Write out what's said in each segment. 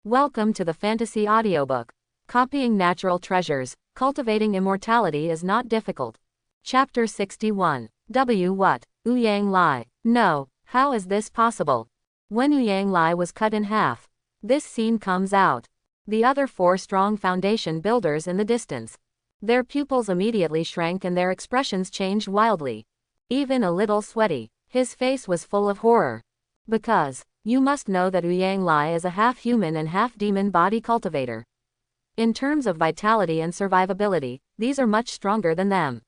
Welcome to the Fantasy Audiobook. Copying Natural Treasures, Cultivating Immortality is Not Difficult. Chapter 61. What? Ouyang Lai. No, how is this possible? When Ouyang Lai was cut in half. This scene comes out. The other four strong foundation builders in the distance. Their pupils immediately shrank and their expressions changed wildly. Even a little sweaty. His face was full of horror. Because, you must know that Ouyang Lai is a half-human and half-demon body cultivator. In terms of vitality and survivability, these are much stronger than them.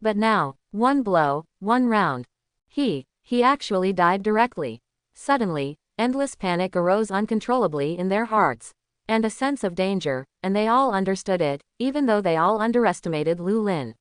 But now, one blow, one round. He actually died directly. Suddenly, endless panic arose uncontrollably in their hearts. And a sense of danger, and they all understood it, even though they all underestimated Lu Lin.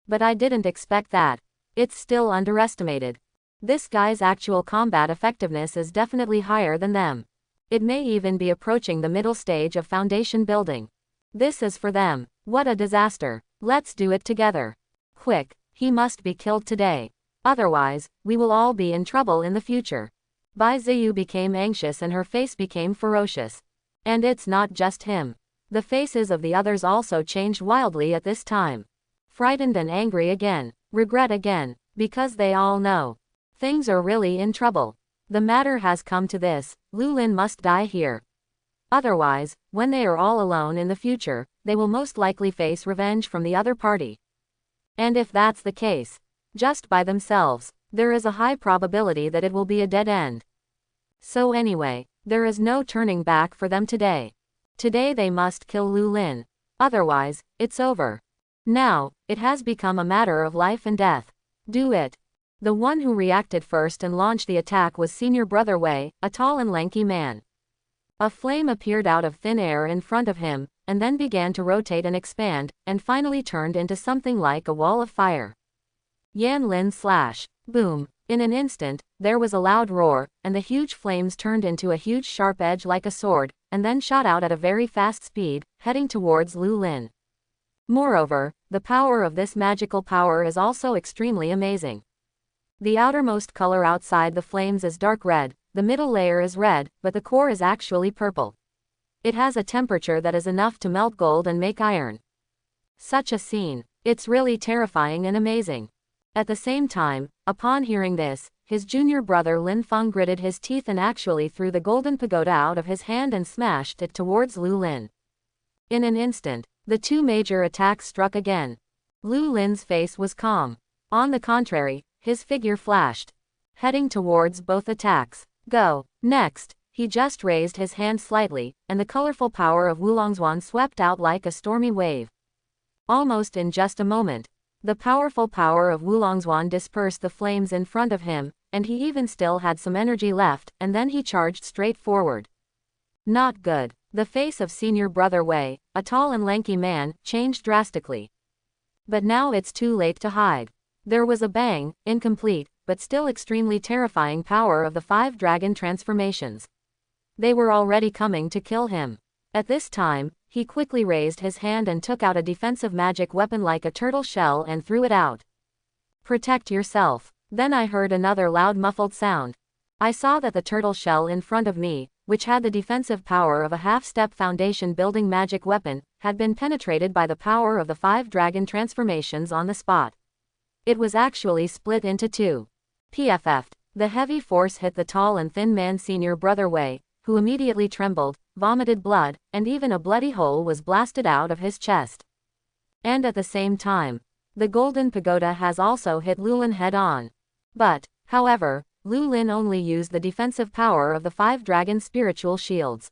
But I didn't expect that. It's still underestimated. This guy's actual combat effectiveness is definitely higher than them. It may even be approaching the middle stage of foundation building. This is for them. What a disaster. Let's do it together. Quick, he must be killed today. Otherwise, we will all be in trouble in the future. Bai Ziyu became anxious and her face became ferocious. And it's not just him. The faces of the others also changed wildly at this time. Frightened and angry again. Regret again. Because they all know. Things are really in trouble. The matter has come to this, Lu Lin must die here. Otherwise, when they are all alone in the future, they will most likely face revenge from the other party. And if that's the case, just by themselves, there is a high probability that it will be a dead end. So anyway, there is no turning back for them today. Today they must kill Lu Lin. Otherwise, it's over. Now, it has become a matter of life and death. Do it. The one who reacted first and launched the attack was Senior Brother Wei, a tall and lanky man. A flame appeared out of thin air in front of him, and then began to rotate and expand, and finally turned into something like a wall of fire. Yan Lin slash. Boom. In an instant, there was a loud roar, and the huge flames turned into a huge sharp edge like a sword, and then shot out at a very fast speed, heading towards Lu Lin. Moreover, the power of this magical power is also extremely amazing. The outermost color outside the flames is dark red, the middle layer is red, but the core is actually purple. It has a temperature that is enough to melt gold and make iron. Such a scene. It's really terrifying and amazing. At the same time, upon hearing this, his junior brother Lin Feng gritted his teeth and actually threw the golden pagoda out of his hand and smashed it towards Lu Lin. In an instant, the two major attacks struck again. Lu Lin's face was calm. On the contrary, his figure flashed. Heading towards both attacks. Go. Next, he just raised his hand slightly, and the colorful power of Wulongzuan swept out like a stormy wave. Almost in just a moment, the powerful power of Wulongzuan dispersed the flames in front of him, and he even still had some energy left, and then he charged straight forward. Not good. The face of Senior Brother Wei, a tall and lanky man, changed drastically. But now it's too late to hide. There was a bang, incomplete, but still extremely terrifying power of the 5 dragon transformations. They were already coming to kill him. At this time, he quickly raised his hand and took out a defensive magic weapon like a turtle shell and threw it out. Protect yourself. Then I heard another loud muffled sound. I saw that the turtle shell in front of me, which had the defensive power of a half-step foundation building magic weapon, had been penetrated by the power of the 5 dragon transformations on the spot. It was actually split into two. PFF'd. The heavy force hit the tall and thin man Senior Brother Wei, who immediately trembled, vomited blood, and even a bloody hole was blasted out of his chest. And at the same time, the golden pagoda has also hit Lu Lin head on. But, however, Lu Lin only used the defensive power of the 5 dragon spiritual shields.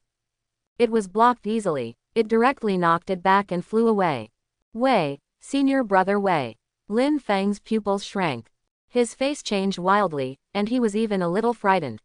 It was blocked easily. It directly knocked it back and flew away. Wei, Senior Brother Wei. Lin Feng's pupils shrank. His face changed wildly, and he was even a little frightened.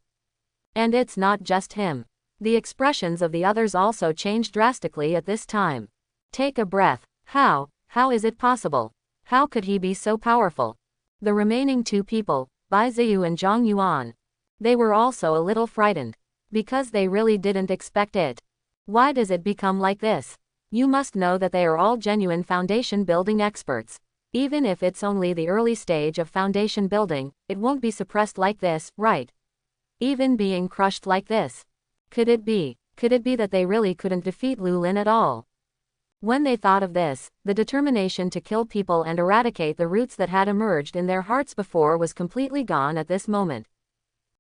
And it's not just him. The expressions of the others also changed drastically at this time. Take a breath. How is it possible? How could he be so powerful? The remaining two people, Bai Ziyu and Zhang Yuan. They were also a little frightened. Because they really didn't expect it. Why does it become like this? You must know that they are all genuine foundation building experts. Even if it's only the early stage of foundation building, it won't be suppressed like this, right? Even being crushed like this. Could it be? Could it be that they really couldn't defeat Lu Lin at all? When they thought of this, the determination to kill people and eradicate the roots that had emerged in their hearts before was completely gone at this moment.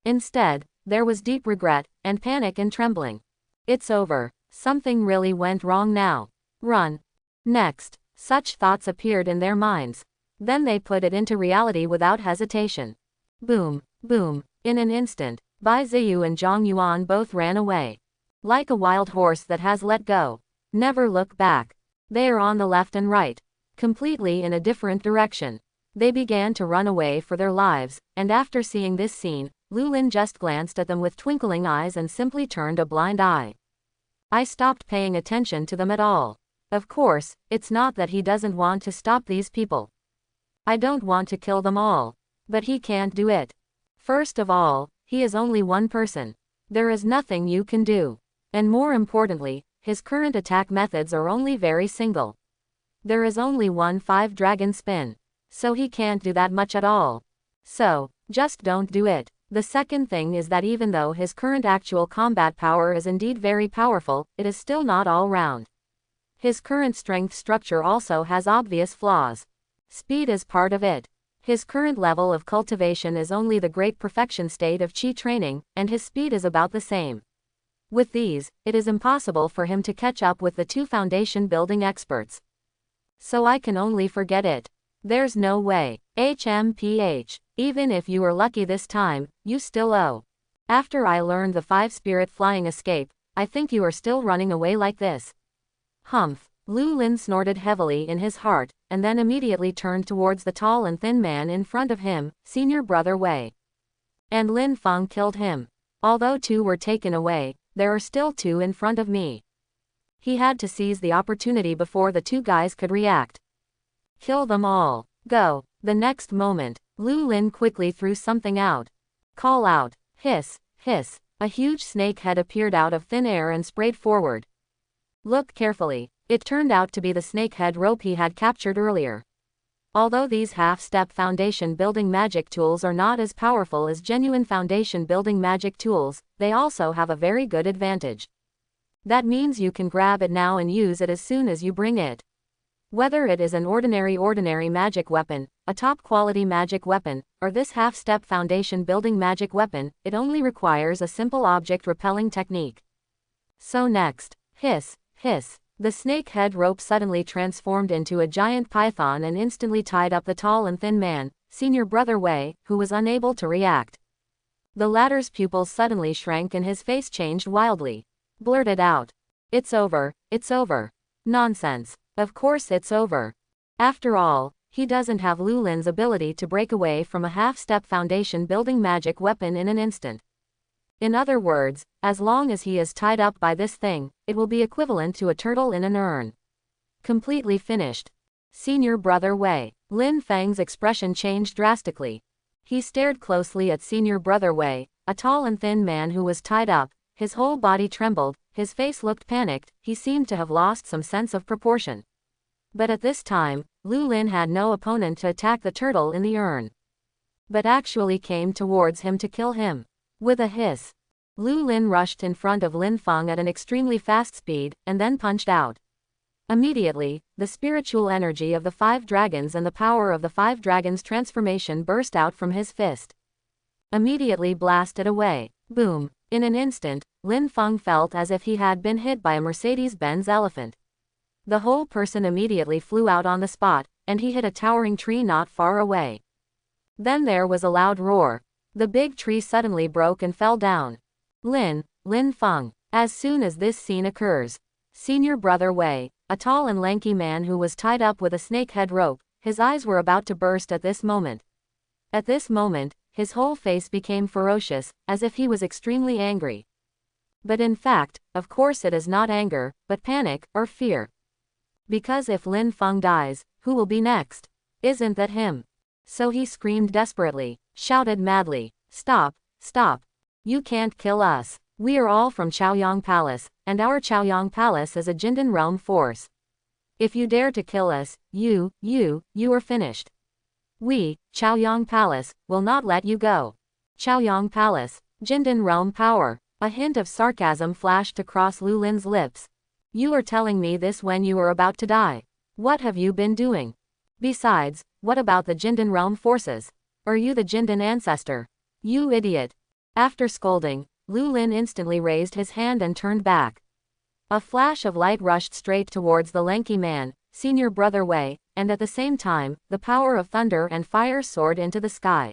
Instead, there was deep regret, and panic and trembling. It's over. Something really went wrong now. Run. Next, such thoughts appeared in their minds. Then they put it into reality without hesitation. Boom, boom. In an instant, Bai Ziyu and Zhang Yuan both ran away. Like a wild horse that has let go. Never look back. They are on the left and right. Completely in a different direction. They began to run away for their lives, and after seeing this scene, Lu Lin just glanced at them with twinkling eyes and simply turned a blind eye. I stopped paying attention to them at all. Of course, it's not that he doesn't want to stop these people. I don't want to kill them all. But he can't do it. First of all, he is only one person. There is nothing you can do. And more importantly, his current attack methods are only very single. There is only one 5-dragon spin. So he can't do that much at all. So, just don't do it. The second thing is that even though his current actual combat power is indeed very powerful, it is still not all round. His current strength structure also has obvious flaws. Speed is part of it. His current level of cultivation is only the great perfection state of Qi training, and his speed is about the same. With these, it is impossible for him to catch up with the two foundation building experts. So I can only forget it. There's no way. HMPH. Even if you were lucky this time, you still owe. After I learned the 5-spirit flying escape, I think you are still running away like this. Humph. Lu Lin snorted heavily in his heart, and then immediately turned towards the tall and thin man in front of him, Senior Brother Wei. And Lin Feng killed him. Although 2 were taken away, there are still 2 in front of me. He had to seize the opportunity before the 2 guys could react. Kill them all. Go. The next moment, Lu Lin quickly threw something out. Call out. Hiss, hiss. A huge snake head appeared out of thin air and sprayed forward. Look carefully. It turned out to be the snakehead rope he had captured earlier. Although these half-step foundation building magic tools are not as powerful as genuine foundation building magic tools, they also have a very good advantage. That means you can grab it now and use it as soon as you bring it. Whether it is an ordinary magic weapon, a top-quality magic weapon, or this half-step foundation building magic weapon, it only requires a simple object repelling technique. So next, hiss, hiss. The snake head rope suddenly transformed into a giant python and instantly tied up the tall and thin man, Senior Brother Wei, who was unable to react. The latter's pupils suddenly shrank and his face changed wildly. Blurted out. It's over, it's over. Nonsense. Of course it's over. After all, he doesn't have Lu Lin's ability to break away from a half-step foundation building magic weapon in an instant. In other words, as long as he is tied up by this thing, it will be equivalent to a turtle in an urn. Completely finished. Senior Brother Wei. Lin Feng's expression changed drastically. He stared closely at Senior Brother Wei, a tall and thin man who was tied up. His whole body trembled, his face looked panicked, he seemed to have lost some sense of proportion. But at this time, Lu Lin had no opponent to attack the turtle in the urn, but actually came towards him to kill him. With a hiss, Lu Lin rushed in front of Lin Feng at an extremely fast speed, and then punched out. Immediately, the spiritual energy of the 5 dragons and the power of the 5 dragons' transformation burst out from his fist. Immediately blasted away. Boom. In an instant, Lin Feng felt as if he had been hit by a Mercedes-Benz elephant. The whole person immediately flew out on the spot, and he hit a towering tree not far away. Then there was a loud roar. The big tree suddenly broke and fell down. Lin Feng. As soon as this scene occurs, Senior Brother Wei, a tall and lanky man who was tied up with a snakehead rope, his eyes were about to burst at this moment. At this moment, his whole face became ferocious, as if he was extremely angry. But in fact, of course it is not anger, but panic, or fear. Because if Lin Feng dies, who will be next? Isn't that him? So he screamed desperately, shouted madly, "Stop, stop. You can't kill us. We are all from Chaoyang Palace, and our Chaoyang Palace is a Jindan realm force. If you dare to kill us, you are finished. We, Chaoyang Palace, will not let you go. Chaoyang Palace, Jindan realm power. A hint of sarcasm flashed across Lu Lin's lips. You are telling me this when you are about to die. What have you been doing? Besides, what about the Jindan realm forces? Are you the Jindan ancestor? You idiot. After scolding, Lu Lin instantly raised his hand and turned back. A flash of light rushed straight towards the lanky man, senior brother Wei, and at the same time, the power of thunder and fire soared into the sky.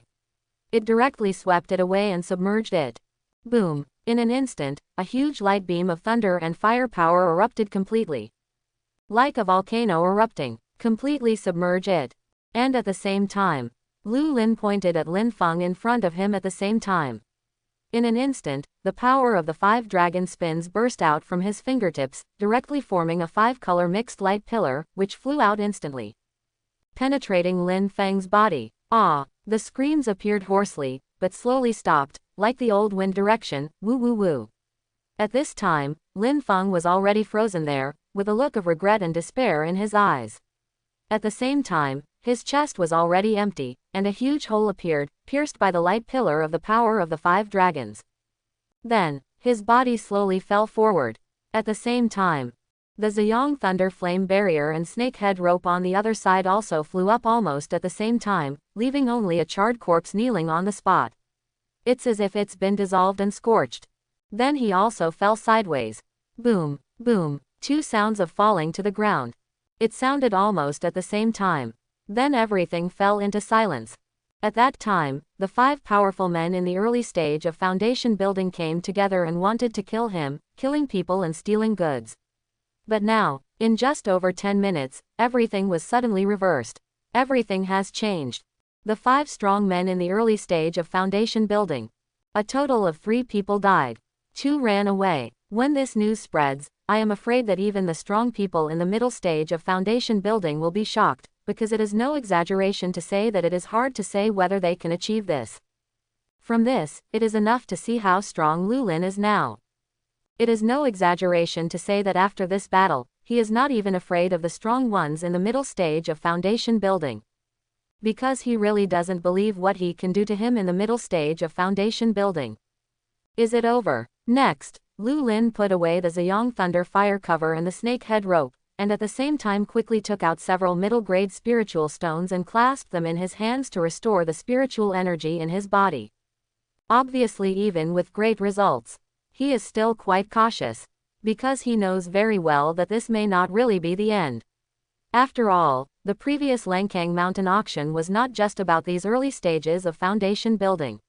It directly swept it away and submerged it. Boom! In an instant, a huge light beam of thunder and fire power erupted completely. Like a volcano erupting, completely submerge it. And at the same time, Lu Lin pointed at Lin Feng in front of him at the same time. In an instant, the power of the 5 dragon spins burst out from his fingertips, directly forming a 5-color mixed light pillar, which flew out instantly, penetrating Lin Feng's body. Ah! The screams appeared hoarsely, but slowly stopped, like the old wind direction, woo woo woo. At this time, Lin Feng was already frozen there, with a look of regret and despair in his eyes. At the same time, his chest was already empty, and a huge hole appeared, pierced by the light pillar of the power of the 5 dragons. Then, his body slowly fell forward. At the same time, the Ziyang Thunder Flame Barrier and Snakehead Rope on the other side also flew up almost at the same time, leaving only a charred corpse kneeling on the spot. It's as if it's been dissolved and scorched. Then he also fell sideways. Boom, boom, 2 sounds of falling to the ground. It sounded almost at the same time. Then everything fell into silence. At that time, the 5 powerful men in the early stage of foundation building came together and wanted to kill him, killing people and stealing goods. But now, in just over 10 minutes, everything was suddenly reversed. Everything has changed. The 5 strong men in the early stage of foundation building. A total of 3 people died. 2 ran away. When this news spreads, I am afraid that even the strong people in the middle stage of foundation building will be shocked, because it is no exaggeration to say that it is hard to say whether they can achieve this. From this, it is enough to see how strong Lu Lin is now. It is no exaggeration to say that after this battle, he is not even afraid of the strong ones in the middle stage of foundation building. Because he really doesn't believe what he can do to him in the middle stage of foundation building. Is it over? Next, Lu Lin put away the Ziyang Thunder Fire Cover and the Snakehead Rope, and at the same time quickly took out several middle-grade spiritual stones and clasped them in his hands to restore the spiritual energy in his body. Obviously, even with great results, he is still quite cautious, because he knows very well that this may not really be the end. After all, the previous Langkang Mountain auction was not just about these early stages of foundation building.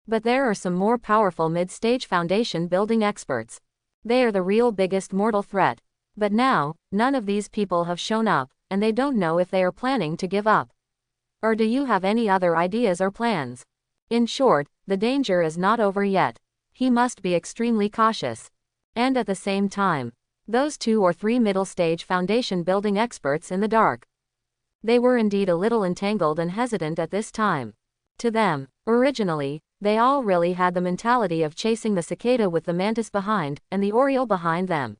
But there are some more powerful mid-stage foundation building experts. They are the real biggest mortal threat. But now, none of these people have shown up, and they don't know if they are planning to give up. Or do you have any other ideas or plans? In short, the danger is not over yet. He must be extremely cautious. And at the same time, those 2 or 3 middle-stage foundation building experts in the dark. They were indeed a little entangled and hesitant at this time. To them, originally, they all really had the mentality of chasing the cicada with the mantis behind, and the oriole behind them.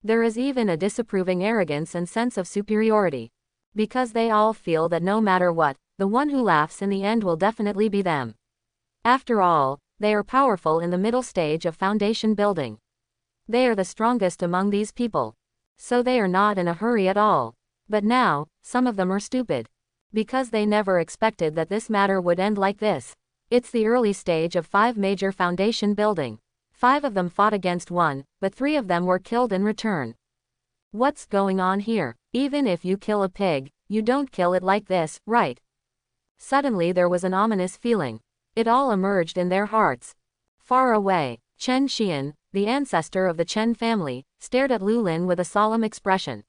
There is even a disapproving arrogance and sense of superiority. Because they all feel that no matter what, the one who laughs in the end will definitely be them. After all, they are powerful in the middle stage of foundation building. They are the strongest among these people. So they are not in a hurry at all. But now, some of them are stupid. Because they never expected that this matter would end like this. It's the early stage of 5 major foundation building. 5 of them fought against 1, but 3 of them were killed in return. What's going on here? Even if you kill a pig, you don't kill it like this, right? Suddenly there was an ominous feeling. It all emerged in their hearts. Far away, Chen Xian, the ancestor of the Chen family, stared at Lu Lin with a solemn expression.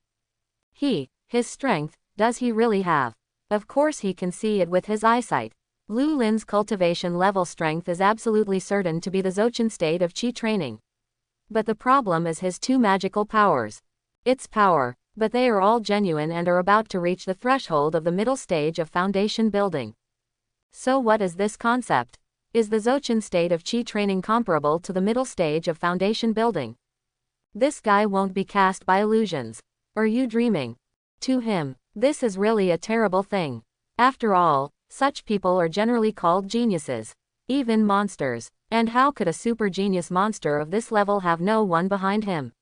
His strength, does he really have? Of course he can see it with his eyesight. Lu Lin's cultivation level strength is absolutely certain to be the Zochin state of Qi training. But the problem is his 2 magical powers. It's power, but they are all genuine and are about to reach the threshold of the middle stage of foundation building. So what is this concept? Is the Zochin state of Qi training comparable to the middle stage of foundation building? This guy won't be cast by illusions. Are you dreaming? To him, this is really a terrible thing. After all, such people are generally called geniuses. Even monsters. And how could a super genius monster of this level have no one behind him?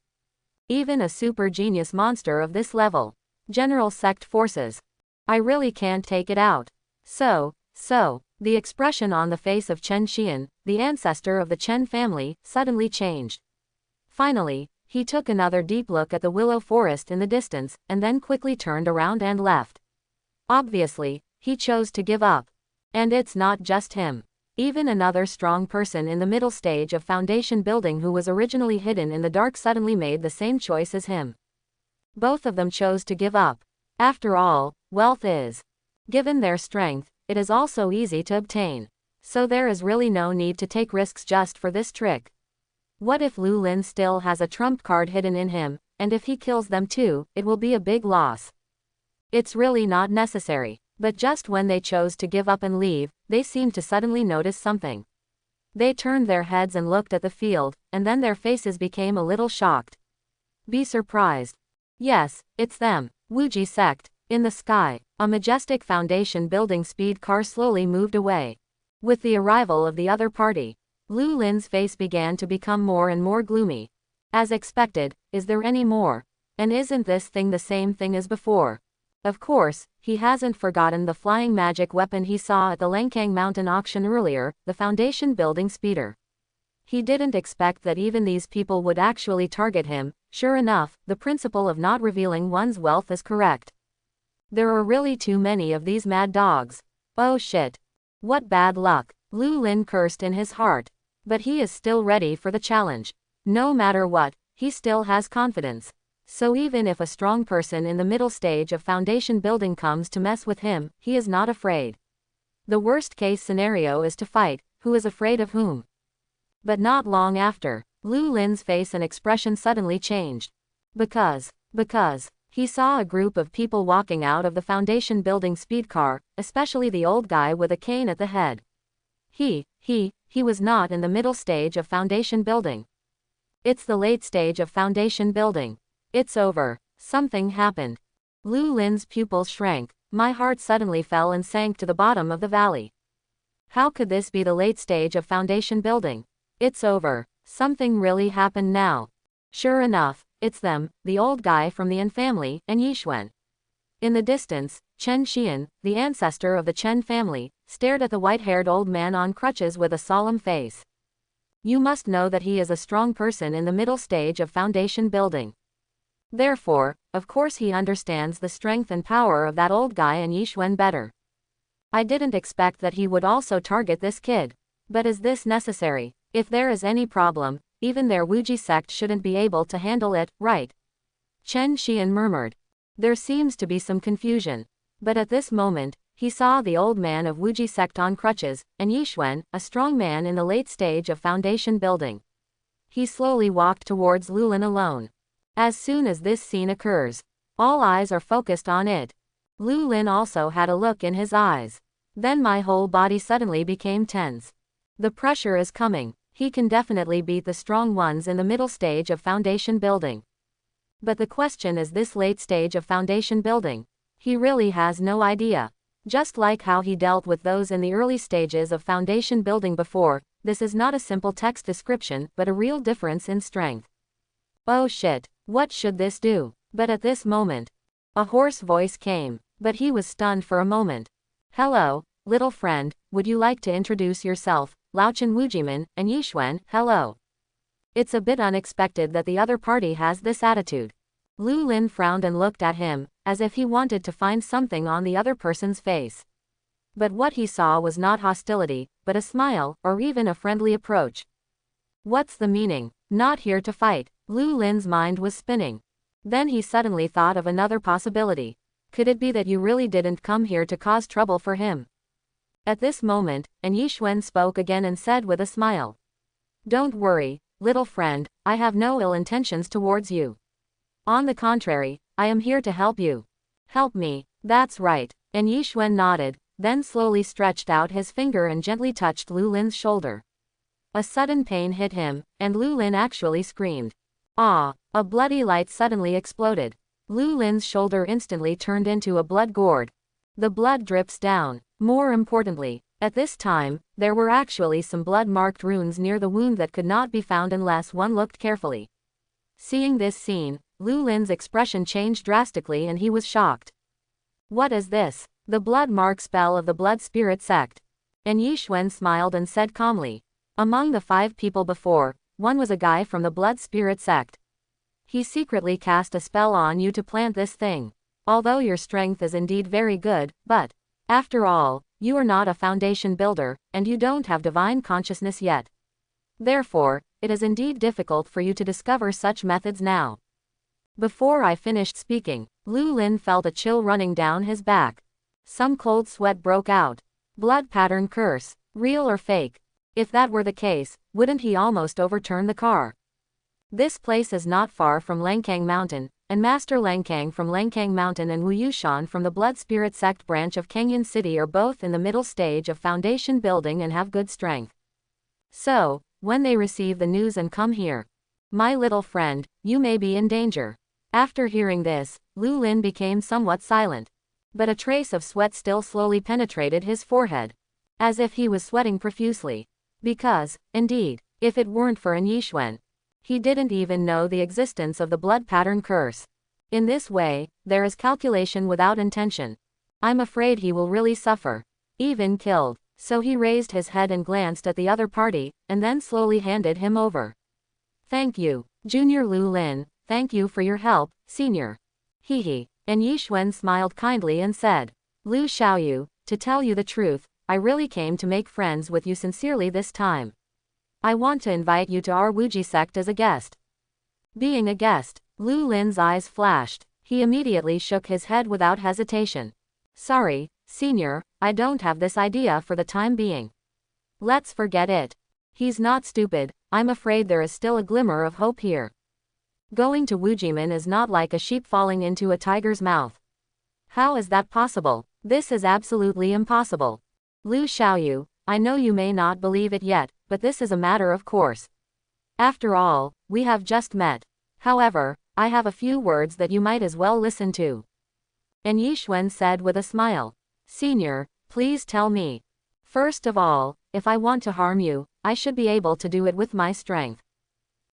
Even a super genius monster of this level. General sect forces. I really can't take it out. So, the expression on the face of Chen Xian, the ancestor of the Chen family, suddenly changed. Finally, he took another deep look at the willow forest in the distance, and then quickly turned around and left. Obviously, he chose to give up. And it's not just him. Even another strong person in the middle stage of foundation building who was originally hidden in the dark suddenly made the same choice as him. Both of them chose to give up. After all, wealth is. Given their strength, it is also easy to obtain. So there is really no need to take risks just for this trick. What if Lu Lin still has a trump card hidden in him, and if he kills them too, it will be a big loss. It's really not necessary. But just when they chose to give up and leave, they seemed to suddenly notice something. They turned their heads and looked at the field, and then their faces became a little shocked. Be surprised. Yes, it's them. Wuji sect. In the sky, a majestic foundation building speed car slowly moved away. With the arrival of the other party, Lu Lin's face began to become more and more gloomy. As expected, is there any more? And isn't this thing the same thing as before? Of course, he hasn't forgotten the flying magic weapon he saw at the Langkang Mountain auction earlier, the foundation building speeder. He didn't expect that even these people would actually target him. Sure enough, the principle of not revealing one's wealth is correct. There are really too many of these mad dogs. Oh shit. What bad luck. Lu Lin cursed in his heart. But he is still ready for the challenge. No matter what, he still has confidence. So even if a strong person in the middle stage of foundation building comes to mess with him, he is not afraid. The worst case scenario is to fight. Who is afraid of whom? But not long after, Lu Lin's face and expression suddenly changed. Because he saw a group of people walking out of the foundation building speed car, especially the old guy with a cane at the head. He was not in the middle stage of foundation building. It's the late stage of foundation building. It's over. Something happened. Lu Lin's pupils shrank. My heart suddenly fell and sank to the bottom of the valley. How could this be the late stage of foundation building? It's over. Something really happened now. Sure enough, it's them, the old guy from the An family, and Yixuan. In the distance, Chen Xian, the ancestor of the Chen family, stared at the white-haired old man on crutches with a solemn face. You must know that he is a strong person in the middle stage of foundation building. Therefore, of course he understands the strength and power of that old guy and Yixuan better. I didn't expect that he would also target this kid. But is this necessary? If there is any problem, even their Wuji sect shouldn't be able to handle it, right? Chen Xian murmured. There seems to be some confusion. But at this moment, he saw the old man of Wuji sect on crutches, and Yixuan, a strong man in the late stage of foundation building. He slowly walked towards Lu Lin alone. As soon as this scene occurs, all eyes are focused on it. Lu Lin also had a look in his eyes. Then my whole body suddenly became tense. The pressure is coming. He can definitely beat the strong ones in the middle stage of foundation building. But the question is this late stage of foundation building. He really has no idea. Just like how he dealt with those in the early stages of foundation building before, this is not a simple text description but a real difference in strength. Oh shit. What should this do? But at this moment, a hoarse voice came, but he was stunned for a moment. Hello, little friend, would you like to introduce yourself? Laochen Wujiman, and Yixuan, hello. It's a bit unexpected that the other party has this attitude. Lu Lin frowned and looked at him, as if he wanted to find something on the other person's face. But what he saw was not hostility, but a smile, or even a friendly approach. What's the meaning? Not here to fight. Lu Lin's mind was spinning. Then he suddenly thought of another possibility. Could it be that you really didn't come here to cause trouble for him? At this moment, and Yixuan spoke again and said with a smile. Don't worry, little friend, I have no ill intentions towards you. On the contrary, I am here to help you. Help me, that's right. And Yixuan nodded, then slowly stretched out his finger and gently touched Lu Lin's shoulder. A sudden pain hit him, and Lu Lin actually screamed. Ah! A bloody light suddenly exploded. Lu Lin's shoulder instantly turned into a blood gourd. The blood drips down. More importantly, At this time, there were actually some blood-marked runes near the wound that could not be found unless one looked carefully. Seeing this scene, Lu Lin's expression changed drastically and he was shocked. What is this? The blood mark spell of the blood spirit sect. And Yixuan smiled and said calmly. Among the 5 people before, one was a guy from the blood spirit sect. He secretly cast a spell on you to plant this thing. Although your strength is indeed very good, but, after all, you are not a foundation builder, and you don't have divine consciousness yet. Therefore, it is indeed difficult for you to discover such methods now. Before I finished speaking, Lu Lin felt a chill running down his back. Some cold sweat broke out. Blood pattern curse, real or fake? If that were the case, wouldn't he almost overturn the car? This place is not far from Langkang Mountain, and Master Langkang from Langkang Mountain and Wu Yushan from the Blood Spirit Sect branch of Kenyan City are both in the middle stage of foundation building and have good strength. So, when they receive the news and come here, my little friend, you may be in danger. After hearing this, Lu Lin became somewhat silent. But a trace of sweat still slowly penetrated his forehead. As if he was sweating profusely. Because, indeed, if it weren't for Yixuan, he didn't even know the existence of the blood pattern curse. In this way, there is calculation without intention. I'm afraid he will really suffer. Even killed. So he raised his head and glanced at the other party, and then slowly handed him over. Thank you, Junior Lu Lin, thank you for your help, Senior. Hehe. And Yixuan smiled kindly and said, Lu Xiaoyu, to tell you the truth, I really came to make friends with you sincerely this time. I want to invite you to our Wuji sect as a guest. Being a guest, Lu Lin's eyes flashed. He immediately shook his head without hesitation. Sorry, Senior, I don't have this idea for the time being. Let's forget it. He's not stupid, I'm afraid there is still a glimmer of hope here. Going to Wujiman is not like a sheep falling into a tiger's mouth. How is that possible? This is absolutely impossible. Lu Xiaoyu, I know you may not believe it yet, but this is a matter of course. After all, we have just met. However, I have a few words that you might as well listen to. And Yixuan said with a smile. Senior, please tell me. First of all, if I want to harm you, I should be able to do it with my strength.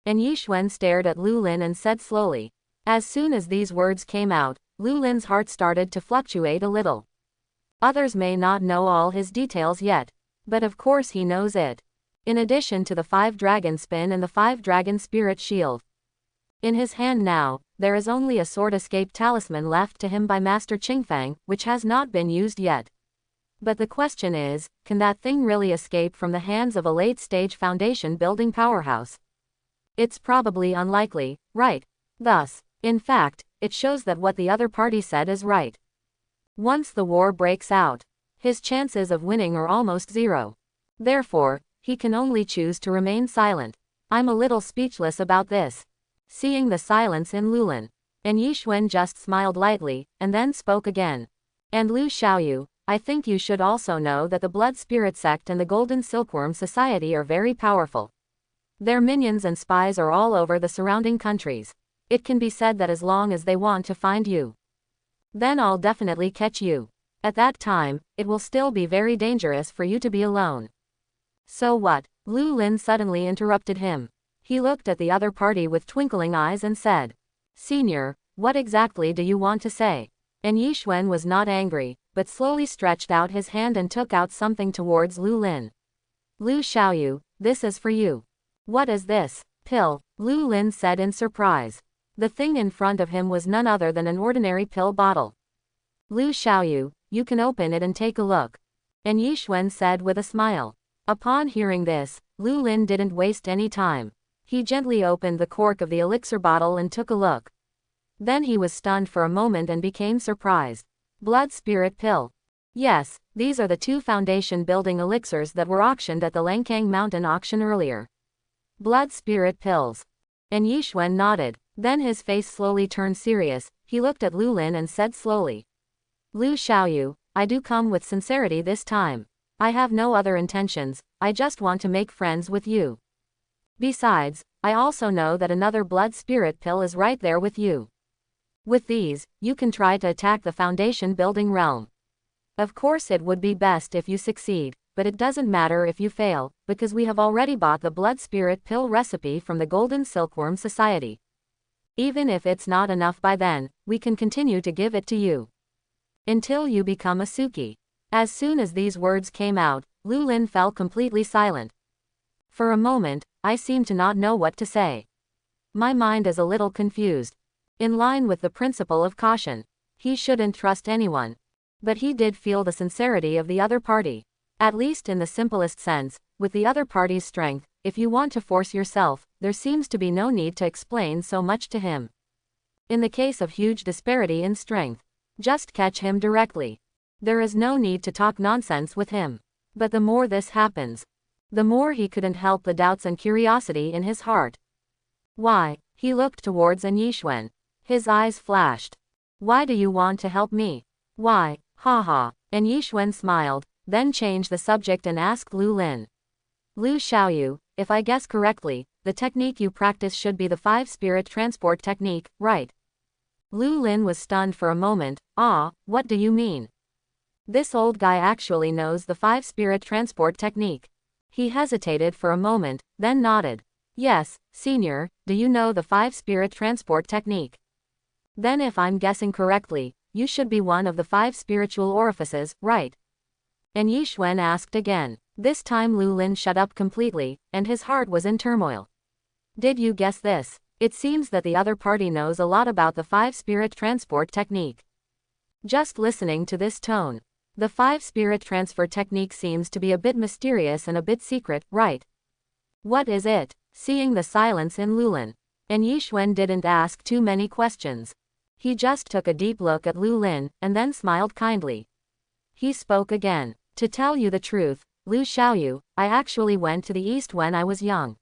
And Yixuan stared at Lu Lin and said slowly. As soon as these words came out, Lu Lin's heart started to fluctuate a little. Others may not know all his details yet, but of course he knows it. In addition to the 5 dragon spin and the 5 dragon spirit shield. In his hand now, there is only a sword escape talisman left to him by Master Qingfang, which has not been used yet. But the question is, can that thing really escape from the hands of a late-stage foundation building powerhouse? It's probably unlikely, right? Thus, in fact, it shows that what the other party said is right. Once the war breaks out, his chances of winning are almost zero. Therefore, he can only choose to remain silent. I'm a little speechless about this. Seeing the silence in Lu Lin, and Yixuan just smiled lightly, and then spoke again. And Lu Xiaoyu, I think you should also know that the Blood Spirit Sect and the Golden Silkworm Society are very powerful. Their minions and spies are all over the surrounding countries. It can be said that as long as they want to find you, then I'll definitely catch you. At that time, it will still be very dangerous for you to be alone. So what? Lu Lin suddenly interrupted him. He looked at the other party with twinkling eyes and said, Senior, what exactly do you want to say? And Yixuan was not angry, but slowly stretched out his hand and took out something towards Lu Lin. Lu Xiaoyu, this is for you. What is this? Pill, Lu Lin said in surprise. The thing in front of him was none other than an ordinary pill bottle. Lu Xiaoyu, you can open it and take a look. And Yixuan said with a smile. Upon hearing this, Lu Lin didn't waste any time. He gently opened the cork of the elixir bottle and took a look. Then he was stunned for a moment and became surprised. Blood Spirit Pill. Yes, these are the 2 foundation building elixirs that were auctioned at the Langkang Mountain auction earlier. Blood Spirit Pills. And Yixuan nodded. Then his face slowly turned serious. He looked at Lu Lin and said slowly. Lu Xiaoyu, I do come with sincerity this time. I have no other intentions, I just want to make friends with you. Besides, I also know that another blood spirit pill is right there with you. With these, you can try to attack the foundation building realm. Of course it would be best if you succeed, but it doesn't matter if you fail, because we have already bought the blood spirit pill recipe from the Golden Silkworm Society. Even if it's not enough by then, we can continue to give it to you. Until you become a Suki. As soon as these words came out, Lu Lin fell completely silent. For a moment, I seemed to not know what to say. My mind is a little confused. In line with the principle of caution, he shouldn't trust anyone. But he did feel the sincerity of the other party. At least in the simplest sense, with the other party's strength, if you want to force yourself, there seems to be no need to explain so much to him. In the case of huge disparity in strength, just catch him directly. There is no need to talk nonsense with him. But the more this happens, the more he couldn't help the doubts and curiosity in his heart. Why? He looked towards An Yixuan. His eyes flashed. Why do you want to help me? Why? Ha. An Yixuan smiled, then changed the subject and asked Lu Lin. Lu Xiaoyu, if I guess correctly, the technique you practice should be the 5-spirit transport technique, right? Lu Lin was stunned for a moment. What do you mean? This old guy actually knows the 5-spirit transport technique. He hesitated for a moment, then nodded. Yes, senior, do you know the 5-spirit transport technique? Then if I'm guessing correctly, you should be one of the 5 spiritual orifices, right? An Yixuan asked again. This time Lu Lin shut up completely, and his heart was in turmoil. Did you guess this? It seems that the other party knows a lot about the 5-spirit transport technique. Just listening to this tone, the 5-spirit transfer technique seems to be a bit mysterious and a bit secret, right? What is it? Seeing the silence in Lu Lin, An Yixuan didn't ask too many questions. He just took a deep look at Lu Lin, and then smiled kindly. He spoke again. To tell you the truth, Lu Xiaoyu, I actually went to the east when I was young.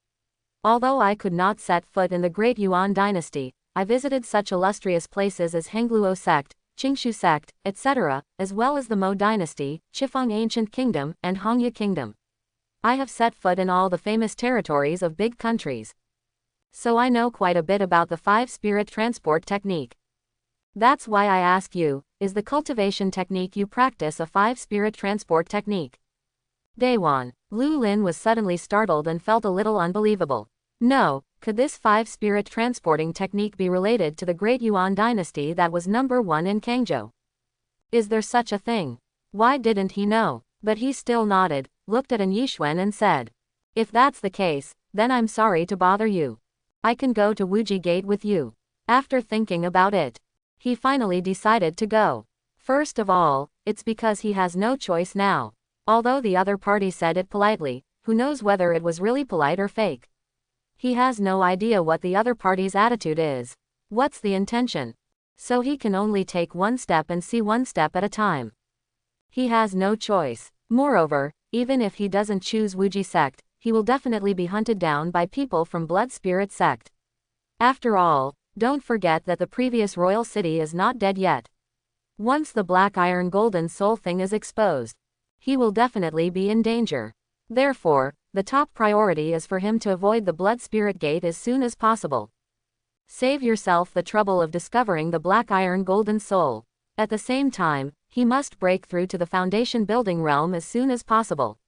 Although I could not set foot in the Great Yuan dynasty, I visited such illustrious places as Hengluo sect, Qingshu sect, etc., as well as the Mo dynasty, Qifeng ancient kingdom, and Hongya kingdom. I have set foot in all the famous territories of big countries. So I know quite a bit about the 5-spirit transport technique. That's why I ask you, is the cultivation technique you practice a 5-spirit transport technique? Daywan. Lu Lin was suddenly startled and felt a little unbelievable. No, could this 5-spirit transporting technique be related to the Great Yuan dynasty that was number 1 in Kangzhou? Is there such a thing? Why didn't he know? But he still nodded, looked at An Yixuan and said, if that's the case, then I'm sorry to bother you. I can go to Wuji Gate with you. After thinking about it, he finally decided to go. First of all, it's because he has no choice now. Although the other party said it politely, who knows whether it was really polite or fake? He has no idea what the other party's attitude is. What's the intention? So he can only take one step and see one step at a time. He has no choice. Moreover, even if he doesn't choose Wuji sect, he will definitely be hunted down by people from Blood Spirit sect. After all, don't forget that the previous royal city is not dead yet. Once the black iron golden soul thing is exposed, he will definitely be in danger. Therefore, the top priority is for him to avoid the Blood Spirit Gate as soon as possible. Save yourself the trouble of discovering the black iron golden soul. At the same time, he must break through to the foundation building realm as soon as possible.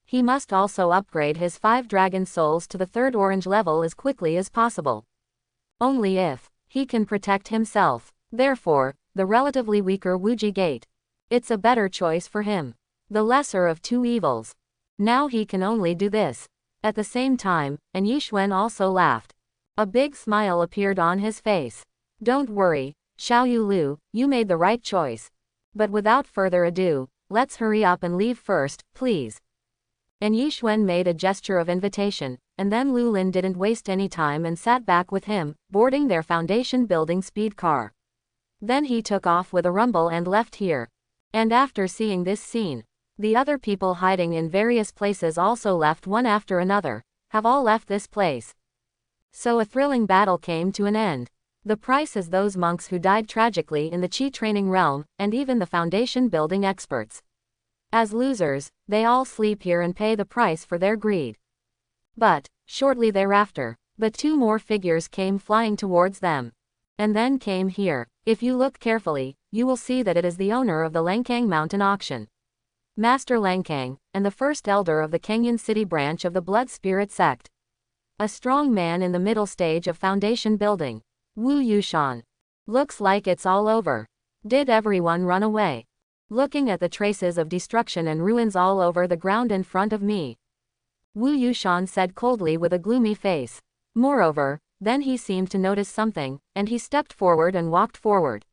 He must also upgrade his 5 dragon souls to the 3rd orange level as quickly as possible. Only if he can protect himself. Therefore, the relatively weaker Wuji Gate. It's a better choice for him. The lesser of 2 evils. Now he can only do this. At the same time, An Yixuan also laughed. A big smile appeared on his face. Don't worry, Xiaoyu Lu, you made the right choice. But without further ado, let's hurry up and leave first, please. An Yixuan made a gesture of invitation, and then Lu Lin didn't waste any time and sat back with him, boarding their foundation building speed car. Then he took off with a rumble and left here. And after seeing this scene, the other people hiding in various places also left one after another, have all left this place. So a thrilling battle came to an end. The price is those monks who died tragically in the Qi training realm, and even the foundation building experts. As losers, they all sleep here and pay the price for their greed. But, shortly thereafter, 2 more figures came flying towards them. And then came here. If you look carefully, you will see that it is the owner of the Langkang Mountain auction. Master Langkang, and the first elder of the Kenyan City branch of the Blood Spirit sect. A strong man in the middle stage of foundation building. Wu Yushan. Looks like it's all over. Did everyone run away? Looking at the traces of destruction and ruins all over the ground in front of me. Wu Yushan said coldly with a gloomy face. Moreover, then he seemed to notice something, and he stepped forward and walked forward.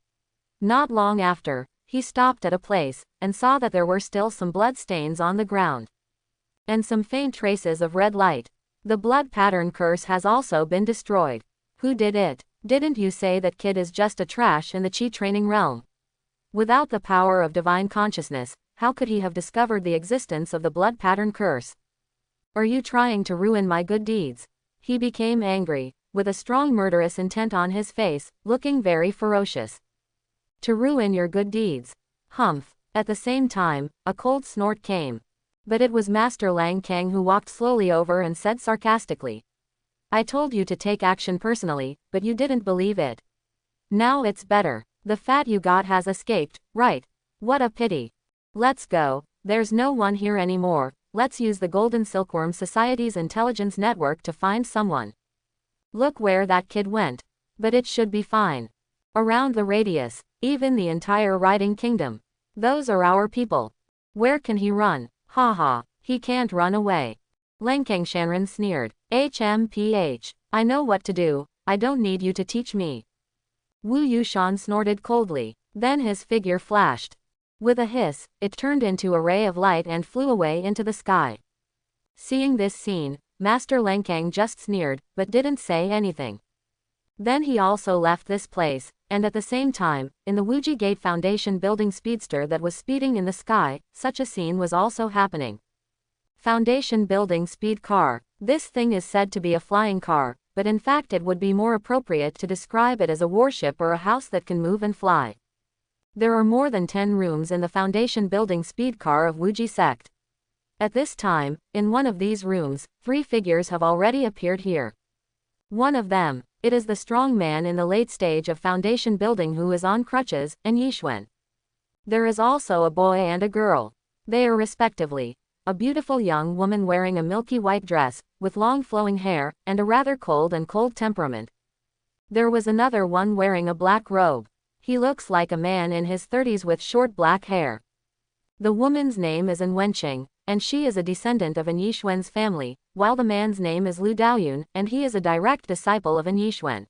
Not long after, he stopped at a place, and saw that there were still some blood stains on the ground. And some faint traces of red light. The blood pattern curse has also been destroyed. Who did it? Didn't you say that kid is just a trash in the chi training realm? Without the power of divine consciousness, how could he have discovered the existence of the blood pattern curse? Are you trying to ruin my good deeds? He became angry, with a strong murderous intent on his face, looking very ferocious. To ruin your good deeds. Humph. At the same time, a cold snort came. But it was Master Lang Kang who walked slowly over and said sarcastically. I told you to take action personally, but you didn't believe it. Now it's better. The fat you got has escaped, right? What a pity. Let's go. There's no one here anymore. Let's use the Golden Silkworm Society's intelligence network to find someone. Look where that kid went. But it should be fine. Around the radius, even the entire Riding Kingdom. Those are our people. Where can he run? Ha ha, he can't run away. Langkang Shanren sneered. HMPH. I know what to do, I don't need you to teach me. Wu Yushan snorted coldly. Then his figure flashed. With a hiss, it turned into a ray of light and flew away into the sky. Seeing this scene, Master Langkang just sneered, but didn't say anything. Then he also left this place, and at the same time, in the Wuji Gate Foundation building speedster that was speeding in the sky, such a scene was also happening. Foundation building speed car. This thing is said to be a flying car, but in fact it would be more appropriate to describe it as a warship or a house that can move and fly. There are more than 10 rooms in the Foundation building speed car of Wuji sect. At this time, in one of these rooms, 3 figures have already appeared here. One of them, it is the strong man in the late stage of foundation building who is on crutches, and Yixuan. There is also a boy and a girl. They are respectively, a beautiful young woman wearing a milky white dress, with long flowing hair, and a rather cold temperament. There was another one wearing a black robe. He looks like a man in his 30s with short black hair. The woman's name is An Wenqing, and she is a descendant of An Yixuan's family, while the man's name is Lu Daoyun, and he is a direct disciple of An Yixuan.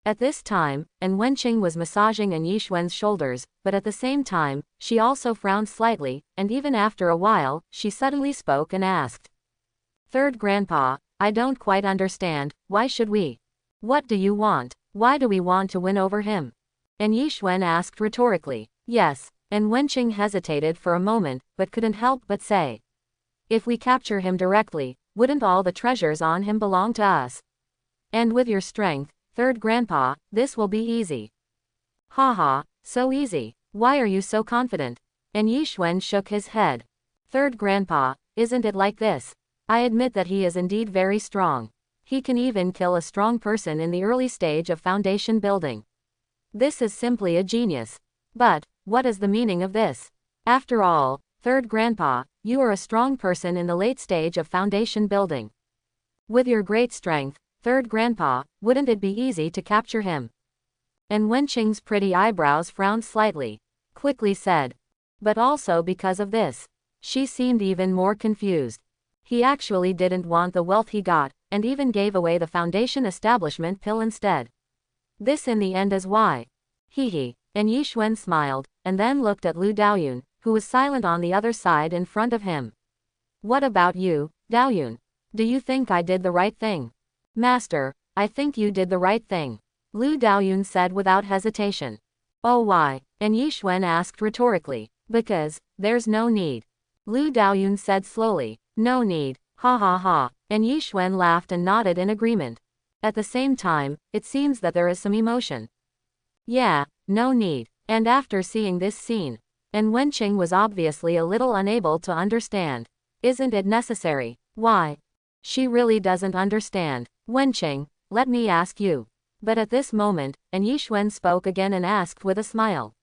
At this time, An Wenqing was massaging An Yixuan's shoulders, but at the same time, she also frowned slightly, and even after a while, she suddenly spoke and asked. Third Grandpa, I don't quite understand, why should we? What do you want? Why do we want to win over him? An Yixuan asked rhetorically. Yes. An Wenqing hesitated for a moment, but couldn't help but say. If we capture him directly, wouldn't all the treasures on him belong to us? And with your strength, Third Grandpa, this will be easy. Ha ha, so easy. Why are you so confident? An Yixuan shook his head. Third Grandpa, isn't it like this? I admit that he is indeed very strong. He can even kill a strong person in the early stage of foundation building. This is simply a genius. But, what is the meaning of this? After all, Third Grandpa, you are a strong person in the late stage of foundation building. With your great strength, Third Grandpa, wouldn't it be easy to capture him? And Wenqing's pretty eyebrows frowned slightly. Quickly said. But also because of this. She seemed even more confused. He actually didn't want the wealth he got, and even gave away the foundation establishment pill instead. This in the end is why. Hee. And Yixuan smiled, and then looked at Lu Daoyun, who was silent on the other side in front of him. What about you, Daoyun? Do you think I did the right thing? Master, I think you did the right thing. Lu Daoyun said without hesitation. Oh why? And Yixuan asked rhetorically. Because, there's no need. Lu Daoyun said slowly. No need, ha ha ha. And Yixuan laughed and nodded in agreement. At the same time, it seems that there is some emotion. Yeah, no need. And after seeing this scene, An Wenqing was obviously a little unable to understand. Isn't it necessary? Why? She really doesn't understand. Wenqing, let me ask you. But at this moment, An Yixuan spoke again and asked with a smile.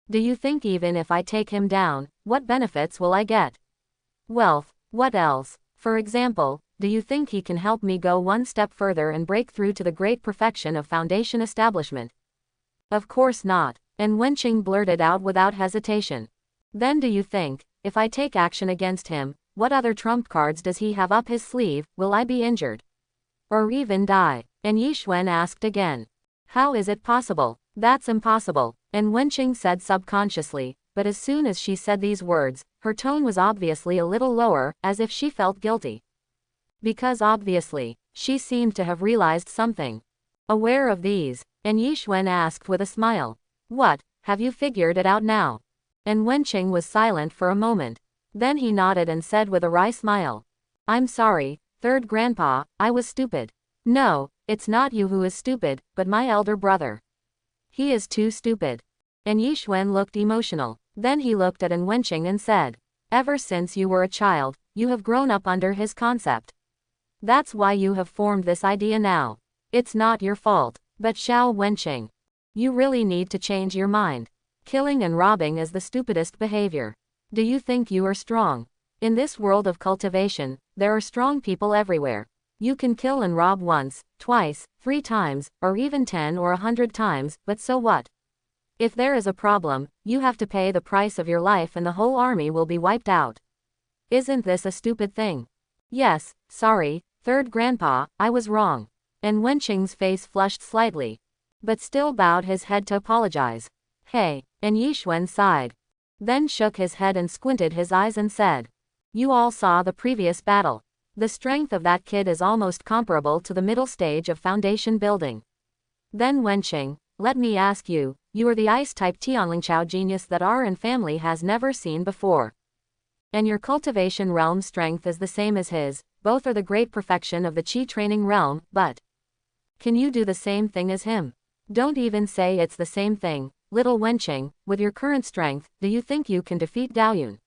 Do you think even if I take him down, what benefits will I get? Wealth. What else? For example, do you think he can help me go one step further and break through to the great perfection of foundation establishment? Of course not. And Wenqing blurted out without hesitation. Then do you think, if I take action against him, what other trump cards does he have up his sleeve? Will I be injured? Or even die? And Yixuan asked again. How is it possible? That's impossible. And Wenqing said subconsciously, but as soon as she said these words, her tone was obviously a little lower, as if she felt guilty. Because obviously, she seemed to have realized something. Aware of these, and Yixuan asked with a smile. What, have you figured it out now? And Wenqing was silent for a moment. Then he nodded and said with a wry smile. I'm sorry, third grandpa, I was stupid. No, it's not you who is stupid, but my elder brother. He is too stupid. And Yixuan looked emotional. Then he looked at An Wenqing and said. Ever since you were a child, you have grown up under his concept. That's why you have formed this idea now. It's not your fault. But Xiao Wenqing, you really need to change your mind. Killing and robbing is the stupidest behavior. Do you think you are strong? In this world of cultivation, there are strong people everywhere. You can kill and rob once, twice, 3 times, or even 10 or 100 times, but so what? If there is a problem, you have to pay the price of your life and the whole army will be wiped out. Isn't this a stupid thing? Yes, sorry, third grandpa, I was wrong. And Wenqing's face flushed slightly, but still bowed his head to apologize. Hey, and Yixuan sighed. Then shook his head and squinted his eyes and said. You all saw the previous battle. The strength of that kid is almost comparable to the middle stage of foundation building. Then Wenqing, let me ask you, you are the ice-type Tianlingqiao genius that our family has never seen before. And your cultivation realm strength is the same as his, both are the great perfection of the Qi training realm, but can you do the same thing as him? Don't even say it's the same thing, little Wenqing, with your current strength, do you think you can defeat Daoyun?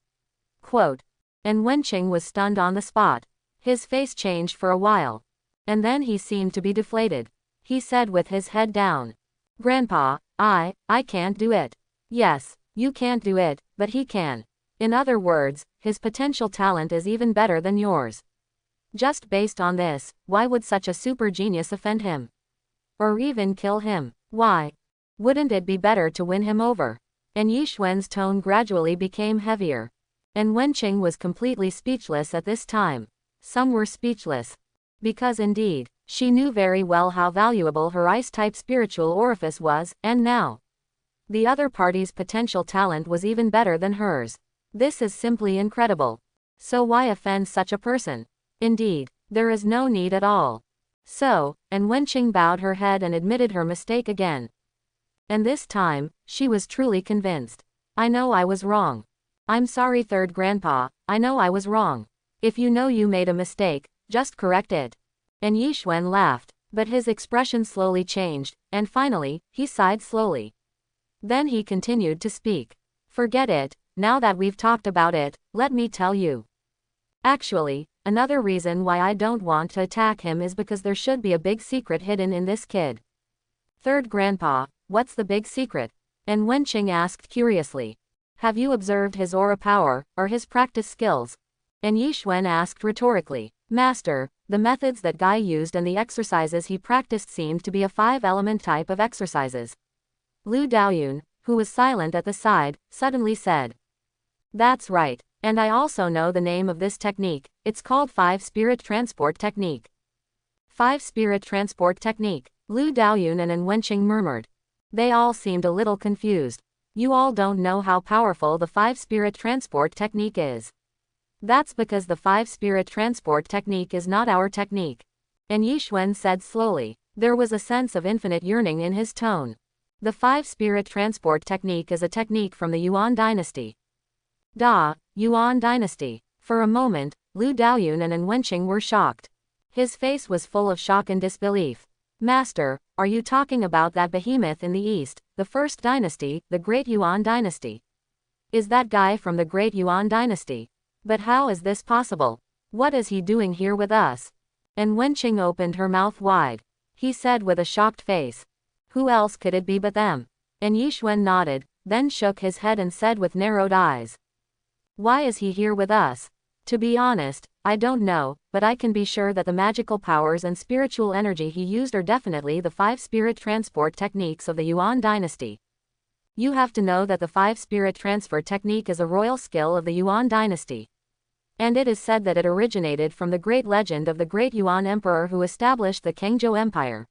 Quote. And Wenqing was stunned on the spot. His face changed for a while. And then he seemed to be deflated. He said with his head down. Grandpa, I can't do it. Yes, you can't do it, but he can. In other words, his potential talent is even better than yours. Just based on this, why would such a super genius offend him? Or even kill him? Why? Wouldn't it be better to win him over? And Yixuan's tone gradually became heavier. And Wenqing was completely speechless at this time. Some were speechless. Because indeed, she knew very well how valuable her ice-type spiritual orifice was, and now the other party's potential talent was even better than hers. This is simply incredible. So why offend such a person? Indeed, there is no need at all. So, and Wenqing bowed her head and admitted her mistake again. And this time, she was truly convinced. I know I was wrong. I'm sorry third grandpa, I know I was wrong. If you know you made a mistake, just correct it. And Yixuan laughed, but his expression slowly changed, and finally, he sighed slowly. Then he continued to speak. Forget it, now that we've talked about it, let me tell you. Actually, another reason why I don't want to attack him is because there should be a big secret hidden in this kid. Third grandpa, what's the big secret? And Wenqing asked curiously. Have you observed his aura power, or his practice skills? And Yixuan asked rhetorically. Master, the methods that Guy used and the exercises he practiced seemed to be a 5-element type of exercises. Lu Daoyun, who was silent at the side, suddenly said. That's right. And I also know the name of this technique, it's called 5-spirit transport technique. 5-spirit transport technique, Lu Daoyun and An Wenqing murmured. They all seemed a little confused. You all don't know how powerful the 5-spirit transport technique is. That's because the 5-spirit transport technique is not our technique. And Yixuan said slowly. There was a sense of infinite yearning in his tone. The 5-spirit transport technique is a technique from the Yuan dynasty. Yuan dynasty. For a moment, Lu Daoyun and An Wenqing were shocked. His face was full of shock and disbelief. Master, are you talking about that behemoth in the east, the first dynasty, the Great Yuan dynasty? Is that guy from the Great Yuan dynasty? But how is this possible? What is he doing here with us? And Wenqing opened her mouth wide. He said with a shocked face. Who else could it be but them? And Yixuan nodded, then shook his head and said with narrowed eyes. Why is he here with us? To be honest, I don't know, but I can be sure that the magical powers and spiritual energy he used are definitely the 5 spirit transport techniques of the Yuan dynasty. You have to know that the 5 spirit transfer technique is a royal skill of the Yuan dynasty. And it is said that it originated from the great legend of the great Yuan emperor who established the Kangzhou Empire.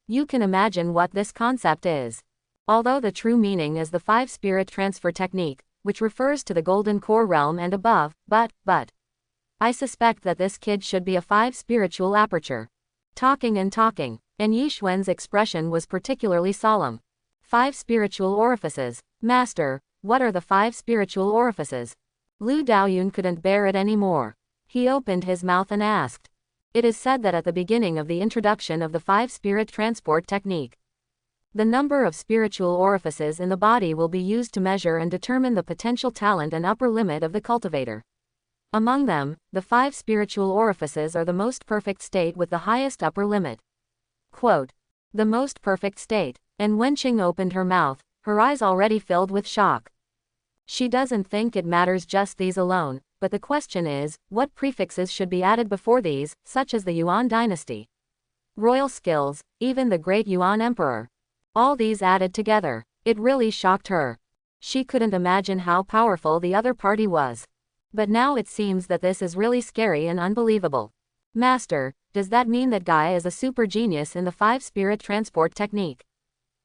You can imagine what this concept is. Although the true meaning is the 5 spirit transfer technique, which refers to the golden core realm and above, but, I suspect that this kid should be a 5 spiritual aperture. Talking, and Yixuan's expression was particularly solemn. 5 spiritual orifices. Master, what are the 5 spiritual orifices? Lu Daoyun couldn't bear it anymore. He opened his mouth and asked. It is said that at the beginning of the introduction of the 5 spirit transport technique, the number of spiritual orifices in the body will be used to measure and determine the potential talent and upper limit of the cultivator. Among them, the 5 spiritual orifices are the most perfect state with the highest upper limit. Quote, the most perfect state. And Wenqing opened her mouth, her eyes already filled with shock. She doesn't think it matters just these alone, but the question is, what prefixes should be added before these, such as the Yuan dynasty? Royal skills, even the great Yuan emperor. All these added together. It really shocked her. She couldn't imagine how powerful the other party was. But now it seems that this is really scary and unbelievable. Master, does that mean that Guy is a super genius in the 5 spirit transport technique?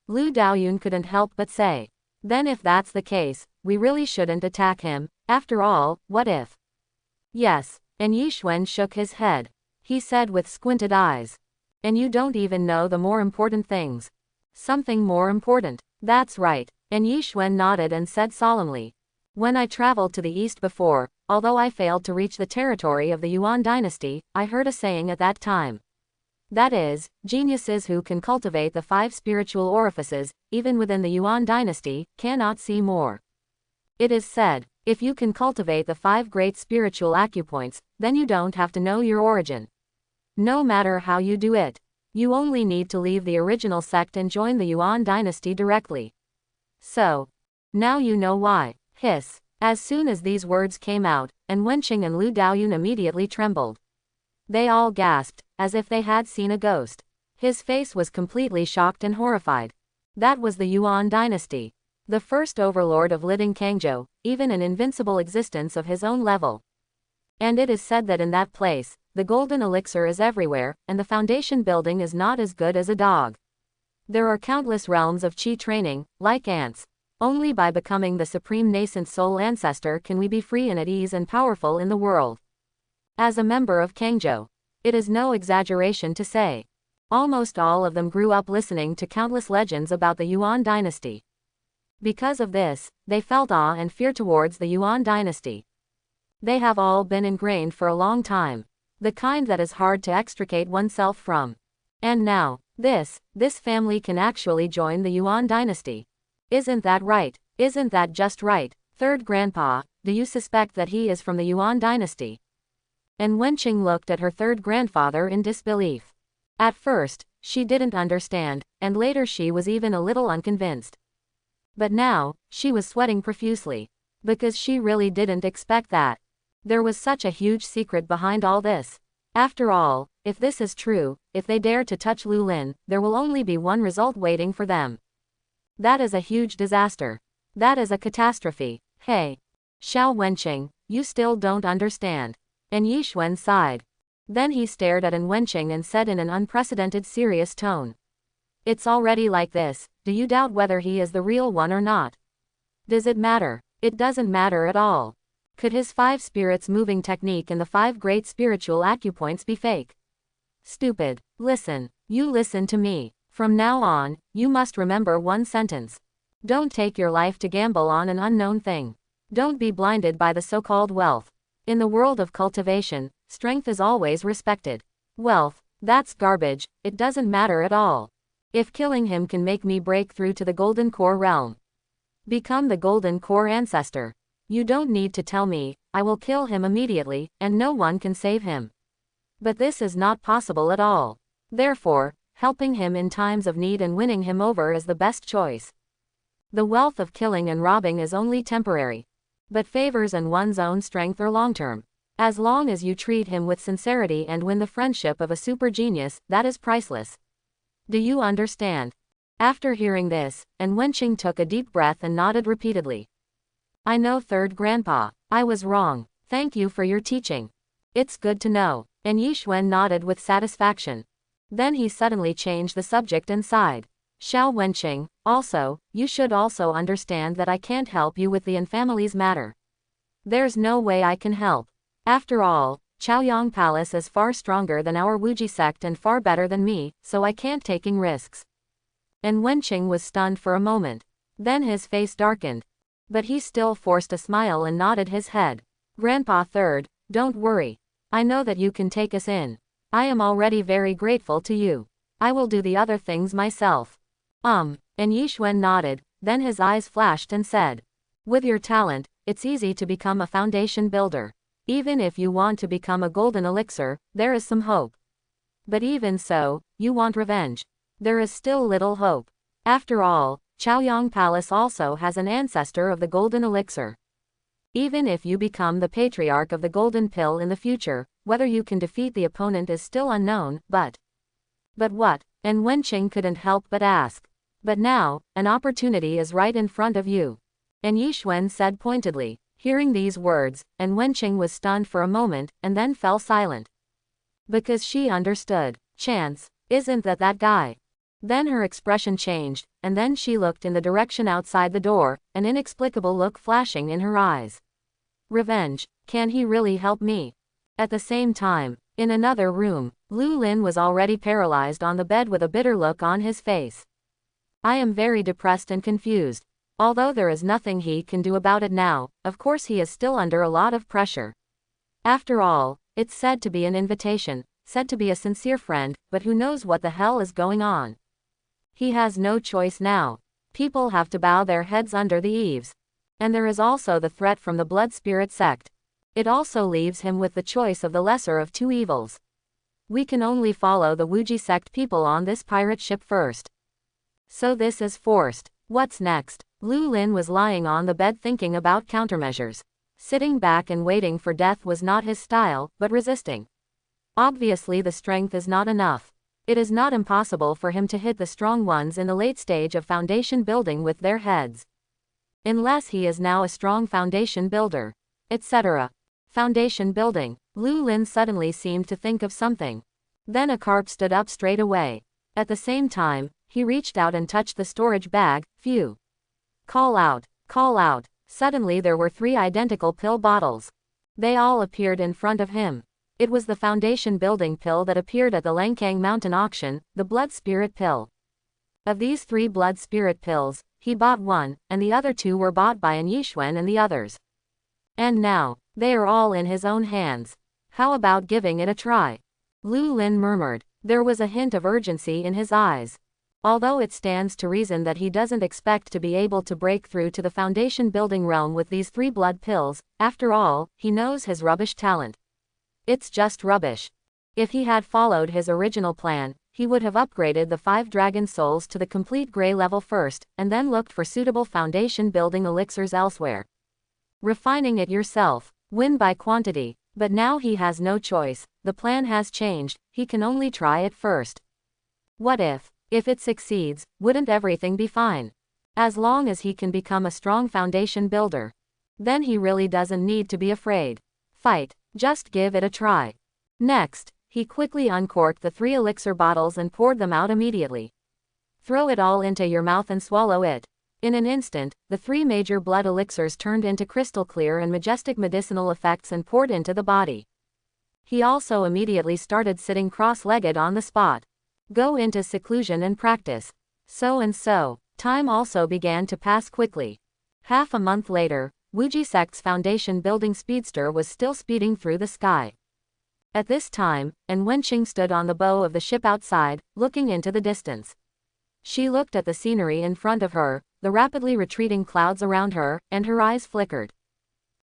Lu Daoyun couldn't help but say. Then if that's the case, we really shouldn't attack him. After all, what if? Yes, and Yixuan shook his head. He said with squinted eyes. And you don't even know the more important things. Something more important. That's right. And Yixuan nodded and said solemnly. When I traveled to the east before, although I failed to reach the territory of the Yuan dynasty, I heard a saying at that time. That is, geniuses who can cultivate the 5 spiritual orifices, even within the Yuan dynasty, cannot see more. It is said, if you can cultivate the 5 great spiritual acupoints, then you don't have to know your origin. No matter how you do it. You only need to leave the original sect and join the Yuan dynasty directly. So, now you know why. Hiss. As soon as these words came out, and Wenqing and Lu Daoyun immediately trembled. They all gasped, as if they had seen a ghost. His face was completely shocked and horrified. That was the Yuan dynasty. The first overlord of Liding Kangzhou, even an invincible existence of his own level. And it is said that in that place, the golden elixir is everywhere, and the foundation building is not as good as a dog. There are countless realms of qi training, like ants. Only by becoming the supreme nascent soul ancestor can we be free and at ease and powerful in the world. As a member of Kangzhou, it is no exaggeration to say. Almost all of them grew up listening to countless legends about the Yuan dynasty. Because of this, they felt awe and fear towards the Yuan dynasty. They have all been ingrained for a long time. The kind that is hard to extricate oneself from. And now, this family can actually join the Yuan dynasty. Isn't that right? Isn't that just right? Third grandpa, do you suspect that he is from the Yuan dynasty? And Wenqing looked at her third grandfather in disbelief. At first, she didn't understand, and later she was even a little unconvinced. But now, she was sweating profusely. Because she really didn't expect that. There was such a huge secret behind all this. After all, if this is true, if they dare to touch Lu Lin, there will only be one result waiting for them. That is a huge disaster. That is a catastrophe. Hey. Xiao Wenqing, you still don't understand. And Yixuan sighed. Then he stared at An Wenqing and said in an unprecedented serious tone. It's already like this, do you doubt whether he is the real one or not? Does it matter? It doesn't matter at all. Could his 5 spirits moving technique and the 5 great spiritual acupoints be fake? Stupid. Listen. You listen to me. From now on, you must remember one sentence. Don't take your life to gamble on an unknown thing. Don't be blinded by the so-called wealth. In the world of cultivation, strength is always respected. Wealth, that's garbage, it doesn't matter at all. If killing him can make me break through to the Golden Core realm. Become the Golden Core ancestor. You don't need to tell me, I will kill him immediately, and no one can save him. But this is not possible at all. Therefore, helping him in times of need and winning him over is the best choice. The wealth of killing and robbing is only temporary, but favors and one's own strength are long-term. As long as you treat him with sincerity and win the friendship of a super genius, that is priceless. Do you understand? After hearing this, and Wenqing took a deep breath and nodded repeatedly. I know, third grandpa. I was wrong. Thank you for your teaching. It's good to know. And Yixuan nodded with satisfaction. Then he suddenly changed the subject and sighed. Xiao Wenqing, also, you should also understand that I can't help you with the An family's matter. There's no way I can help. After all, Chaoyang Palace is far stronger than our Wuji sect and far better than me, so I can't taking risks. And Wenqing was stunned for a moment. Then his face darkened. But he still forced a smile and nodded his head. Grandpa Third, don't worry. I know that you can take us in. I am already very grateful to you. I will do the other things myself. And Yixuan nodded, then his eyes flashed and said, with your talent, it's easy to become a foundation builder. Even if you want to become a golden elixir, there is some hope. But even so, you want revenge. There is still little hope. After all, Chaoyang Palace also has an ancestor of the golden elixir. Even if you become the patriarch of the golden pill in the future, whether you can defeat the opponent is still unknown, but what? And Wenqing couldn't help but ask. But now, an opportunity is right in front of you. And Yixuan said pointedly. Hearing these words, and Wenqing was stunned for a moment, and then fell silent. Because she understood. Chance, isn't that guy? Then her expression changed, and then she looked in the direction outside the door, an inexplicable look flashing in her eyes. Revenge, can he really help me? At the same time, in another room, Lu Lin was already paralyzed on the bed with a bitter look on his face. I am very depressed and confused. Although there is nothing he can do about it now, of course he is still under a lot of pressure. After all, it's said to be an invitation, said to be a sincere friend, but who knows what the hell is going on? He has no choice now. People have to bow their heads under the eaves. And there is also the threat from the blood spirit sect. It also leaves him with the choice of the lesser of two evils. We can only follow the Wuji sect people on this pirate ship first. So this is forced. What's next? Lu Lin was lying on the bed thinking about countermeasures. Sitting back and waiting for death was not his style, but resisting. Obviously the strength is not enough. It is not impossible for him to hit the strong ones in the late stage of foundation building with their heads. Unless he is now a strong foundation builder. Etc. Foundation building. Lu Lin suddenly seemed to think of something. Then a carp stood up straight away. At the same time, he reached out and touched the storage bag. Phew. Call out. Call out. Suddenly there were 3 identical pill bottles. They all appeared in front of him. It was the foundation building pill that appeared at the Langkang Mountain auction, the blood spirit pill. Of these 3 blood spirit pills, he bought 1, and the other 2 were bought by An Yixuan and the others. And now, they are all in his own hands. How about giving it a try? Lu Lin murmured. There was a hint of urgency in his eyes. Although it stands to reason that he doesn't expect to be able to break through to the foundation building realm with these 3 blood pills, after all, he knows his rubbish talent. It's just rubbish. If he had followed his original plan, he would have upgraded the 5 dragon souls to the complete gray level first, and then looked for suitable foundation building elixirs elsewhere. Refining it yourself. Win by quantity. But now he has no choice, the plan has changed, he can only try it first. What if? If it succeeds, wouldn't everything be fine? As long as he can become a strong foundation builder. Then he really doesn't need to be afraid. Fight, just give it a try. Next, he quickly uncorked the 3 elixir bottles and poured them out immediately. Throw it all into your mouth and swallow it. In an instant, the 3 major blood elixirs turned into crystal clear and majestic medicinal effects and poured into the body. He also immediately started sitting cross-legged on the spot. Go into seclusion and practice. So, time also began to pass quickly. Half a month later, Wuji Sect's foundation building speedster was still speeding through the sky. At this time, An Wenqing stood on the bow of the ship outside, looking into the distance. She looked at the scenery in front of her, the rapidly retreating clouds around her, and her eyes flickered.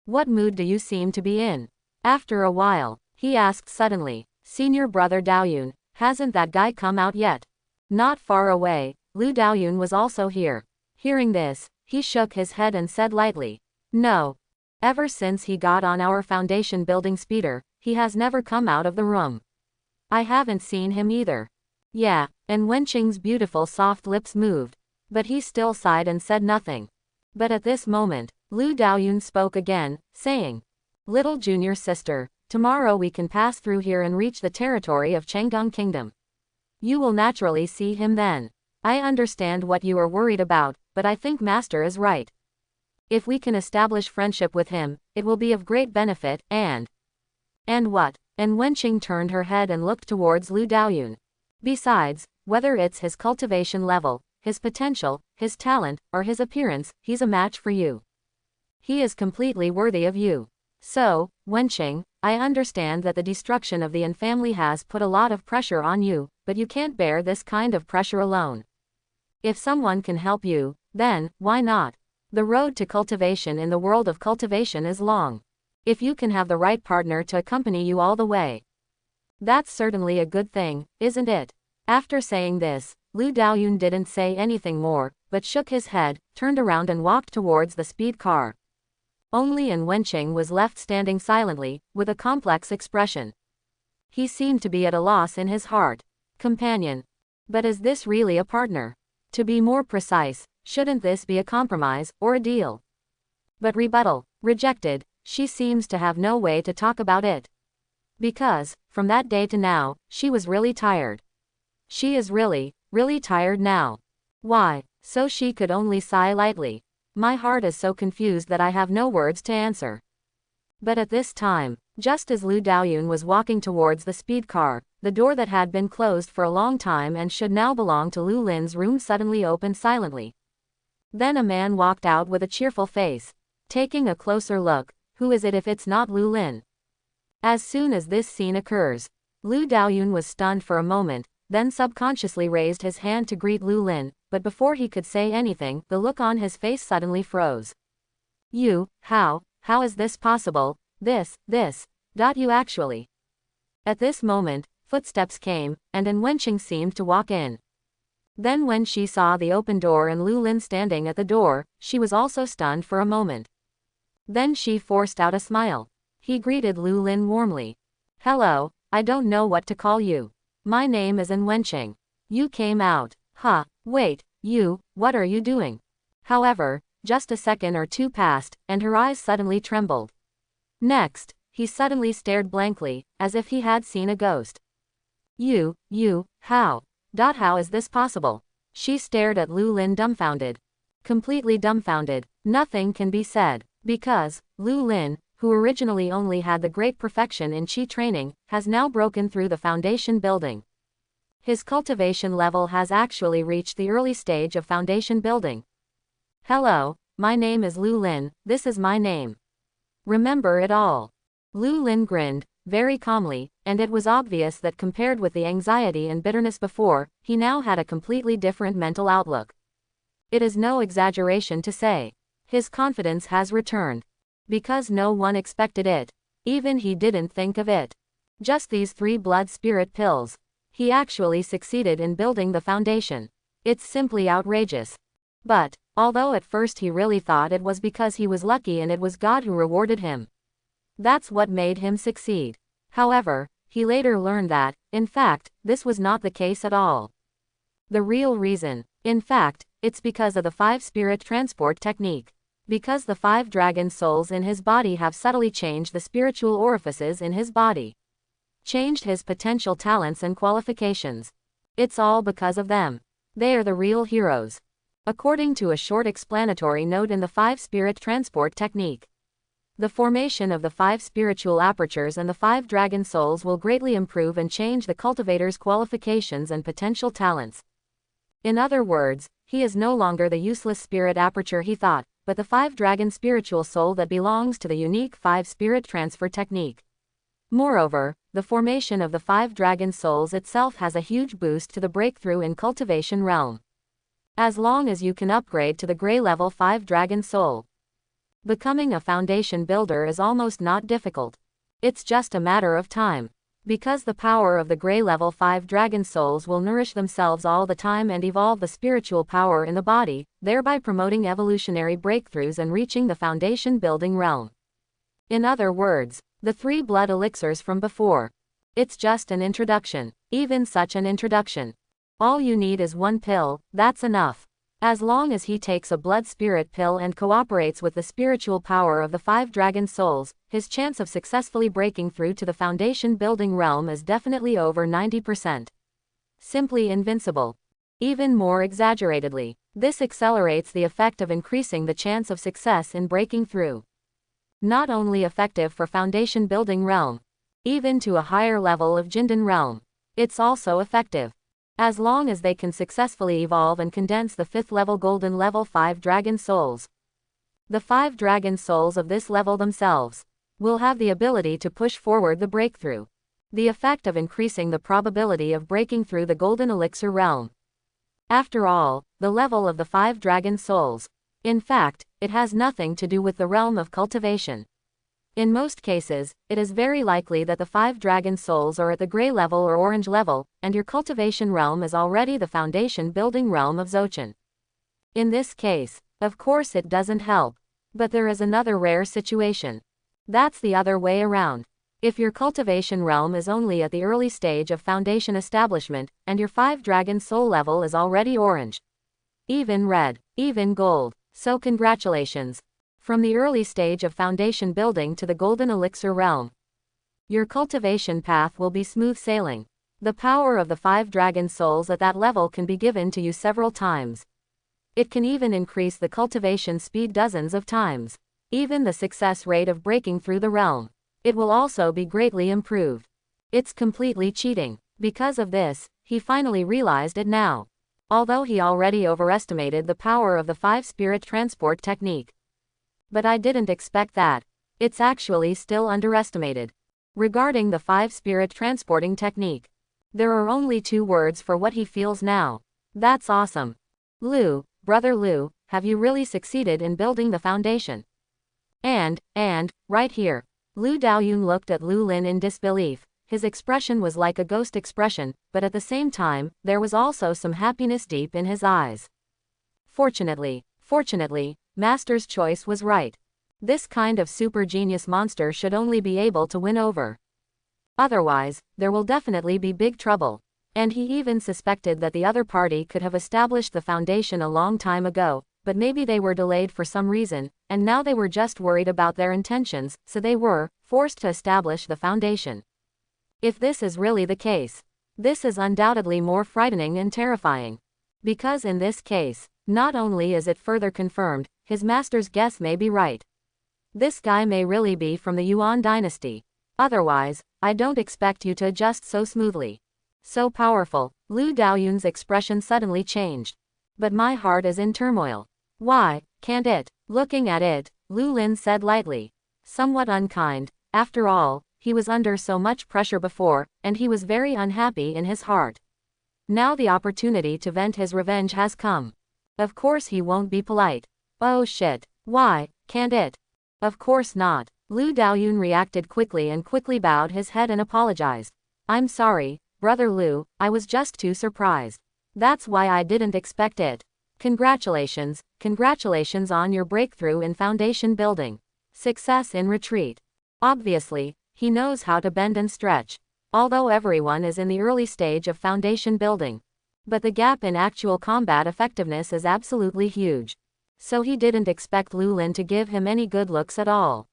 What mood do you seem to be in? After a while, he asked suddenly, Senior brother Daoyun, hasn't that guy come out yet? Not far away, Lu Daoyun was also here. Hearing this, He shook his head and said lightly, "No. Ever since he got on our foundation building speeder, he has never come out of the room. I haven't seen him either." Yeah, and Wenqing's beautiful soft lips moved, but he still sighed and said nothing. But at this moment, Lu Daoyun spoke again, saying, "Little junior sister, tomorrow we can pass through here and reach the territory of Changdong Kingdom. You will naturally see him then. I understand what you are worried about, but I think Master is right. If we can establish friendship with him, it will be of great benefit, and what?" And Wenqing turned her head and looked towards Lu Daoyun. "Besides, whether it's his cultivation level, his potential, his talent, or his appearance, he's a match for you. He is completely worthy of you. So, Wenqing, I understand that the destruction of the Yin family has put a lot of pressure on you, but you can't bear this kind of pressure alone. If someone can help you, then, why not? The road to cultivation in the world of cultivation is long. If you can have the right partner to accompany you all the way, that's certainly a good thing, isn't it?" After saying this, Lu Daoyun didn't say anything more, but shook his head, turned around and walked towards the speed car. Only Wenqing was left standing silently, with a complex expression. He seemed to be at a loss in his heart. Companion. But is this really a partner? To be more precise, shouldn't this be a compromise, or a deal? But rebuttal, rejected, she seems to have no way to talk about it. Because, from that day to now, she was really tired. She is really, really tired now. Why? So she could only sigh lightly. My heart is so confused that I have no words to answer. But at this time, just as Lu Daoyun was walking towards the speed car, the door that had been closed for a long time and should now belong to Lu Lin's room suddenly opened silently. Then a man walked out with a cheerful face. Taking a closer look, who is it if it's not Lu Lin? As soon as this scene occurs, Lu Daoyun was stunned for a moment, then subconsciously raised his hand to greet Lu Lin, but before he could say anything, the look on his face suddenly froze. How is this possible? You actually. At this moment, footsteps came, and Wenqing seemed to walk in. Then when she saw the open door and Lu Lin standing at the door, she was also stunned for a moment. Then she forced out a smile. He greeted Lu Lin warmly. "Hello, I don't know what to call you. My name is Wenqing. You came out. Wait, what are you doing?" However, just a second or two passed, and her eyes suddenly trembled. Next, he suddenly stared blankly, as if he had seen a ghost. How is this possible?" She stared at Lu Lin dumbfounded. Completely dumbfounded. Nothing can be said, because Lu Lin, who originally only had the great perfection in Qi training, has now broken through the foundation building. His cultivation level has actually reached the early stage of foundation building. "Hello, my name is Lu Lin, this is my name. Remember it all." Lu Lin grinned, very calmly, and it was obvious that compared with the anxiety and bitterness before, he now had a completely different mental outlook. It is no exaggeration to say, his confidence has returned. Because no one expected it. Even he didn't think of it. Just these 3 blood spirit pills. He actually succeeded in building the foundation. It's simply outrageous. But, although at first he really thought it was because he was lucky and it was God who rewarded him. That's what made him succeed. However, he later learned that, in fact, this was not the case at all. The real reason, in fact, it's because of the 5 spirit transport technique. Because the 5 dragon souls in his body have subtly changed the spiritual orifices in his body. Changed his potential talents and qualifications. It's all because of them. They are the real heroes. According to a short explanatory note in the 5 spirit transport technique, the formation of the 5 spiritual apertures and the 5 dragon souls will greatly improve and change the cultivator's qualifications and potential talents. In other words, he is no longer the useless spirit aperture he thought, but the 5 dragon spiritual soul that belongs to the unique 5 spirit transfer technique. Moreover, the formation of the 5 dragon souls itself has a huge boost to the breakthrough in cultivation realm. As long as you can upgrade to the gray level 5 dragon soul, becoming a foundation builder is almost not difficult. It's just a matter of time. Because the power of the gray level 5 dragon souls will nourish themselves all the time and evolve the spiritual power in the body, thereby promoting evolutionary breakthroughs and reaching the foundation building realm. In other words, the 3 blood elixirs from before. It's just an introduction. Even such an introduction. All you need is 1 pill, that's enough. As long as he takes a blood spirit pill and cooperates with the spiritual power of the 5 dragon souls, his chance of successfully breaking through to the foundation building realm is definitely over 90%. Simply invincible. Even more exaggeratedly, this accelerates the effect of increasing the chance of success in breaking through. Not only effective for foundation building realm, even to a higher level of Jindan realm, it's also effective. As long as they can successfully evolve and condense the 5th level golden level 5 dragon souls. The 5 dragon souls of this level themselves will have the ability to push forward the breakthrough. The effect of increasing the probability of breaking through the golden elixir realm. After all, the level of the 5 dragon souls. In fact, it has nothing to do with the realm of cultivation. In most cases, it is very likely that the 5 dragon souls are at the gray level or orange level, and your cultivation realm is already the foundation building realm of Dzogchen. In this case, of course it doesn't help. But there is another rare situation. That's the other way around. If your cultivation realm is only at the early stage of foundation establishment, and your 5 dragon soul level is already orange, even red, even gold, so congratulations. From the early stage of foundation building to the golden elixir realm, your cultivation path will be smooth sailing. The power of the 5 dragon souls at that level can be given to you several times. It can even increase the cultivation speed dozens of times. Even the success rate of breaking through the realm. It will also be greatly improved. It's completely cheating. Because of this, he finally realized it now. Although he already overestimated the power of the 5 spirit transport technique. But I didn't expect that. It's actually still underestimated. Regarding the 5 spirit transporting technique, there are only 2 words for what he feels now. That's awesome. Lu, brother Lu, have you really succeeded in building the foundation? And, right here. Lu Daoyun looked at Lu Lin in disbelief. His expression was like a ghost expression, but at the same time, there was also some happiness deep in his eyes. Fortunately, Master's choice was right. This kind of super genius monster should only be able to win over. Otherwise, there will definitely be big trouble. And he even suspected that the other party could have established the foundation a long time ago, but maybe they were delayed for some reason, and now they were just worried about their intentions, so they were forced to establish the foundation. If this is really the case, this is undoubtedly more frightening and terrifying. Because in this case, not only is it further confirmed, his master's guess may be right. This guy may really be from the Yuan dynasty. Otherwise, I don't expect you to adjust so smoothly. So powerful. Lu Daoyun's expression suddenly changed. But my heart is in turmoil. Why, can't it? Looking at it, Lu Lin said lightly. Somewhat unkind. After all, he was under so much pressure before, and he was very unhappy in his heart. Now the opportunity to vent his revenge has come. Of course he won't be polite. Oh shit. Why, can't it? Of course not. Lu Daoyun reacted quickly and quickly bowed his head and apologized. I'm sorry, brother Lu, I was just too surprised. That's why I didn't expect it. Congratulations on your breakthrough in foundation building. Success in retreat. Obviously, he knows how to bend and stretch. Although everyone is in the early stage of foundation building. But the gap in actual combat effectiveness is absolutely huge. So he didn't expect Lu Lin to give him any good looks at all.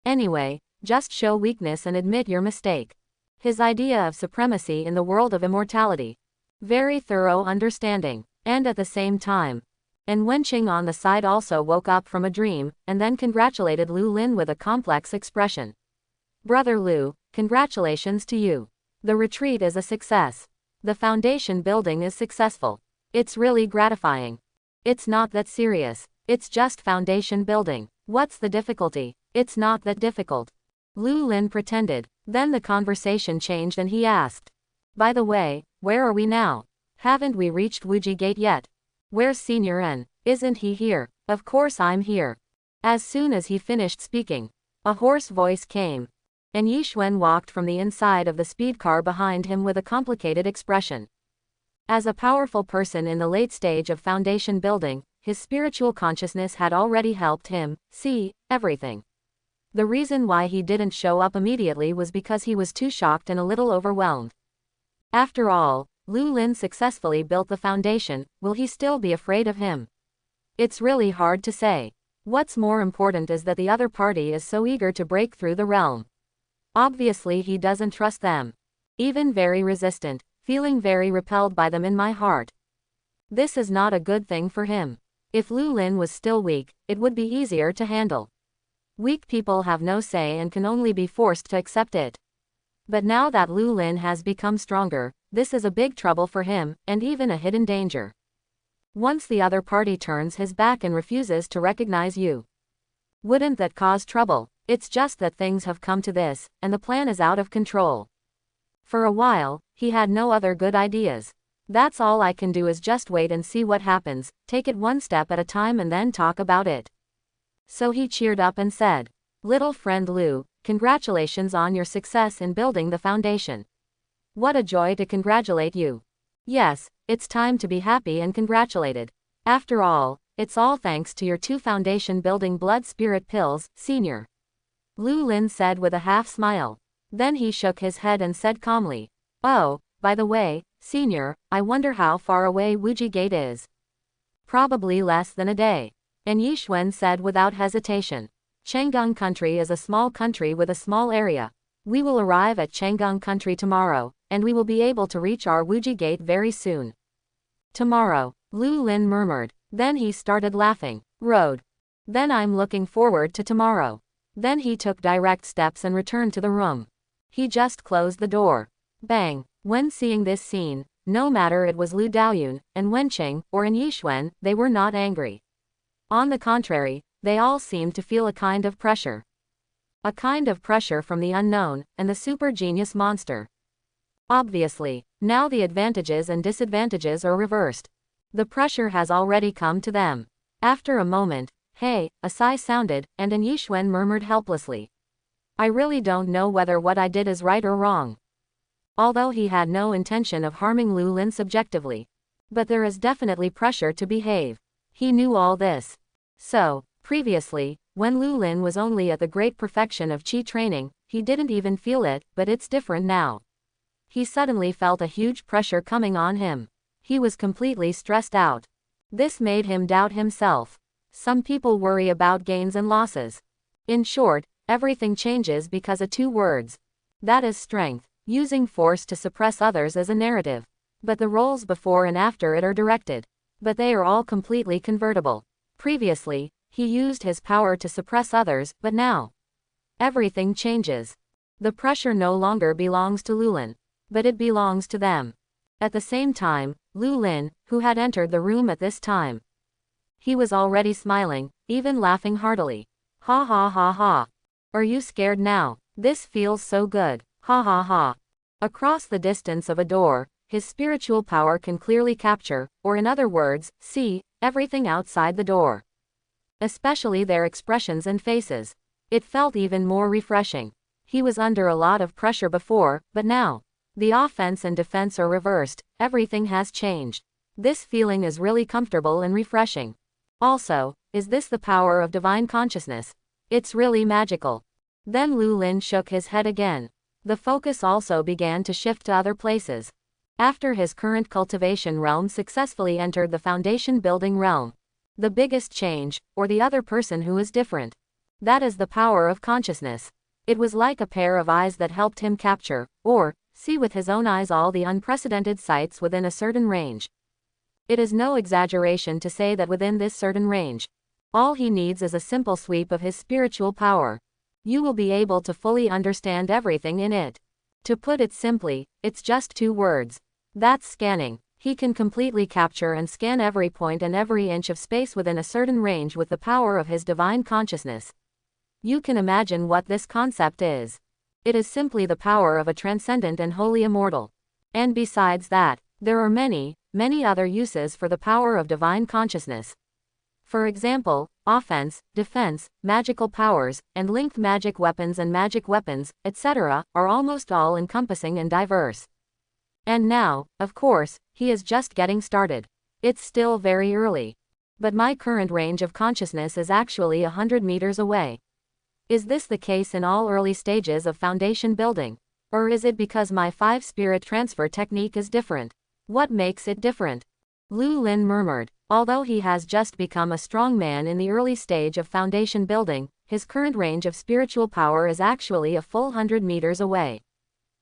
Anyway, just show weakness and admit your mistake. His idea of supremacy in the world of immortality. Very thorough understanding. And at the same time. And Wenqing on the side also woke up from a dream, and then congratulated Lu Lin with a complex expression. Brother Lu, congratulations to you. The retreat is a success. The foundation building is successful. It's really gratifying. It's not that serious. It's just foundation building. What's the difficulty? It's not that difficult. Lu Lin pretended. Then the conversation changed and he asked. By the way, where are we now? Haven't we reached Wuji Gate yet? Where's Senior N? Isn't he here? Of course I'm here. As soon as he finished speaking, a hoarse voice came. and Yixuan walked from the inside of the speed car behind him with a complicated expression. As a powerful person in the late stage of foundation building, his spiritual consciousness had already helped him see everything. The reason why he didn't show up immediately was because he was too shocked and a little overwhelmed. After all, Lu Lin successfully built the foundation. Will he still be afraid of him? It's really hard to say. What's more important is that the other party is so eager to break through the realm. Obviously he doesn't trust them. Even very resistant, feeling very repelled by them in my heart. This is not a good thing for him. If Lu Lin was still weak, it would be easier to handle. Weak people have no say and can only be forced to accept it. But now that Lu Lin has become stronger, this is a big trouble for him, and even a hidden danger. Once the other party turns his back and refuses to recognize you, wouldn't that cause trouble? It's just that things have come to this, and the plan is out of control. For a while, he had no other good ideas. That's all I can do is just wait and see what happens, take it one step at a time and then talk about it. So he cheered up and said, "Little friend Lu, congratulations on your success in building the foundation. What a joy to congratulate you. Yes, it's time to be happy and congratulated. After all, it's all thanks to your 2 foundation building blood spirit pills, senior." Lu Lin said with a half smile. Then he shook his head and said calmly, "Oh, by the way, senior, I wonder how far away Wuji Gate is." "Probably less than a day." And Yixuan said without hesitation. "Changgang country is a small country with a small area. We will arrive at Changgang country tomorrow, and we will be able to reach our Wuji Gate very soon." "Tomorrow," Lu Lin murmured. Then he started laughing. "Road. Then I'm looking forward to tomorrow." Then he took direct steps and returned to the room. He just closed the door. Bang! When seeing this scene, no matter it was Lu Daoyun, and Wenqing, or in Yixuan, they were not angry. On the contrary, they all seemed to feel a kind of pressure. A kind of pressure from the unknown, and the super genius monster. Obviously, now the advantages and disadvantages are reversed. The pressure has already come to them. After a moment, "Hey," a sigh sounded, and An Yixuan murmured helplessly, "I really don't know whether what I did is right or wrong." Although he had no intention of harming Lu Lin subjectively. But there is definitely pressure to behave. He knew all this. So, previously, when Lu Lin was only at the great perfection of Qi training, he didn't even feel it, but it's different now. He suddenly felt a huge pressure coming on him. He was completely stressed out. This made him doubt himself. Some people worry about gains and losses. In short, everything changes because of 2 words. That is strength. Using force to suppress others as a narrative. But the roles before and after it are directed. But they are all completely convertible. Previously, he used his power to suppress others, but now, everything changes. The pressure no longer belongs to Lu Lin, but it belongs to them. At the same time, Lu Lin, who had entered the room at this time, he was already smiling, even laughing heartily. "Ha ha ha ha. Are you scared now? This feels so good. Ha ha ha." Across the distance of a door, his spiritual power can clearly capture, or in other words, see, everything outside the door. Especially their expressions and faces. It felt even more refreshing. He was under a lot of pressure before, but now, the offense and defense are reversed, everything has changed. This feeling is really comfortable and refreshing. Also, is this the power of divine consciousness? It's really magical. Then Lu Lin shook his head again. The focus also began to shift to other places. After his current cultivation realm successfully entered the foundation building realm. The biggest change, or the other person who is different. That is the power of consciousness. It was like a pair of eyes that helped him capture, or see with his own eyes all the unprecedented sights within a certain range. It is no exaggeration to say that within this certain range, all he needs is a simple sweep of his spiritual power. You will be able to fully understand everything in it. To put it simply, it's just 2 words. That's scanning. He can completely capture and scan every point and every inch of space within a certain range with the power of his divine consciousness. You can imagine what this concept is. It is simply the power of a transcendent and holy immortal. And besides that, there are many, many other uses for the power of divine consciousness. For example, offense, defense, magical powers, and linked magic weapons, etc., are almost all-encompassing and diverse. And now, of course, he is just getting started. It's still very early. But my current range of consciousness is actually 100 meters away. Is this the case in all early stages of foundation building? Or is it because my 5-spirit transfer technique is different? What makes it different? Lu Lin murmured. Although he has just become a strong man in the early stage of foundation building, his current range of spiritual power is actually a full 100 meters away.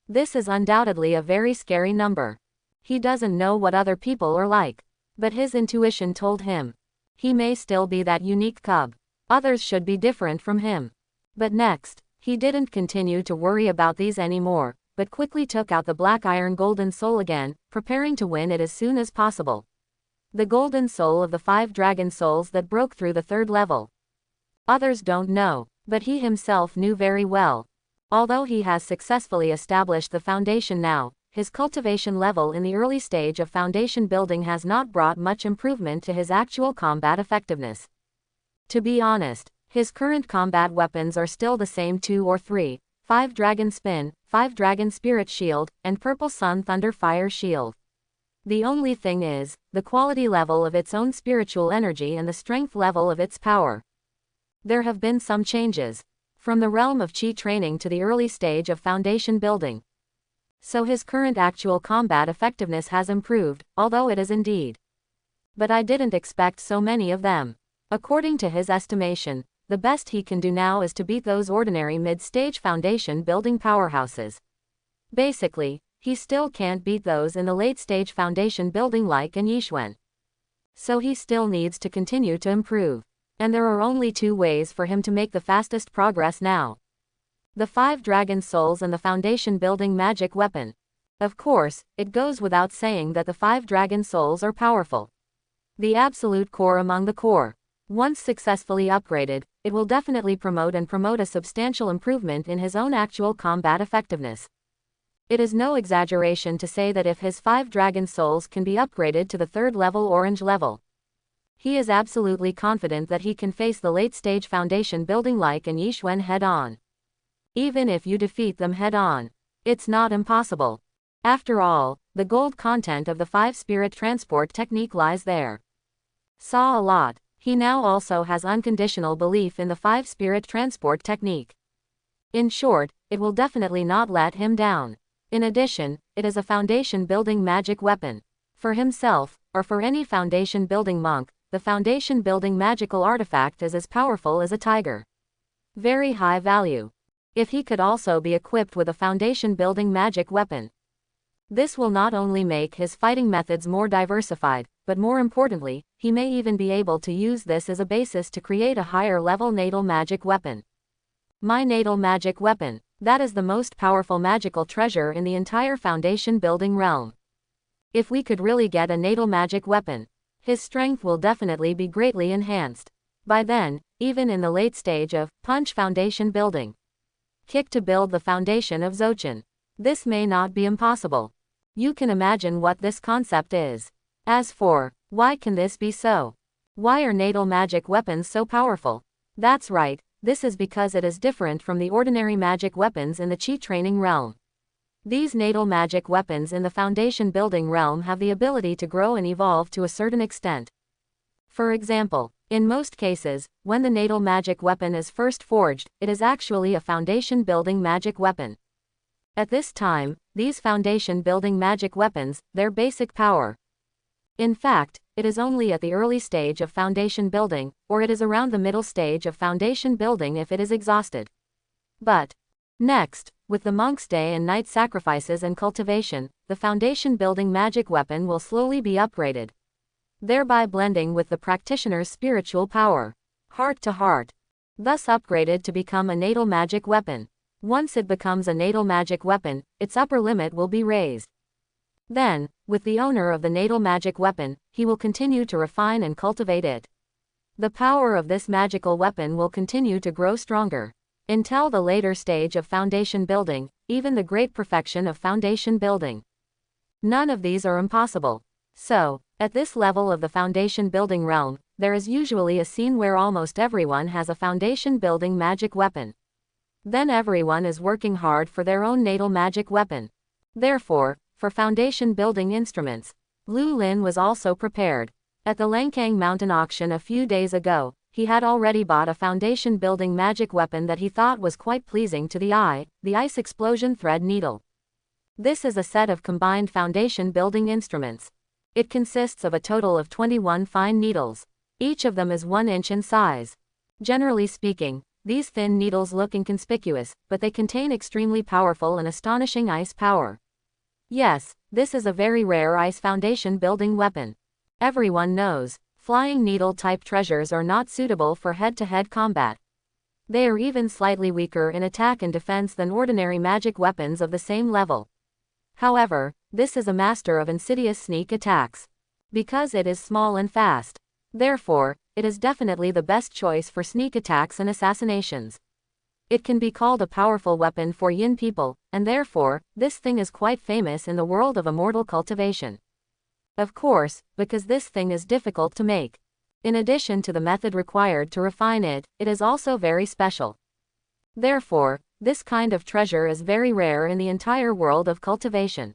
This is undoubtedly a very scary number. He doesn't know what other people are like. But his intuition told him. He may still be that unique cub. Others should be different from him. But next, he didn't continue to worry about these anymore, but quickly took out the black iron golden soul again, preparing to win it as soon as possible. The golden soul of the 5 dragon souls that broke through the 3rd level. Others don't know, but he himself knew very well. Although he has successfully established the foundation now, his cultivation level in the early stage of foundation building has not brought much improvement to his actual combat effectiveness. To be honest, his current combat weapons are still the same 2 or 3, 5 dragon spin, 5 dragon spirit shield, and purple sun thunder fire shield. The only thing is, the quality level of its own spiritual energy and the strength level of its power. There have been some changes. From the realm of chi training to the early stage of foundation building. So his current actual combat effectiveness has improved, although it is indeed. But I didn't expect so many of them. According to his estimation, the best he can do now is to beat those ordinary mid-stage foundation building powerhouses. Basically, he still can't beat those in the late-stage foundation building like an Yixuan. So he still needs to continue to improve. And there are only 2 ways for him to make the fastest progress now. The 5 dragon souls and the foundation building magic weapon. Of course, it goes without saying that the 5 dragon souls are powerful. The absolute core among the core. Once successfully upgraded, it will definitely promote a substantial improvement in his own actual combat effectiveness. It is no exaggeration to say that if his 5 dragon souls can be upgraded to the 3rd level orange level, he is absolutely confident that he can face the late-stage foundation building like an Yixuan head-on. Even if you defeat them head-on, it's not impossible. After all, the gold content of the 5-spirit transport technique lies there. Saw a lot. He now also has unconditional belief in the 5-spirit transport technique. In short, it will definitely not let him down. In addition, it is a foundation-building magic weapon. For himself, or for any foundation-building monk, the foundation-building magical artifact is as powerful as a tiger. Very high value. If he could also be equipped with a foundation-building magic weapon, this will not only make his fighting methods more diversified, but more importantly, he may even be able to use this as a basis to create a higher-level natal magic weapon. My natal magic weapon. That is the most powerful magical treasure in the entire foundation building realm. If we could really get a natal magic weapon, his strength will definitely be greatly enhanced. By then, even in the late stage of punch foundation building, kick to build the foundation of Zochin. This may not be impossible. You can imagine what this concept is. As for, why can this be so? Why are natal magic weapons so powerful? That's right. This is because it is different from the ordinary magic weapons in the chi training realm. These natal magic weapons in the foundation building realm have the ability to grow and evolve to a certain extent. For example, in most cases, when the natal magic weapon is first forged, it is actually a foundation building magic weapon. At this time, these foundation building magic weapons, their basic power. In fact, it is only at the early stage of foundation building, or it is around the middle stage of foundation building if it is exhausted. But next, with the monk's day and night sacrifices and cultivation, the foundation building magic weapon will slowly be upgraded, thereby blending with the practitioner's spiritual power, heart to heart, thus upgraded to become a natal magic weapon. Once it becomes a natal magic weapon, its upper limit will be raised. Then, with the owner of the natal magic weapon, he will continue to refine and cultivate it. The power of this magical weapon will continue to grow stronger. Until the later stage of foundation building, even the great perfection of foundation building. None of these are impossible. So, At this level of the foundation building realm, there is usually a scene where almost everyone has a foundation building magic weapon. Then everyone is working hard for their own natal magic weapon. Therefore, for foundation building instruments, Lu Lin was also prepared. At the Langkang Mountain auction a few days ago, he had already bought a foundation building magic weapon that he thought was quite pleasing to the eye, the Ice Explosion Thread Needle. This is a set of combined foundation building instruments. It consists of a total of 21 fine needles. Each of them is 1 inch in size. Generally speaking, these thin needles look inconspicuous, but they contain extremely powerful and astonishing ice power. Yes, this is a very rare ice foundation building weapon. Everyone knows, flying needle-type treasures are not suitable for head-to-head combat. They are even slightly weaker in attack and defense than ordinary magic weapons of the same level. However, this is a master of insidious sneak attacks. Because it is small and fast. Therefore, it is definitely the best choice for sneak attacks and assassinations. It can be called a powerful weapon for Yin people, and therefore, this thing is quite famous in the world of immortal cultivation. Of course, because this thing is difficult to make. In addition to the method required to refine it, it is also very special. Therefore, this kind of treasure is very rare in the entire world of cultivation.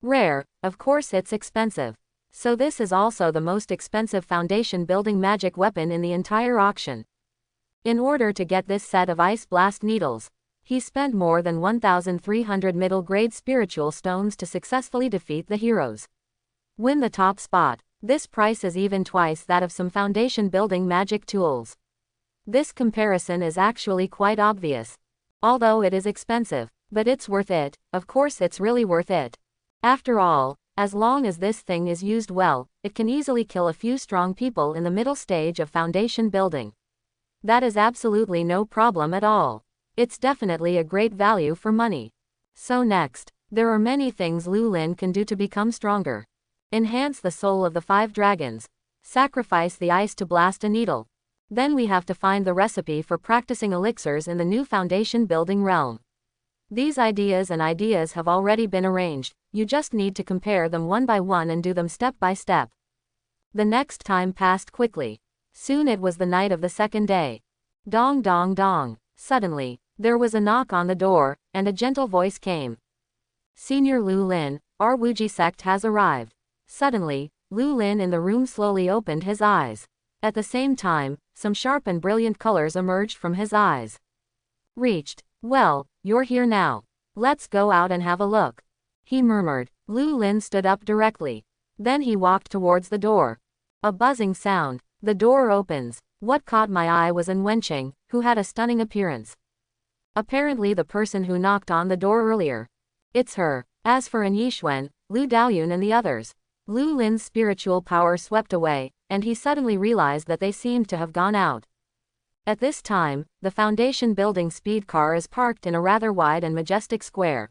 Rare, of course it's expensive. So this is also the most expensive foundation building magic weapon in the entire auction. In order to get this set of ice blast needles, he spent more than 1,300 middle-grade spiritual stones to successfully defeat the heroes. Win the top spot. This price is even twice that of some foundation building magic tools. This comparison is actually quite obvious. Although it is expensive, but it's worth it, of course it's really worth it. After all, as long as this thing is used well, it can easily kill a few strong people in the middle stage of foundation building. That is absolutely no problem at all. It's definitely a great value for money. So next, there are many things Lu Lin can do to become stronger. Enhance the soul of the 5 dragons. Sacrifice the ice to blast a needle. Then we have to find the recipe for practicing elixirs in the new foundation building realm. These ideas have already been arranged, you just need to compare them one by one and do them step by step. The next time passed quickly. Soon it was the night of the second day. Dong dong dong. Suddenly, there was a knock on the door, and a gentle voice came. Senior Lu Lin, our Wuji sect has arrived. Suddenly, Lu Lin in the room slowly opened his eyes. At the same time, some sharp and brilliant colors emerged from his eyes. Reached. Well, you're here now. Let's go out and have a look. He murmured. Lu Lin stood up directly. Then he walked towards the door. A buzzing sound. The door opens. What caught my eye was An Wenqing, who had a stunning appearance. Apparently the person who knocked on the door earlier. It's her. As for An Yixuan, Lu Daoyun and the others, Lu Lin's spiritual power swept away, and he suddenly realized that they seemed to have gone out. At this time, the foundation building speed car is parked in a rather wide and majestic square.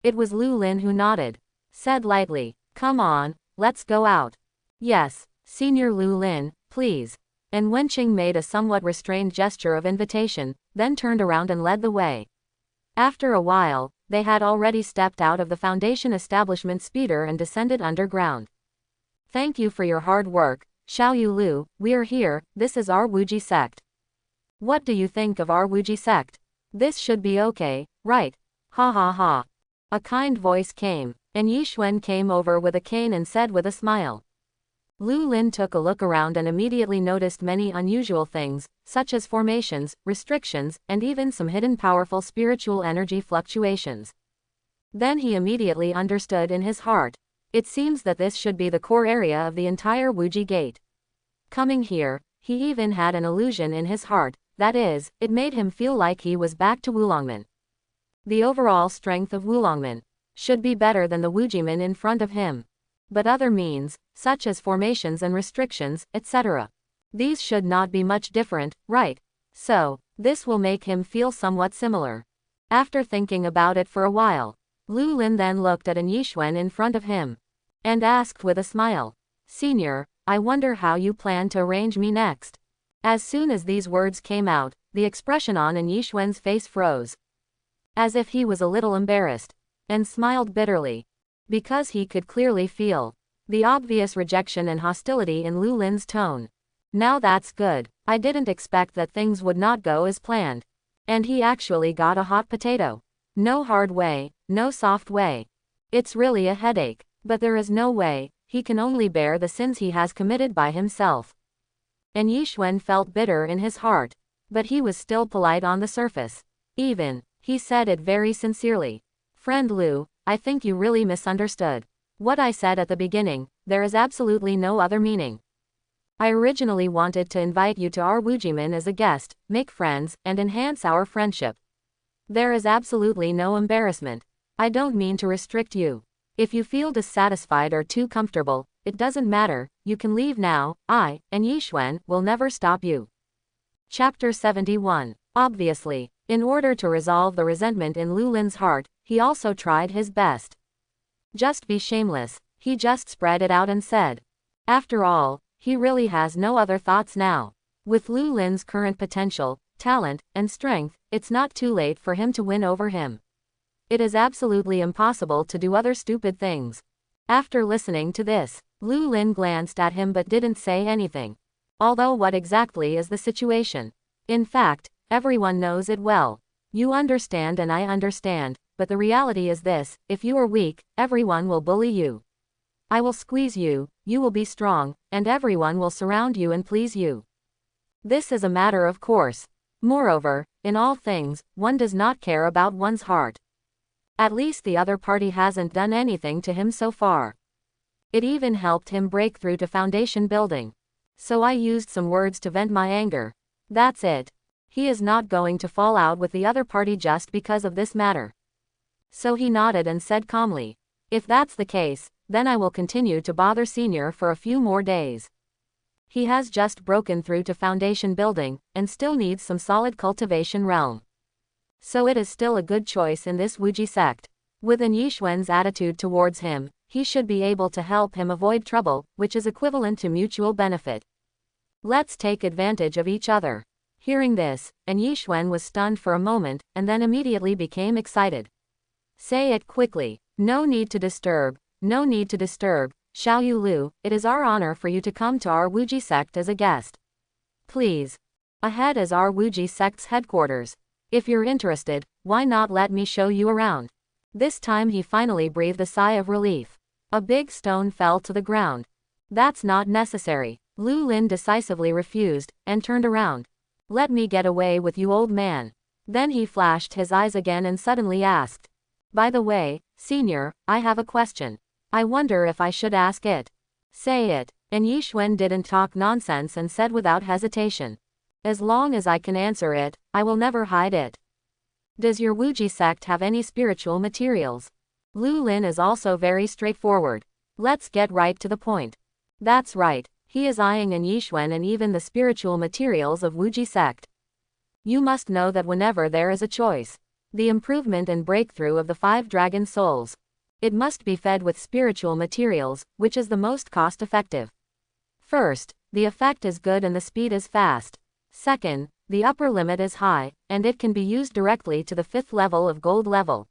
It was Lu Lin who nodded. Said lightly, come on, let's go out. Yes, Senior Lu Lin, please. And Wenqing made a somewhat restrained gesture of invitation, then turned around and led the way. After a while, they had already stepped out of the foundation establishment speeder and descended underground. Thank you for your hard work, Xiaoyu Lu, we are here, this is our Wuji sect. What do you think of our Wuji sect? This should be okay, right? Ha ha ha. A kind voice came, and Yixuan came over with a cane and said with a smile. Lu Lin took a look around and immediately noticed many unusual things, such as formations, restrictions, and even some hidden powerful spiritual energy fluctuations. Then he immediately understood in his heart. It seems that this should be the core area of the entire Wuji Gate. Coming here, he even had an illusion in his heart, that is, it made him feel like he was back to Wulongmen. The overall strength of Wulongmen should be better than the Wujimen in front of him. But other means, such as formations and restrictions, etc. These should not be much different, right? So, this will make him feel somewhat similar. After thinking about it for a while, Lu Lin then looked at An Yixuan in front of him, and asked with a smile, Senior, I wonder how you plan to arrange me next. As soon as these words came out, the expression on An Yixuan's face froze. As if he was a little embarrassed, and smiled bitterly. Because he could clearly feel The obvious rejection and hostility in Lu Lin's tone. Now that's good. I didn't expect that things would not go as planned. And he actually got a hot potato. No hard way, no soft way. It's really a headache. But there is no way, he can only bear the sins he has committed by himself. And Yixuan felt bitter in his heart. But he was still polite on the surface. Even, he said it very sincerely. Friend Lu, I think you really misunderstood. What I said at the beginning, there is absolutely no other meaning. I originally wanted to invite you to our Wujiman as a guest, make friends, and enhance our friendship. There is absolutely no embarrassment. I don't mean to restrict you. If you feel dissatisfied or too comfortable, it doesn't matter, you can leave now. I, and Yixuan, will never stop you. Chapter 71. Obviously, in order to resolve the resentment in Lu Lin's heart, he also tried his best. Just be shameless, he just spread it out and said. After all, he really has no other thoughts now. With Lu Lin's current potential, talent, and strength, it's not too late for him to win over him. It is absolutely impossible to do other stupid things. After listening to this, Lu Lin glanced at him but didn't say anything. Although what exactly is the situation? In fact, everyone knows it well. You understand and I understand, but the reality is this, if you are weak, everyone will bully you. I will squeeze you, you will be strong, and everyone will surround you and please you. This is a matter of course. Moreover, in all things, one does not care about one's heart. At least the other party hasn't done anything to him so far. It even helped him break through to foundation building. So I used some words to vent my anger. That's it. He is not going to fall out with the other party just because of this matter. So he nodded and said calmly, if that's the case, then I will continue to bother Senior for a few more days. He has just broken through to foundation building, and still needs some solid cultivation realm. So it is still a good choice in this Wuji sect. With an Yixuan's attitude towards him, he should be able to help him avoid trouble, which is equivalent to mutual benefit. Let's take advantage of each other. Hearing this, An Yixuan was stunned for a moment, and then immediately became excited. Say it quickly. No need to disturb. No need to disturb. Xiaoyu Lu, it is our honor for you to come to our Wuji sect as a guest. Please. Ahead is our Wuji sect's headquarters. If you're interested, why not let me show you around? This time he finally breathed a sigh of relief. A big stone fell to the ground. That's not necessary. Lu Lin decisively refused, and turned around. Let me get away with you, old man. Then he flashed his eyes again and suddenly asked. By the way, Senior, I have a question. I wonder if I should ask it. Say it. And Yixuan didn't talk nonsense and said without hesitation. As long as I can answer it, I will never hide it. Does your Wuji sect have any spiritual materials? Lu Lin is also very straightforward. Let's get right to the point. That's right, he is eyeing An Yixuan and even the spiritual materials of Wuji sect. You must know that whenever there is a choice, the improvement and breakthrough of the 5 dragon souls, it must be fed with spiritual materials, which is the most cost-effective. First, the effect is good and the speed is fast. Second, the upper limit is high, and it can be used directly to the 5th level of gold level.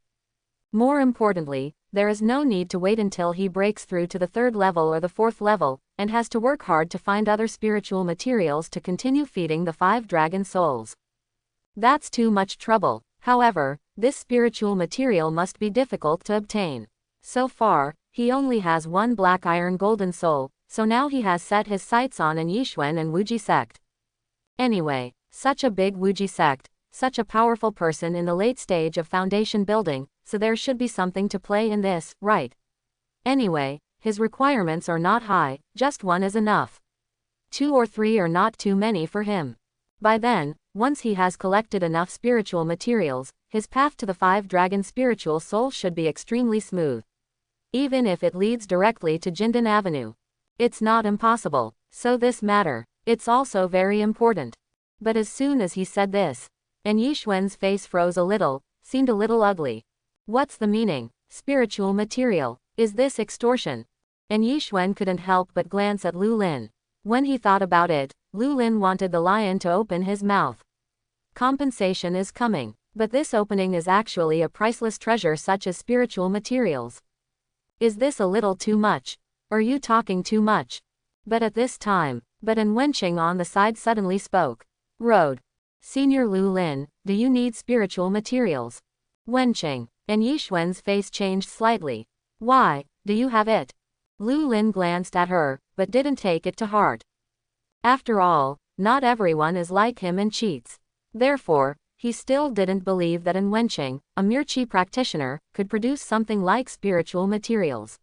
More importantly, there is no need to wait until he breaks through to the 3rd level or the 4th level, and has to work hard to find other spiritual materials to continue feeding the 5 dragon souls. That's too much trouble. However, this spiritual material must be difficult to obtain. So far, he only has 1 black iron golden soul, so now he has set his sights on An Yixuan and Wuji sect. Anyway, such a big Wuji sect, such a powerful person in the late stage of foundation building, so there should be something to play in this, right? Anyway, his requirements are not high, just 1 is enough. 2 or 3 are not too many for him. By then, once he has collected enough spiritual materials, his path to the 5 dragon spiritual soul should be extremely smooth. Even if it leads directly to Jindan Avenue. It's not impossible, so this matter, it's also very important. But as soon as he said this, An Yixuan's face froze a little, seemed a little ugly. What's the meaning? Spiritual material. Is this extortion? An Yixuan couldn't help but glance at Lu Lin. When he thought about it, Lu Lin wanted the lion to open his mouth. Compensation is coming, but this opening is actually a priceless treasure such as spiritual materials. Is this a little too much? Are you talking too much? But at this time, An Wenqing on the side suddenly spoke. Road. Senior Lu Lin, do you need spiritual materials? Wenqing. And Yixuan's face changed slightly. Why, do you have it? Lu Lin glanced at her, but didn't take it to heart. After all, not everyone is like him and cheats. Therefore, he still didn't believe that An Wenqing, a mere qi practitioner, could produce something like spiritual materials.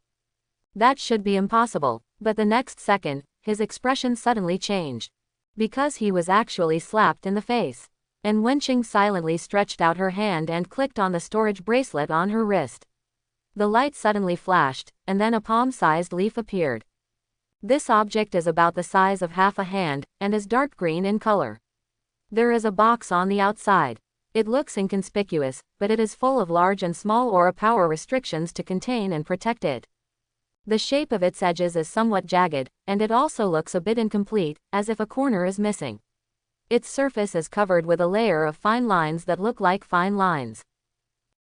That should be impossible, but the next second, his expression suddenly changed. Because he was actually slapped in the face. An Wenqing silently stretched out her hand and clicked on the storage bracelet on her wrist. The light suddenly flashed, and then a palm-sized leaf appeared. This object is about the size of half a hand, and is dark green in color. There is a box on the outside. It looks inconspicuous, but it is full of large and small aura power restrictions to contain and protect it. The shape of its edges is somewhat jagged, and it also looks a bit incomplete, as if a corner is missing. Its surface is covered with a layer of fine lines that look like fine lines.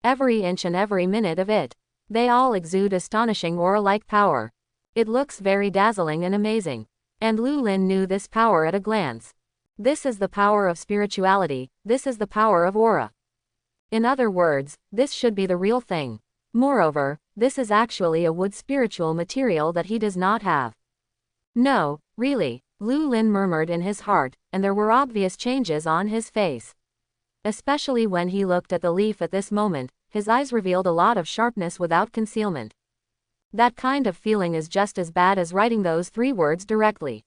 Every inch and every minute of it, they all exude astonishing aura-like power. It looks very dazzling and amazing. And Lu Lin knew this power at a glance. This is the power of spirituality, this is the power of aura. In other words, this should be the real thing. Moreover, this is actually a wood spiritual material that he does not have. No, really, Lu Lin murmured in his heart, and there were obvious changes on his face. Especially when he looked at the leaf at this moment, his eyes revealed a lot of sharpness without concealment. That kind of feeling is just as bad as writing those 3 words directly.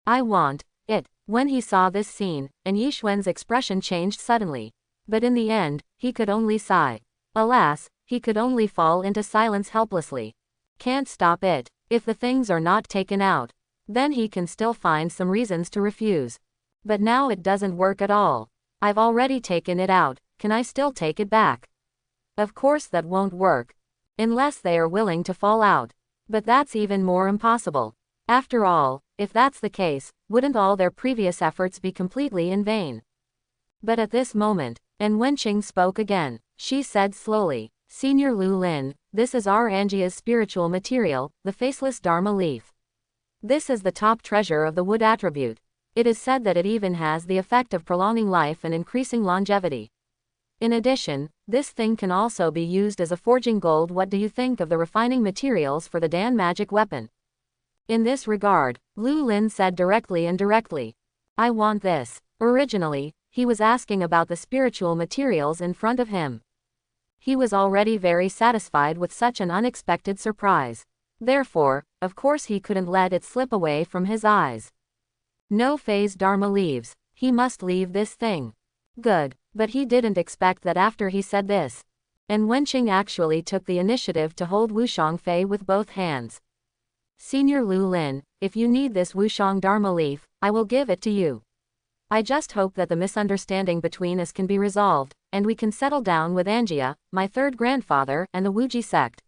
I want it. When he saw this scene, and Yixuan's expression changed suddenly. But in the end, he could only sigh. Alas, he could only fall into silence helplessly. Can't stop it. If the things are not taken out, then he can still find some reasons to refuse. But now it doesn't work at all. I've already taken it out, can I still take it back? Of course that won't work. Unless they are willing to fall out. But that's even more impossible. After all, if that's the case, wouldn't all their previous efforts be completely in vain? But at this moment, An Wenqing spoke again. She said slowly, Senior Lu Lin, this is our Angia's spiritual material, the faceless Dharma leaf. This is the top treasure of the wood attribute. It is said that it even has the effect of prolonging life and increasing longevity. In addition, this thing can also be used as a forging gold. What do you think of the refining materials for the Dan magic weapon? In this regard, Lu Lin said directly and indirectly. I want this. Originally, he was asking about the spiritual materials in front of him. He was already very satisfied with such an unexpected surprise. Therefore, of course he couldn't let it slip away from his eyes. No phase Dharma leaves. He must leave this thing. Good, but he didn't expect that after he said this, An Wenqing actually took the initiative to hold Wushang Fei with both hands. Senior Lu Lin, if you need this Wushang Dharma leaf, I will give it to you. I just hope that the misunderstanding between us can be resolved, and we can settle down with Angia, my 3rd grandfather, and the Wuji sect.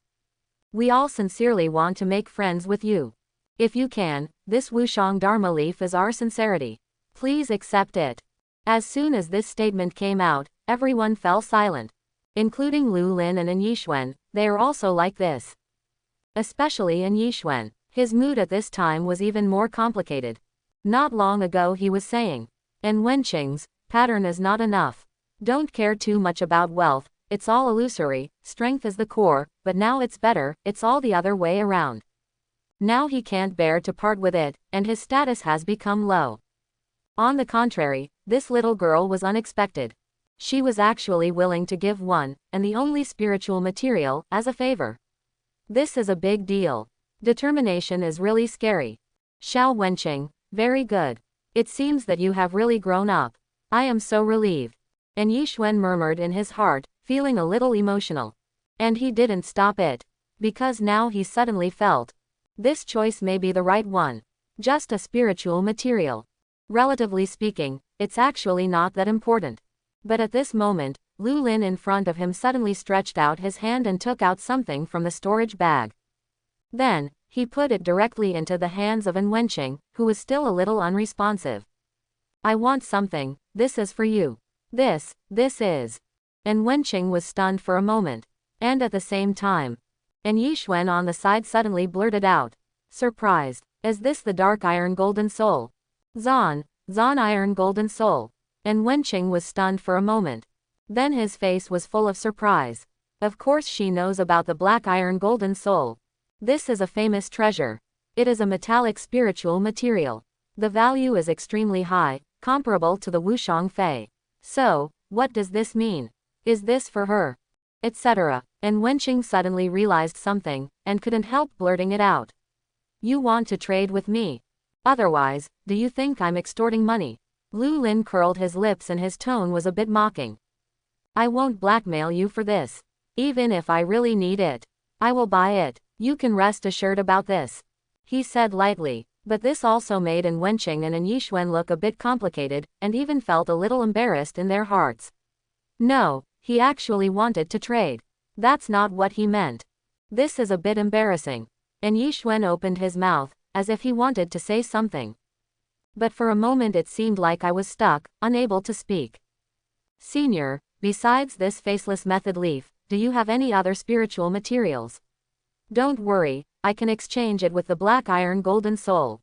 We all sincerely want to make friends with you. If you can, this Wushang Dharma leaf is our sincerity. Please accept it. As soon as this statement came out, everyone fell silent. Including Lu Lin and An Yixuan, they are also like this. Especially An Yixuan. His mood at this time was even more complicated. Not long ago he was saying, An Wenqing's pattern is not enough. Don't care too much about wealth, it's all illusory, strength is the core, but now it's better, it's all the other way around. Now he can't bear to part with it, and his status has become low. On the contrary, this little girl was unexpected. She was actually willing to give one, and the only spiritual material, as a favor. This is a big deal. Determination is really scary. Xiao Wenqing, very good. It seems that you have really grown up. I am so relieved. And Yixuan murmured in his heart, feeling a little emotional. And he didn't stop it. Because now he suddenly felt. This choice may be the right one. Just a spiritual material. Relatively speaking, it's actually not that important. But at this moment, Lu Lin in front of him suddenly stretched out his hand and took out something from the storage bag. Then, he put it directly into the hands of An Wenqing, who was still a little unresponsive. I want something, this is for you. This is. An Wenqing was stunned for a moment. And at the same time, An Yixuan on the side suddenly blurted out. surprised. Is this the dark iron golden soul? Zan iron golden soul. And Wenqing was stunned for a moment. Then his face was full of surprise. Of course she knows about the black iron golden soul. This is a famous treasure. It is a metallic spiritual material. The value is extremely high, comparable to the Wushang Fei. So, what does this mean? Is this for her? Etc. And Wenqing suddenly realized something, and couldn't help blurting it out. You want to trade with me? Otherwise, do you think I'm extorting money? Lu Lin curled his lips and his tone was a bit mocking. I won't blackmail you for this. Even if I really need it, I will buy it. You can rest assured about this. He said lightly, but this also made An Wenqing and An Yixuan look a bit complicated, and even felt a little embarrassed in their hearts. No, he actually wanted to trade. That's not what he meant. This is a bit embarrassing. And Yixuan opened his mouth, as if he wanted to say something. But for a moment it seemed like I was stuck, unable to speak. Senior, besides this faceless method leaf, do you have any other spiritual materials? Don't worry, I can exchange it with the black iron golden soul.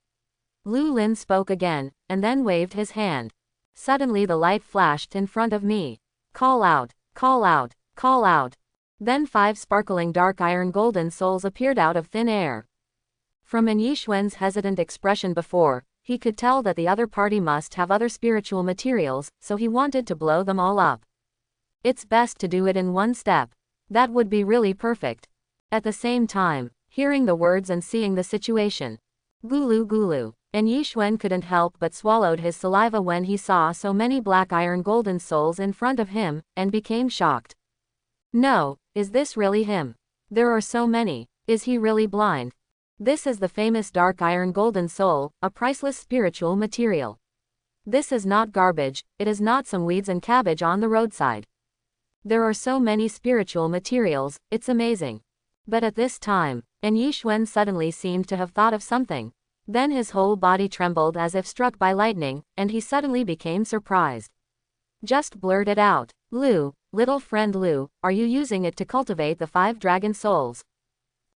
Lu Lin spoke again, and then waved his hand. Suddenly the light flashed in front of me. Call out, call out, call out. Then 5 sparkling dark iron golden souls appeared out of thin air. From An Yixuan's hesitant expression before, he could tell that the other party must have other spiritual materials, so he wanted to blow them all up. It's best to do it in one step. That would be really perfect. At the same time, hearing the words and seeing the situation. Gulu gulu. And Yixuan couldn't help but swallowed his saliva when he saw so many black iron golden souls in front of him, and became shocked. No, is this really him? There are so many. Is he really blind? This is the famous dark iron golden soul, a priceless spiritual material. This is not garbage, it is not some weeds and cabbage on the roadside. There are so many spiritual materials, it's amazing. But at this time, An Yixuan suddenly seemed to have thought of something. Then his whole body trembled as if struck by lightning, and he suddenly became surprised. Just blurted out, Lu, little friend Lu, are you using it to cultivate the 5 dragon souls?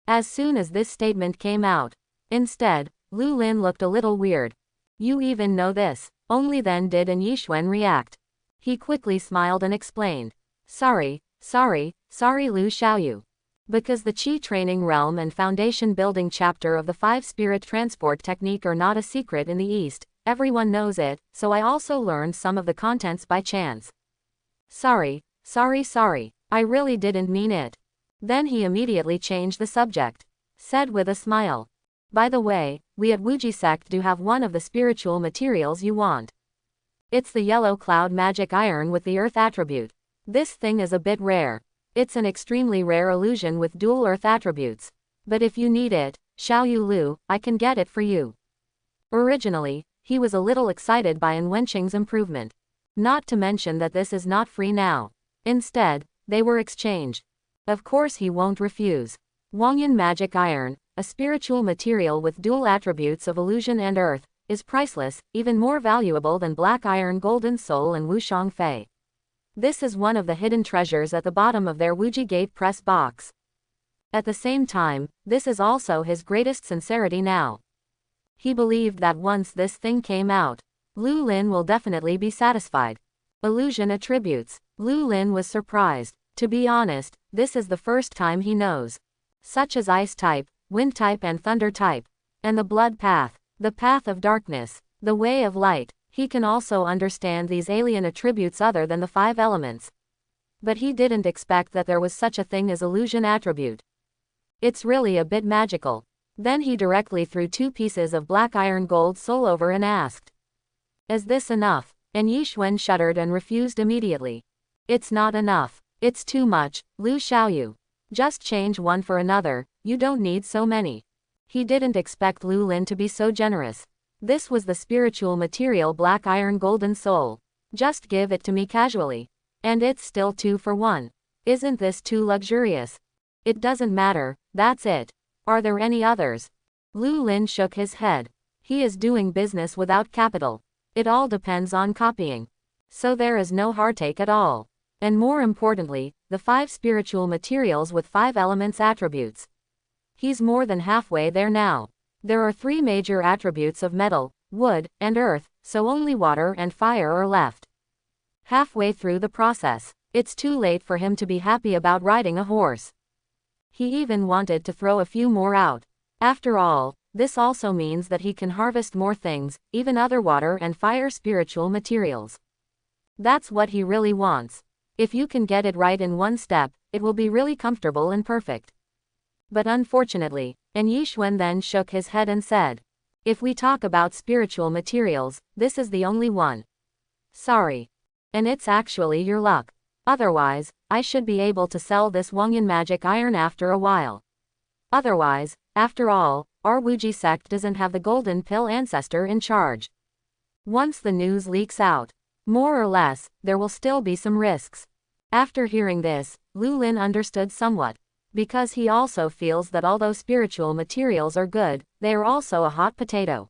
As soon as this statement came out. Instead, Lu Lin looked a little weird. You even know this? Only then did An Yixuan react. He quickly smiled and explained. Sorry Lu Xiaoyu. Because the Qi training realm and foundation building chapter of the 5 spirit transport technique are not a secret in the East, everyone knows it, so I also learned some of the contents by chance. Sorry, I really didn't mean it. Then he immediately changed the subject. Said with a smile. By the way, we at Wuji sect do have one of the spiritual materials you want. It's the yellow cloud magic iron with the earth attribute. This thing is a bit rare. It's an extremely rare illusion with dual earth attributes. But if you need it, Xiaoyu Lu, I can get it for you. Originally, he was a little excited by An Wenqing's improvement. Not to mention that this is not free now. Instead, they were exchanged. Of course he won't refuse. Wangyan magic iron, a spiritual material with dual attributes of illusion and earth, is priceless, even more valuable than black iron golden soul and Wushang Fei. This is one of the hidden treasures at the bottom of their Wuji Gate press box. At the same time, this is also his greatest sincerity now. He believed that once this thing came out, Lu Lin will definitely be satisfied. Illusion attributes. Lu Lin was surprised. To be honest, this is the first time he knows. Such as ice type, wind type and thunder type. And the blood path, the path of darkness, the way of light. He can also understand these alien attributes other than the 5 elements. But he didn't expect that there was such a thing as illusion attribute. It's really a bit magical. Then he directly threw 2 pieces of black iron gold soul over and asked. Is this enough? And Yixuan shuddered and refused immediately. It's not enough. It's too much, Lu Xiaoyu. Just change one for another, you don't need so many. He didn't expect Lu Lin to be so generous. This was the spiritual material black iron golden soul. Just give it to me casually. And it's still 2 for 1. Isn't this too luxurious? It doesn't matter, that's it. Are there any others? Lu Lin shook his head. He is doing business without capital. It all depends on copying. So there is no heartache at all. And more importantly, the 5 spiritual materials with 5 elements attributes. He's more than halfway there now. There are three major attributes of metal, wood, and earth, so only water and fire are left. Halfway through the process, it's too late for him to be happy about riding a horse. He even wanted to throw a few more out. After all, this also means that he can harvest more things, even other water and fire spiritual materials. That's what he really wants. If you can get it right in one step, it will be really comfortable and perfect. But unfortunately, and Yishwen then shook his head and said, if we talk about spiritual materials, this is the only one. Sorry. And it's actually your luck. Otherwise, I should be able to sell this Wangyan magic iron after a while. Otherwise, after all, our Wuji sect doesn't have the golden pill ancestor in charge. Once the news leaks out, more or less, there will still be some risks. After hearing this, Lu Lin understood somewhat. Because he also feels that although spiritual materials are good, they are also a hot potato.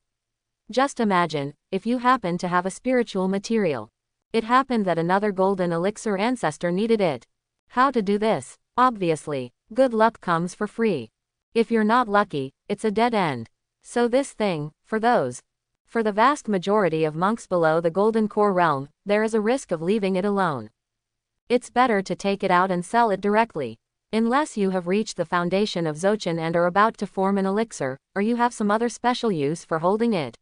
Just imagine, if you happen to have a spiritual material. It happened that another golden elixir ancestor needed it. How to do this? Obviously, good luck comes for free. If you're not lucky, it's a dead end. So this thing, for the vast majority of monks below the Golden Core realm, there is a risk of leaving it alone. It's better to take it out and sell it directly. Unless you have reached the foundation of Dzogchen and are about to form an elixir, or you have some other special use for holding it.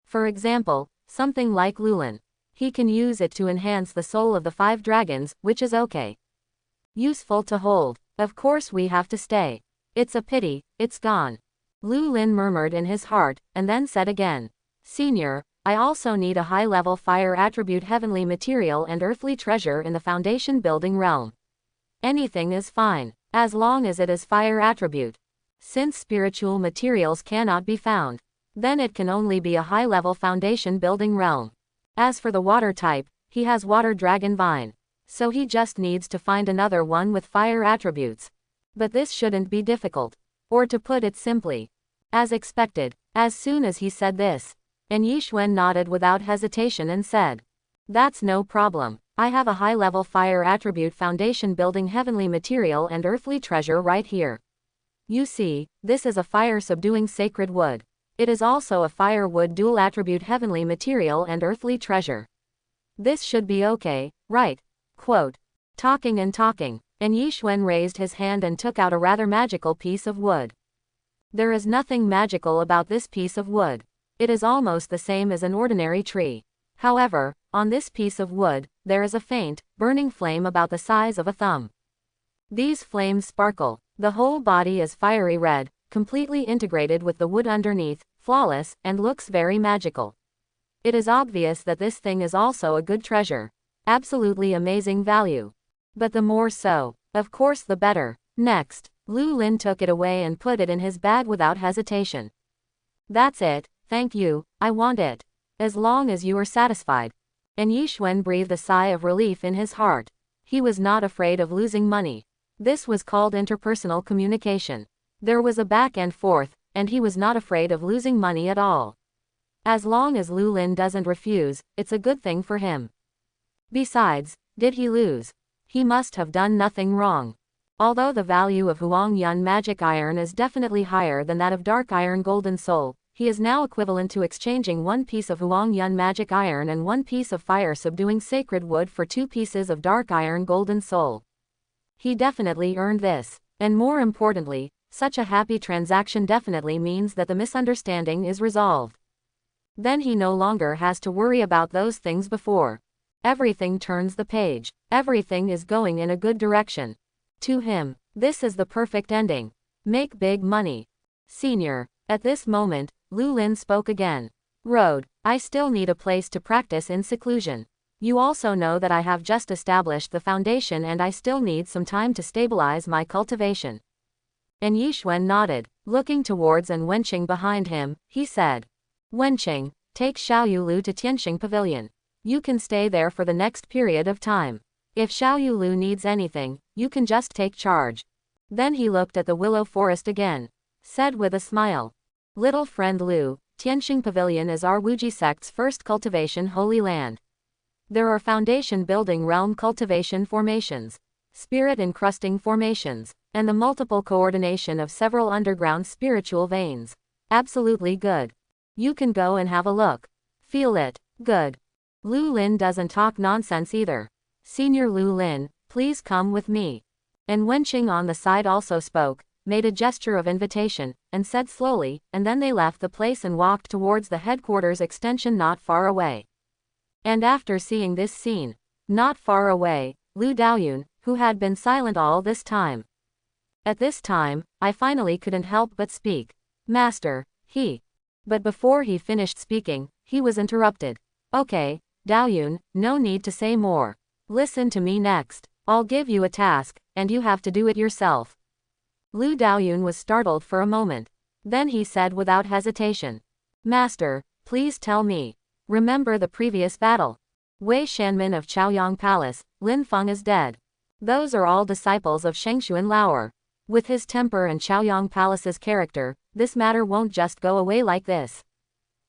For example, something like Lulin. He can use it to enhance the soul of the 5 dragons, which is okay. Useful to hold. Of course we have to stay. It's a pity, it's gone. Lu Lin murmured in his heart, and then said again. Senior, I also need a high-level fire attribute heavenly material and earthly treasure in the foundation building realm. Anything is fine, as long as it is fire attribute. Since spiritual materials cannot be found, then it can only be a high-level foundation building realm. As for the water type, he has water dragon vine. So he just needs to find another one with fire attributes. But this shouldn't be difficult. Or to put it simply, as expected, as soon as he said this, and Yishwen nodded without hesitation and said, that's no problem. I have a high-level fire attribute foundation building heavenly material and earthly treasure right here. You see, this is a fire-subduing sacred wood. It is also a fire wood dual attribute heavenly material and earthly treasure. This should be okay, right? Quote. Talking, and Yishwen raised his hand and took out a rather magical piece of wood. There is nothing magical about this piece of wood. It is almost the same as an ordinary tree. However, on this piece of wood, there is a faint, burning flame about the size of a thumb. These flames sparkle. The whole body is fiery red, completely integrated with the wood underneath, flawless, and looks very magical. It is obvious that this thing is also a good treasure. Absolutely amazing value. But the more so, of course, the better. Next, Lu Lin took it away and put it in his bag without hesitation. That's it, thank you, I want it. As long as you are satisfied. And Yishwen breathed a sigh of relief in his heart. He was not afraid of losing money. This was called interpersonal communication. There was a back and forth, and he was not afraid of losing money at all. As long as Lu Lin doesn't refuse, it's a good thing for him. Besides, did he lose? He must have done nothing wrong. Although the value of Huang Yun magic iron is definitely higher than that of dark iron golden soul, he is now equivalent to exchanging 1 piece of Huang Yun magic iron and 1 piece of fire-subduing sacred wood for 2 pieces of dark iron golden soul. He definitely earned this. And more importantly, such a happy transaction definitely means that the misunderstanding is resolved. Then he no longer has to worry about those things before. Everything turns the page. Everything is going in a good direction. To him, this is the perfect ending. Make big money. Senior. At this moment, Lu Lin spoke again. Road, I still need a place to practice in seclusion. You also know that I have just established the foundation and I still need some time to stabilize my cultivation. And Yishwen nodded, looking towards and Wenqing behind him, he said. Wenqing, take Xiaoyulu to Tianxing Pavilion. You can stay there for the next period of time. If Xiaoyulu needs anything, you can just take charge. Then he looked at the willow forest again. Said with a smile. Little friend Lu, Tianxing Pavilion is our Wuji sect's first cultivation holy land. There are foundation building realm cultivation formations, spirit encrusting formations, and the multiple coordination of several underground spiritual veins. Absolutely good. You can go and have a look. Feel it. Good. Lu Lin doesn't talk nonsense either. Senior Lu Lin, please come with me. And Wenqing on the side also spoke, made a gesture of invitation, and said slowly, and then they left the place and walked towards the headquarters extension not far away. And after seeing this scene, not far away, Lu Daoyun, who had been silent all this time. At this time, I finally couldn't help but speak. Master, he. But before he finished speaking, he was interrupted. Okay, Daoyun, no need to say more. Listen to me next. I'll give you a task, and you have to do it yourself. Lu Daoyun was startled for a moment. Then he said without hesitation. Master, please tell me. Remember the previous battle. Wei Shanmin of Chaoyang Palace, Lin Feng is dead. Those are all disciples of Shengshuan Laoer. With his temper and Chaoyang Palace's character, this matter won't just go away like this.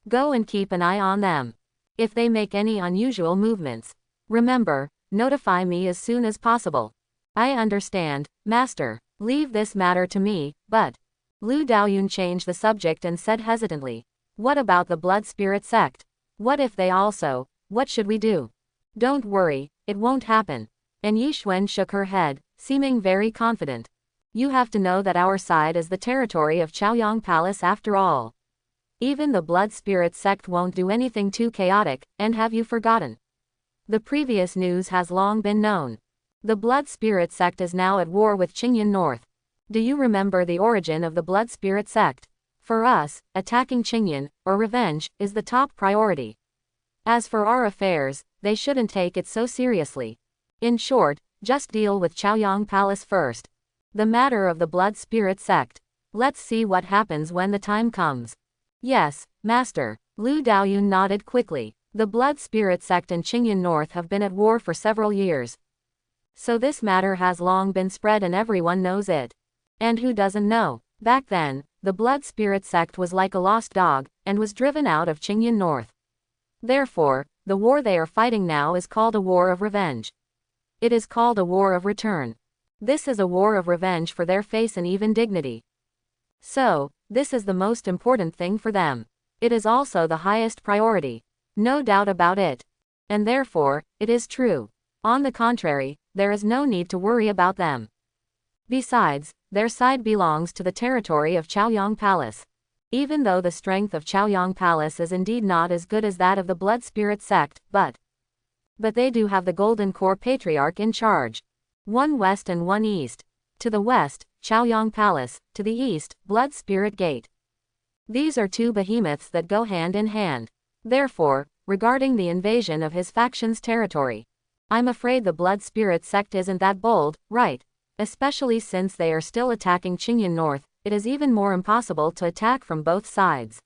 Go and keep an eye on them. If they make any unusual movements, remember, notify me as soon as possible. I understand, Master. Leave this matter to me, but... Lu Daoyun changed the subject and said hesitantly. What about the Blood Spirit sect? What if they also... What should we do? Don't worry, it won't happen. And Yixuan shook her head, seeming very confident. You have to know that our side is the territory of Chaoyang Palace after all. Even the Blood Spirit sect won't do anything too chaotic, and have you forgotten? The previous news has long been known. The Blood Spirit sect is now at war with Qingyan North. Do you remember the origin of the Blood Spirit sect? For us, attacking Qingyan, or revenge, is the top priority. As for our affairs, they shouldn't take it so seriously. In short, just deal with Chaoyang Palace first. The matter of the Blood Spirit sect. Let's see what happens when the time comes. Yes, Master. Lu Daoyun nodded quickly. The Blood Spirit sect and Qingyan North have been at war for several years. So this matter has long been spread and everyone knows it. And who doesn't know? Back then, the Blood Spirit sect was like a lost dog, and was driven out of Qingyan North. Therefore, the war they are fighting now is called a war of revenge. It is called a war of return. This is a war of revenge for their face and even dignity. So, this is the most important thing for them. It is also the highest priority. No doubt about it. And therefore, it is true. On the contrary, there is no need to worry about them. Besides, their side belongs to the territory of Chaoyang Palace. Even though the strength of Chaoyang Palace is indeed not as good as that of the Blood Spirit sect, but they do have the Golden Core Patriarch in charge. One west and one east. To the west, Chaoyang Palace, to the east, Blood Spirit Gate. These are two behemoths that go hand in hand. Therefore, regarding the invasion of his faction's territory, I'm afraid the Blood Spirit sect isn't that bold, right? Especially since they are still attacking Qingyan North, it is even more impossible to attack from both sides.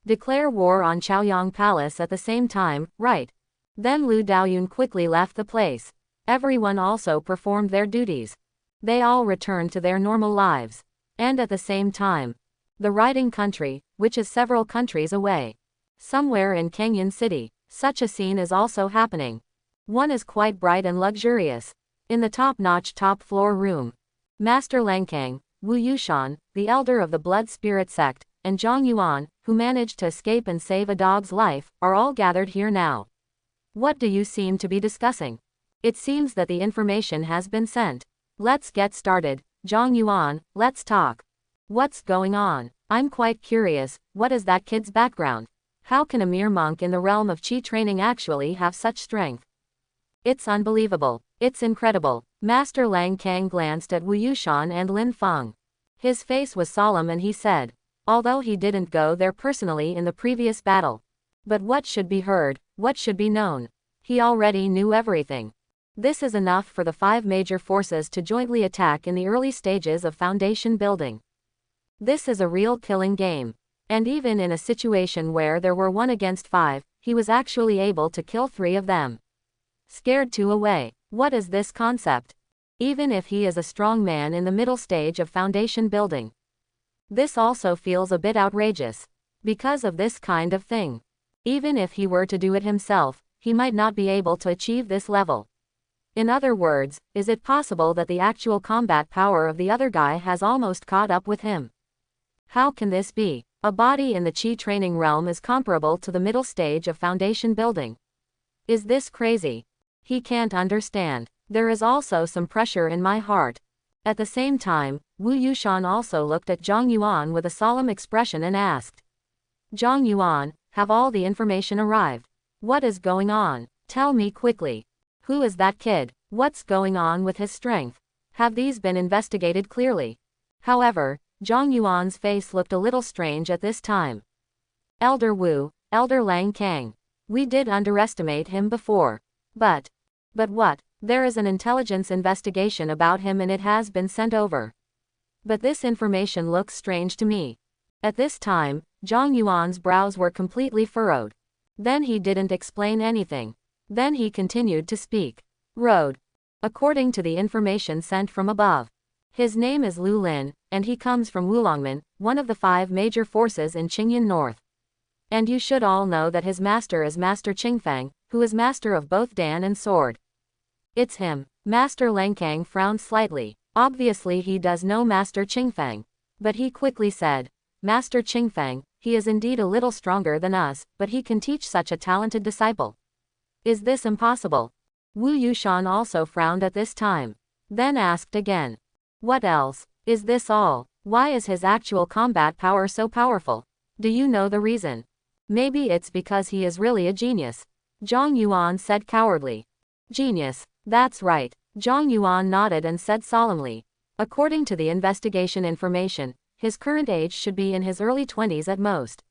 Declare war on Chaoyang Palace at the same time, right? Then Lu Daoyun quickly left the place. Everyone also performed their duties. They all returned to their normal lives. And at the same time, the riding country, which is several countries away, somewhere in Canyon City, such a scene is also happening. One is quite bright and luxurious. In the top-notch top-floor room, Master Langkang, Wu Yushan, the elder of the Blood Spirit sect, and Zhang Yuan, who managed to escape and save a dog's life, are all gathered here now. What do you seem to be discussing? It seems that the information has been sent. Let's get started, Zhang Yuan, let's talk. What's going on? I'm quite curious, what is that kid's background? How can a mere monk in the realm of Qi training actually have such strength? It's unbelievable. It's incredible. Master Lang Kang glanced at Wu Yushan and Lin Feng. His face was solemn and he said, although he didn't go there personally in the previous battle. But what should be heard, what should be known? He already knew everything. This is enough for the 5 major forces to jointly attack in the early stages of foundation building. This is a real killing game. And even in a situation where there were 1 against 5, he was actually able to kill 3 of them. Scared 2 away. What is this concept? Even if he is a strong man in the middle stage of foundation building, this also feels a bit outrageous. Because of this kind of thing. Even if he were to do it himself, he might not be able to achieve this level. In other words, is it possible that the actual combat power of the other guy has almost caught up with him? How can this be? A body in the Qi training realm is comparable to the middle stage of foundation building. Is this crazy? He can't understand. There is also some pressure in my heart. At the same time, Wu Yushan also looked at Zhang Yuan with a solemn expression and asked, Zhang Yuan, have all the information arrived? What is going on? Tell me quickly. Who is that kid? What's going on with his strength? Have these been investigated clearly? However, Zhang Yuan's face looked a little strange at this time. Elder Wu, Elder Lang Kang. We did underestimate him before. But what? There is an intelligence investigation about him and it has been sent over. But this information looks strange to me. At this time, Zhang Yuan's brows were completely furrowed. Then he didn't explain anything. Then he continued to speak. Road. According to the information sent from above, his name is Lu Lin, and he comes from Wulongmen, one of the 5 major forces in Qingyan North. And you should all know that his master is Master Qingfeng, who is master of both Dan and sword. It's him. Master Langkang frowned slightly. Obviously he does know Master Qingfeng. But he quickly said, Master Qingfeng, he is indeed a little stronger than us, but he can teach such a talented disciple. Is this impossible? Wu Yushan also frowned at this time. Then asked again. What else? Is this all? Why is his actual combat power so powerful? Do you know the reason? Maybe it's because he is really a genius. Zhang Yuan said cowardly. Genius. That's right. Zhang Yuan nodded and said solemnly. According to the investigation information, his current age should be in his early 20s at most.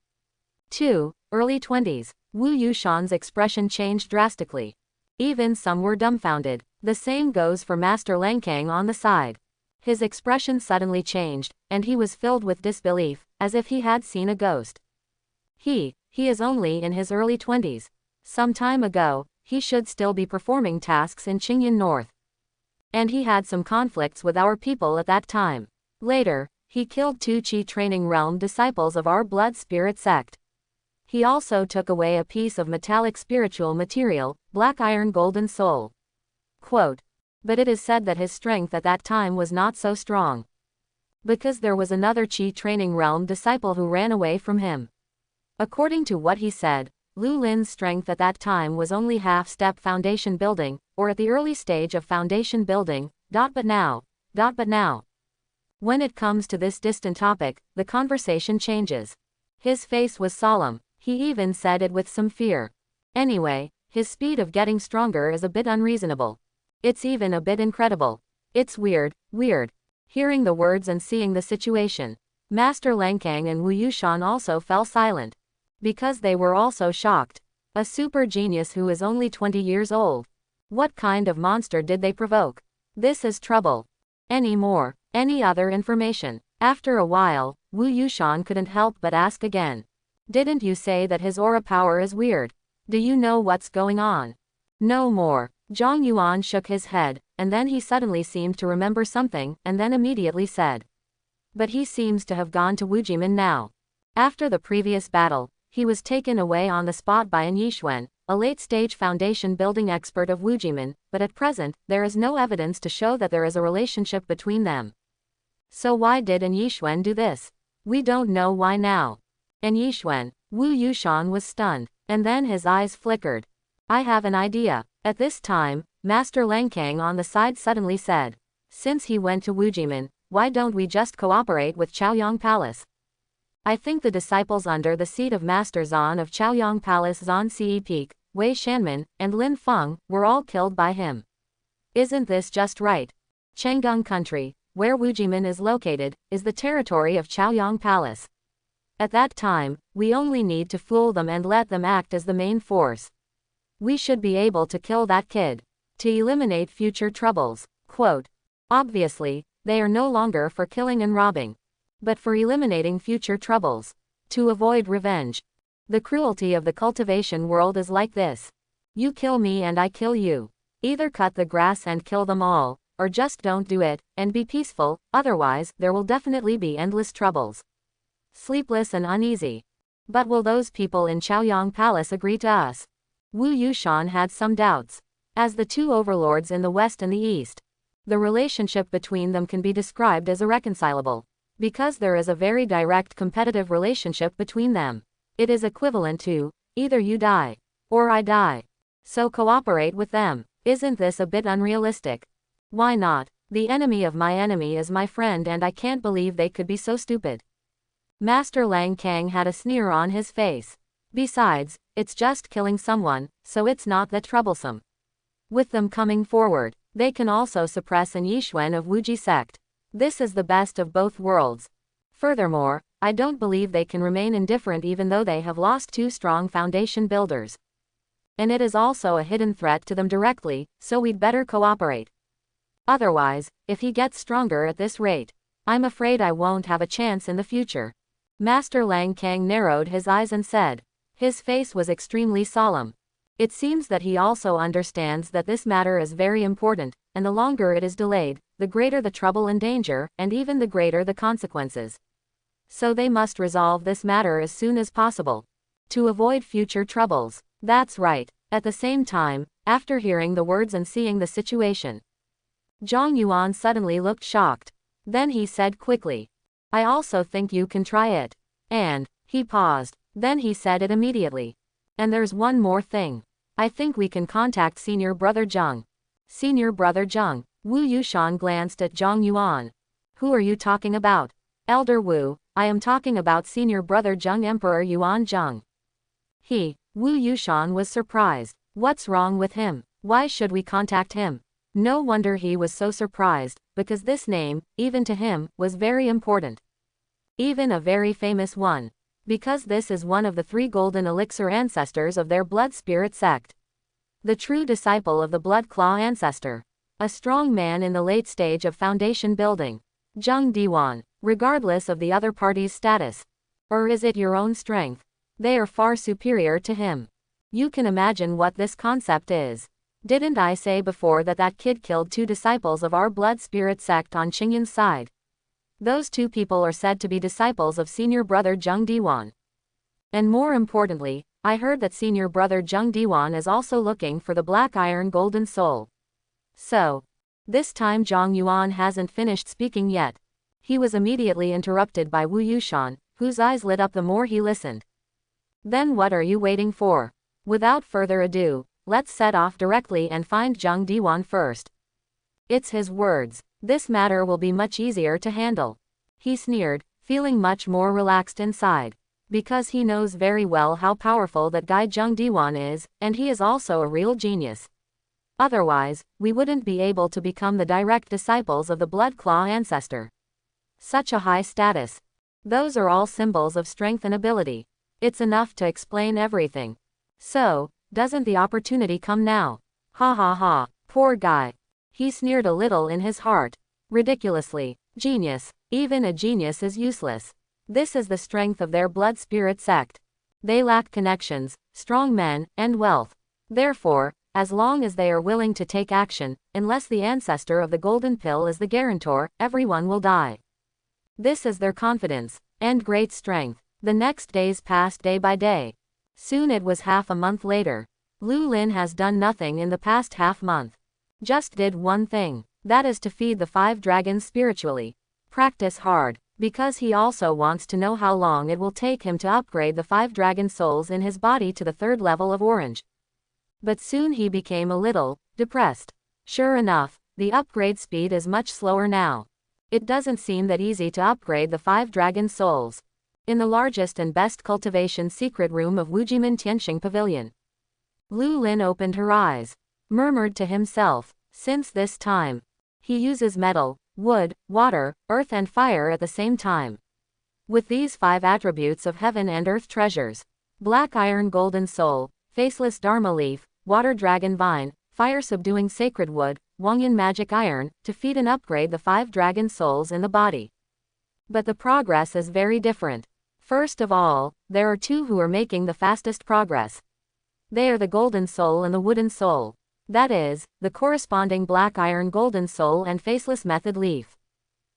2. Early 20s. Wu Yushan's expression changed drastically. Even some were dumbfounded. The same goes for Master Langkang on the side. His expression suddenly changed, and he was filled with disbelief, as if he had seen a ghost. He is only in his early 20s. Some time ago, he should still be performing tasks in Qingyan North. And he had some conflicts with our people at that time. Later, he killed 2 Qi training realm disciples of our blood spirit sect. He also took away a piece of metallic spiritual material, black iron golden soul. Quote. But it is said that his strength at that time was not so strong. Because there was another Qi training realm disciple who ran away from him. According to what he said, Lu Lin's strength at that time was only half-step foundation building, or at the early stage of foundation building, but now. When it comes to this distant topic, the conversation changes. His face was solemn, he even said it with some fear. Anyway, his speed of getting stronger is a bit unreasonable. It's even a bit incredible. It's weird. Hearing the words and seeing the situation, Master Langkang and Wu Yushan also fell silent. Because they were also shocked. A super genius who is only 20 years old. What kind of monster did they provoke? This is trouble. Any other information? After a while, Wu Yushan couldn't help but ask again. Didn't you say that his aura power is weird? Do you know what's going on? No more. Zhang Yuan shook his head, and then he suddenly seemed to remember something, and then immediately said. But he seems to have gone to Wujimen now. After the previous battle, he was taken away on the spot by An Yixuan, a late-stage foundation building expert of Wujimen, but at present, there is no evidence to show that there is a relationship between them. So why did An Yixuan do this? We don't know why now. An Yixuan. Wu Yushan was stunned, and then his eyes flickered. I have an idea. At this time, Master Langkang on the side suddenly said. Since he went to Wujimen, why don't we just cooperate with Chaoyang Palace? I think the disciples under the seat of Master Zan of Chaoyang Palace, Zan Ce Peak, Wei Shanmen, and Lin Feng, were all killed by him. Isn't this just right? Changgung country, where Wujimen is located, is the territory of Chaoyang Palace. At that time, we only need to fool them and let them act as the main force. We should be able to kill that kid. To eliminate future troubles. Quote. Obviously, they are no longer for killing and robbing. But for eliminating future troubles. To avoid revenge. The cruelty of the cultivation world is like this. You kill me and I kill you. Either cut the grass and kill them all, or just don't do it, and be peaceful, otherwise, there will definitely be endless troubles. Sleepless and uneasy. But will those people in Chaoyang Palace agree to us? Wu Yushan had some doubts. As the 2 overlords in the west and the east, the relationship between them can be described as irreconcilable. because there is a very direct competitive relationship between them. It is equivalent to, either you die, or I die. So cooperate with them. Isn't this a bit unrealistic? Why not? The enemy of my enemy is my friend, and I can't believe they could be so stupid. Master Lang Kang had a sneer on his face. Besides, it's just killing someone, so it's not that troublesome. With them coming forward, they can also suppress an Yixuan of Wuji sect. This is the best of both worlds. Furthermore, I don't believe they can remain indifferent even though they have lost two strong foundation builders. And it is also a hidden threat to them directly, so we'd better cooperate. Otherwise, if he gets stronger at this rate, I'm afraid I won't have a chance in the future. Master Lang Kang narrowed his eyes and said. His face was extremely solemn. It seems that he also understands that this matter is very important, and the longer it is delayed, the greater the trouble and danger, and even the greater the consequences. So they must resolve this matter as soon as possible, to avoid future troubles. That's right. At the same time, after hearing the words and seeing the situation, Zhang Yuan suddenly looked shocked. Then he said quickly, I also think you can try it. And, he paused. Then he said it immediately. And there's one more thing. I think we can contact Senior Brother Zheng. Senior Brother Zheng. Wu Yushan glanced at Zhang Yuan. Who are you talking about? Elder Wu, I am talking about Senior Brother Zheng, Emperor Yuan Zheng. Wu Yushan was surprised. What's wrong with him? Why should we contact him? No wonder he was so surprised, because this name, even to him, was very important. Even a very famous one. Because this is one of the 3 golden elixir ancestors of their blood spirit sect. The true disciple of the blood claw ancestor. A strong man in the late stage of foundation building. Zheng Diwan, regardless of the other party's status. Or is it your own strength? They are far superior to him. You can imagine what this concept is. Didn't I say before that that kid killed 2 disciples of our blood spirit sect on Qingyun's side? Those 2 people are said to be disciples of Senior Brother Zheng Diwan. And more importantly, I heard that Senior Brother Zheng Diwan is also looking for the Black Iron Golden Soul. So, this time Zhang Yuan hasn't finished speaking yet. He was immediately interrupted by Wu Yushan, whose eyes lit up the more he listened. Then what are you waiting for? Without further ado, let's set off directly and find Zheng Diwan first. It's his words. This matter will be much easier to handle. He sneered, feeling much more relaxed inside. Because he knows very well how powerful that guy Zheng Diwan is, and he is also a real genius. Otherwise, we wouldn't be able to become the direct disciples of the Blood Claw ancestor. Such a high status. Those are all symbols of strength and ability. It's enough to explain everything. So, doesn't the opportunity come now? Ha ha ha, poor guy. He sneered a little in his heart. Ridiculously. Genius. Even a genius is useless. This is the strength of their blood spirit sect. They lack connections, strong men, and wealth. Therefore, as long as they are willing to take action, unless the ancestor of the golden pill is the guarantor, everyone will die. This is their confidence, and great strength. The next days passed day by day. Soon it was half a month later. Lu Lin has done nothing in the past half month. Just did one thing, that is to feed the 5 dragons spiritually. Practice hard, because he also wants to know how long it will take him to upgrade the 5 dragon souls in his body to the 3rd level of orange. But soon he became a little depressed. Sure enough, the upgrade speed is much slower now. It doesn't seem that easy to upgrade the 5 dragon souls. In the largest and best cultivation secret room of Wujimin Tianxing Pavilion, Lu Lin opened her eyes, murmured to himself, since this time, he uses metal, wood, water, earth and fire at the same time. With these 5 attributes of heaven and earth treasures, black iron golden soul, faceless dharma leaf, water dragon vine, fire subduing sacred wood, Wangyan magic iron, to feed and upgrade the 5 dragon souls in the body. But the progress is very different. First of all, there are 2 who are making the fastest progress. They are the golden soul and the wooden soul. That is, the corresponding black iron golden soul and faceless method leaf.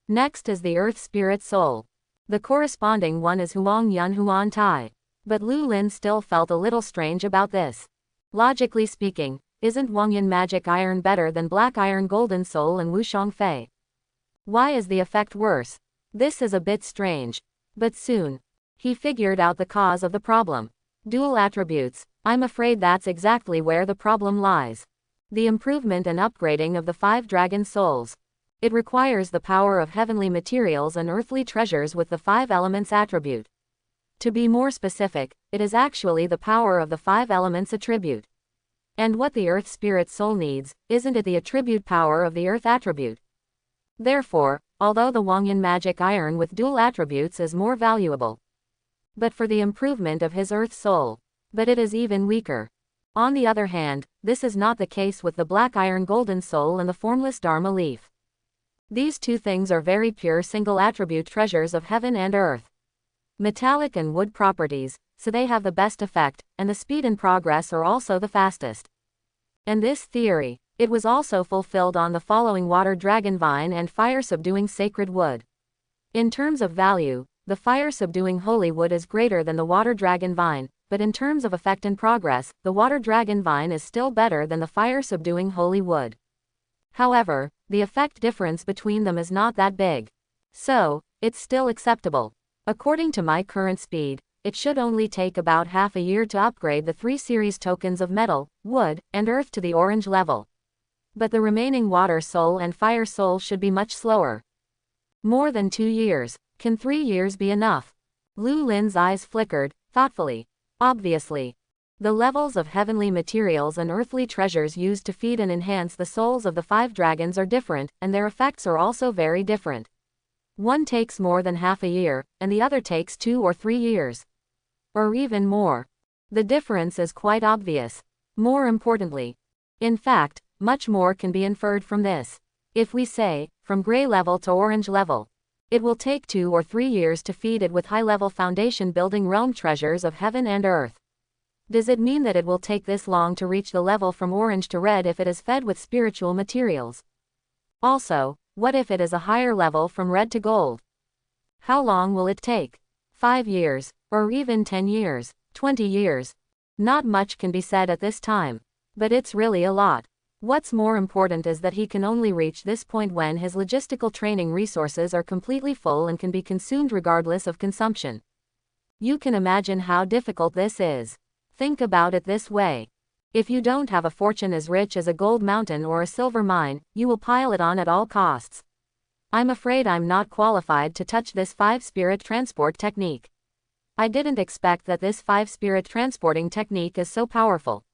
Next is the earth spirit soul. The corresponding one is Huang Yun Huan Tai. But Lu Lin still felt a little strange about this. Logically speaking, isn't Wangyan magic iron better than black iron golden soul and Wushang Fei? Why is the effect worse? This is a bit strange. But soon, he figured out the cause of the problem. Dual attributes. I'm afraid that's exactly where the problem lies. The improvement and upgrading of the 5 dragon souls. It requires the power of heavenly materials and earthly treasures with the 5 elements attribute. To be more specific, it is actually the power of the 5 elements attribute. And what the earth spirit soul needs, isn't it the attribute power of the earth attribute? Therefore, although the Wangyan magic iron with dual attributes is more valuable, but for the improvement of his earth soul, but it is even weaker. On the other hand, this is not the case with the black iron golden soul and the formless Dharma leaf. These two things are very pure single attribute treasures of heaven and earth. Metallic and wood properties, so they have the best effect, and the speed and progress are also the fastest. And this theory, it was also fulfilled on the following water dragon vine and fire subduing sacred wood. In terms of value, the fire subduing holy wood is greater than the water dragon vine, but in terms of effect and progress, the water dragon vine is still better than the fire subduing holy wood. However, the effect difference between them is not that big. So, it's still acceptable. According to my current speed, it should only take about half a year to upgrade the 3 series tokens of metal, wood, and earth to the orange level. But the remaining water soul and fire soul should be much slower. More than 2 years. Can 3 years be enough? Lu Lin's eyes flickered, thoughtfully. Obviously. The levels of heavenly materials and earthly treasures used to feed and enhance the souls of the 5 dragons are different, and their effects are also very different. One takes more than half a year, and the other takes 2 or 3 years. Or even more. The difference is quite obvious. More importantly. In fact, much more can be inferred from this. If we say, from gray level to orange level, it will take 2 or 3 years to feed it with high-level foundation building realm treasures of heaven and earth. Does it mean that it will take this long to reach the level from orange to red if it is fed with spiritual materials? Also, what if it is a higher level from red to gold? How long will it take? 5 years, or even 10 years, 20 years? Not much can be said at this time. But it's really a lot. What's more important is that he can only reach this point when his logistical training resources are completely full and can be consumed regardless of consumption. You can imagine how difficult this is. Think about it this way. If you don't have a fortune as rich as a gold mountain or a silver mine, you will pile it on at all costs. I'm afraid I'm not qualified to touch this 5-spirit transport technique. I didn't expect that this 5-spirit transporting technique is so powerful.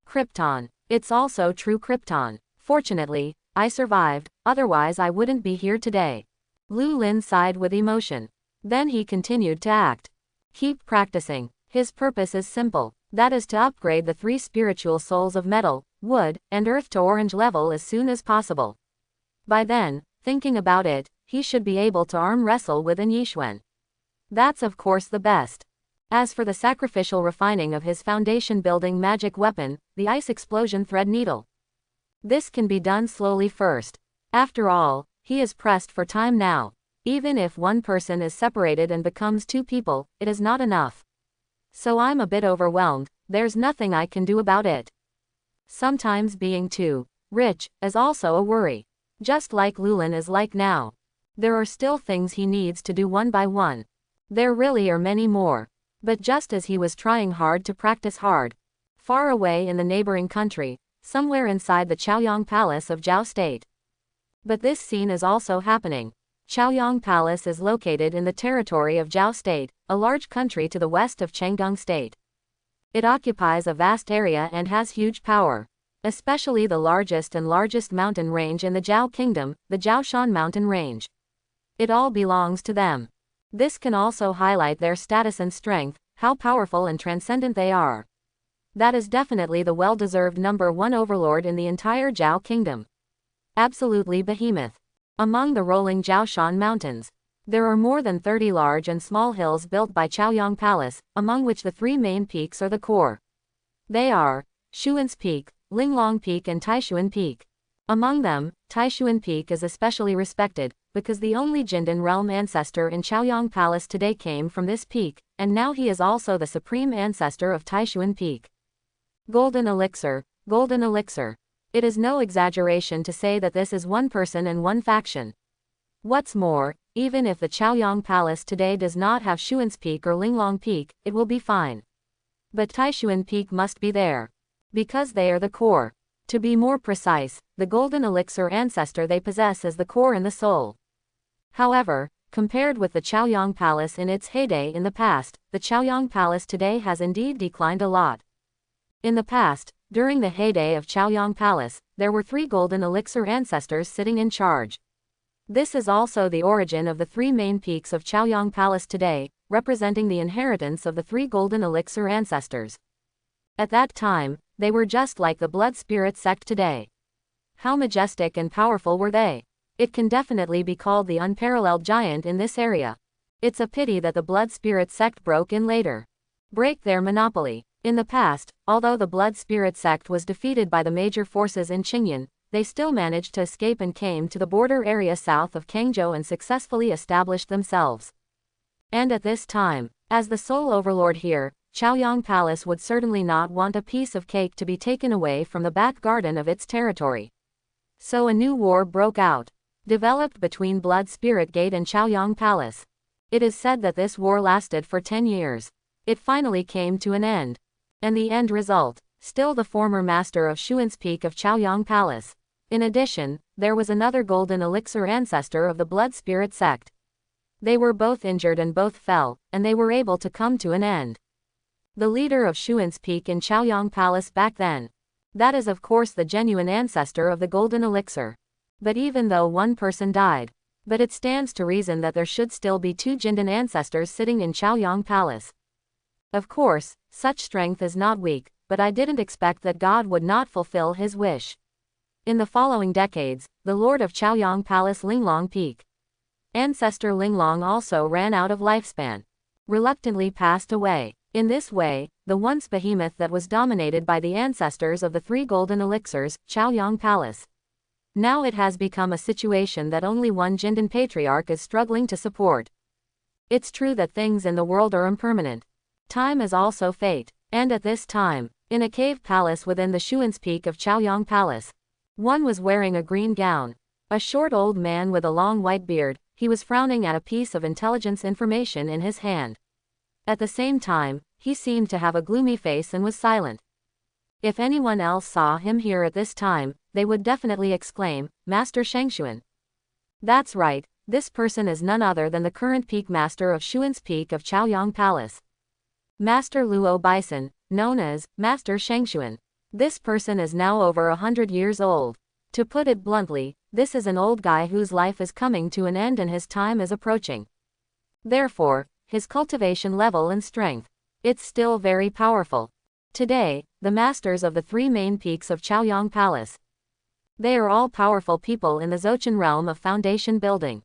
Krypton. It's also true Krypton. Fortunately, I survived, otherwise I wouldn't be here today. Lu Lin sighed with emotion. Then he continued to act. Keep practicing. His purpose is simple. That is to upgrade the 3 spiritual souls of metal, wood, and earth to orange level as soon as possible. By then, thinking about it, he should be able to arm wrestle with an Yixuan. That's of course the best. As for the sacrificial refining of his foundation-building magic weapon, the ice explosion thread needle. This can be done slowly first. After all, he is pressed for time now. Even if one person is separated and becomes 2 people, it is not enough. So I'm a bit overwhelmed, there's nothing I can do about it. Sometimes being too rich is also a worry. Just like Lulin is like now. There are still things he needs to do one by one. There really are many more. But just as he was trying hard to practice hard, far away in the neighboring country, somewhere inside the Chaoyang Palace of Zhao State. But this scene is also happening. Chaoyang Palace is located in the territory of Zhao State, a large country to the west of Changdong State. It occupies a vast area and has huge power, especially the largest mountain range in the Zhao Kingdom, the Zhaoshan Mountain Range. It all belongs to them. This can also highlight their status and strength, how powerful and transcendent they are. That is definitely the well-deserved #1 overlord in the entire Zhao Kingdom. Absolutely behemoth. Among the rolling Zhaoshan Mountains, there are more than 30 large and small hills built by Chaoyang Palace, among which the 3 main peaks are the core. They are Shuan's Peak, Linglong Peak and Taishuan Peak. Among them, Taishuan Peak is especially respected, because the only Jindan realm ancestor in Chaoyang Palace today came from this peak, and now he is also the supreme ancestor of Taishuan Peak. Golden Elixir, Golden Elixir. It is no exaggeration to say that this is one person and one faction. What's more, even if the Chaoyang Palace today does not have Shuan's Peak or Linglong Peak, it will be fine. But Taishuan Peak must be there. Because they are the core. To be more precise, the golden elixir ancestor they possess is the core and the soul. However, compared with the Chaoyang Palace in its heyday in the past, the Chaoyang Palace today has indeed declined a lot. In the past, during the heyday of Chaoyang Palace, there were 3 golden elixir ancestors sitting in charge. This is also the origin of the 3 main peaks of Chaoyang Palace today, representing the inheritance of the 3 golden elixir ancestors. At that time, they were just like the blood spirit sect today. How majestic and powerful were they? It can definitely be called the unparalleled giant in this area. It's a pity that the blood spirit sect broke in later. Break their monopoly. In the past, although the blood spirit sect was defeated by the major forces in Qingyan, they still managed to escape and came to the border area south of Kangzhou and successfully established themselves. And at this time, as the sole overlord here, Chaoyang Palace would certainly not want a piece of cake to be taken away from the back garden of its territory. So a new war broke out, developed between Blood Spirit Gate and Chaoyang Palace. It is said that this war lasted for 10 years. It finally came to an end. And the end result, still the former master of Shuan's Peak of Chaoyang Palace. In addition, there was another golden elixir ancestor of the blood spirit sect. They were both injured and both fell, and they were able to come to an end. The leader of Shuan's Peak in Chaoyang Palace back then. That is of course the genuine ancestor of the golden elixir. But even though one person died, but it stands to reason that there should still be 2 Jindan ancestors sitting in Chaoyang Palace. Of course, such strength is not weak, but I didn't expect that God would not fulfill his wish. In the following decades, the Lord of Chaoyang Palace Linglong Peak. Ancestor Linglong also ran out of lifespan. Reluctantly passed away. In this way, the once behemoth that was dominated by the ancestors of the 3 golden elixirs, Chaoyang Palace. Now it has become a situation that only one Jindan patriarch is struggling to support. It's true that things in the world are impermanent. Time is also fate. And at this time, in a cave palace within the Shuan's Peak of Chaoyang Palace, one was wearing a green gown. A short old man with a long white beard, he was frowning at a piece of intelligence information in his hand. At the same time, he seemed to have a gloomy face and was silent. If anyone else saw him here at this time, they would definitely exclaim, "Master Shengshuan." That's right, this person is none other than the current peak master of Shuan's Peak of Chaoyang Palace. Master Luo Bison, known as Master Shengshuan. This person is now over 100 years old. To put it bluntly, this is an old guy whose life is coming to an end and his time is approaching. Therefore, his cultivation level and strength, it's still very powerful. Today, the masters of the 3 main peaks of Chaoyang Palace. They are all powerful people in the Dzogchen realm of foundation building.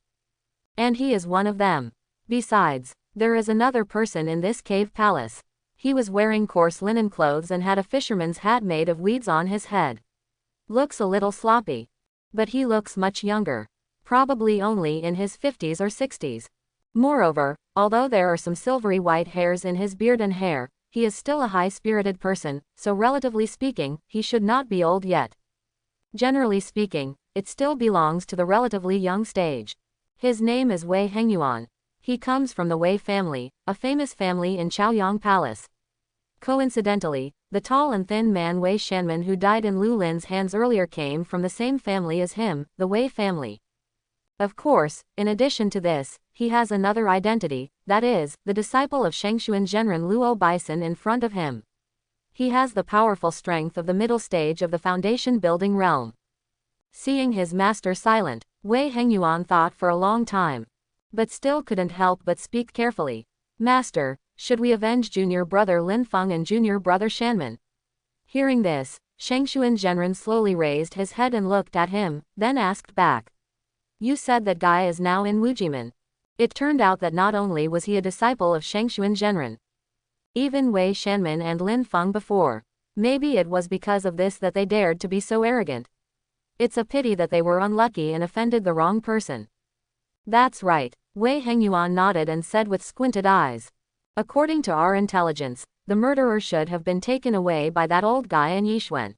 And he is one of them. Besides, there is another person in this cave palace. He was wearing coarse linen clothes and had a fisherman's hat made of weeds on his head. Looks a little sloppy. But he looks much younger. Probably only in his 50s or 60s. Moreover, although there are some silvery white hairs in his beard and hair, he is still a high-spirited person, so relatively speaking, he should not be old yet. Generally speaking, it still belongs to the relatively young stage. His name is Wei Hengyuan. He comes from the Wei family, a famous family in Chaoyang Palace. Coincidentally, the tall and thin man Wei Shanman who died in Lu Lin's hands earlier came from the same family as him, the Wei family. Of course, in addition to this, he has another identity, that is, the disciple of Shengshuan Zhenren Luo Bison in front of him. He has the powerful strength of the middle stage of the foundation building realm. Seeing his master silent, Wei Hengyuan thought for a long time. But still couldn't help but speak carefully. "Master, should we avenge junior brother Lin Feng and junior brother Shanman?" Hearing this, Shengshuan Zhenren slowly raised his head and looked at him, then asked back. "You said that guy is now in Wujiman." It turned out that not only was he a disciple of Shengshuan Zhenren, even Wei Shanman and Lin Feng before. Maybe it was because of this that they dared to be so arrogant. It's a pity that they were unlucky and offended the wrong person. That's right, Wei Hengyuan nodded and said with squinted eyes. According to our intelligence, the murderer should have been taken away by that old guy in Yixuan.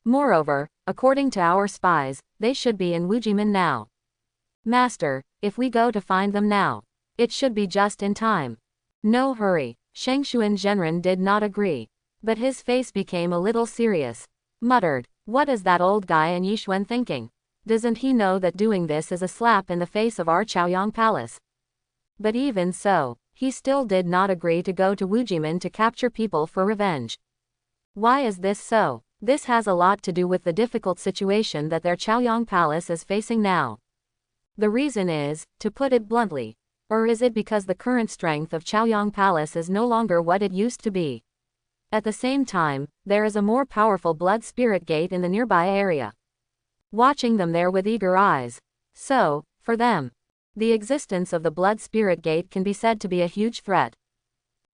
Moreover, according to our spies, they should be in Wujiman now. Master, if we go to find them now, it should be just in time. No hurry. Shengshuan Zhenren did not agree. But his face became a little serious. Muttered, what is that old guy in Yixuan thinking? Doesn't he know that doing this is a slap in the face of our Chaoyang Palace? But even so, he still did not agree to go to Wujiman to capture people for revenge. Why is this so? This has a lot to do with the difficult situation that their Chaoyang Palace is facing now. The reason is, to put it bluntly, or is it because the current strength of Chaoyang Palace is no longer what it used to be? At the same time, there is a more powerful blood spirit gate in the nearby area, watching them there with eager eyes. So, for them, the existence of the blood spirit gate can be said to be a huge threat.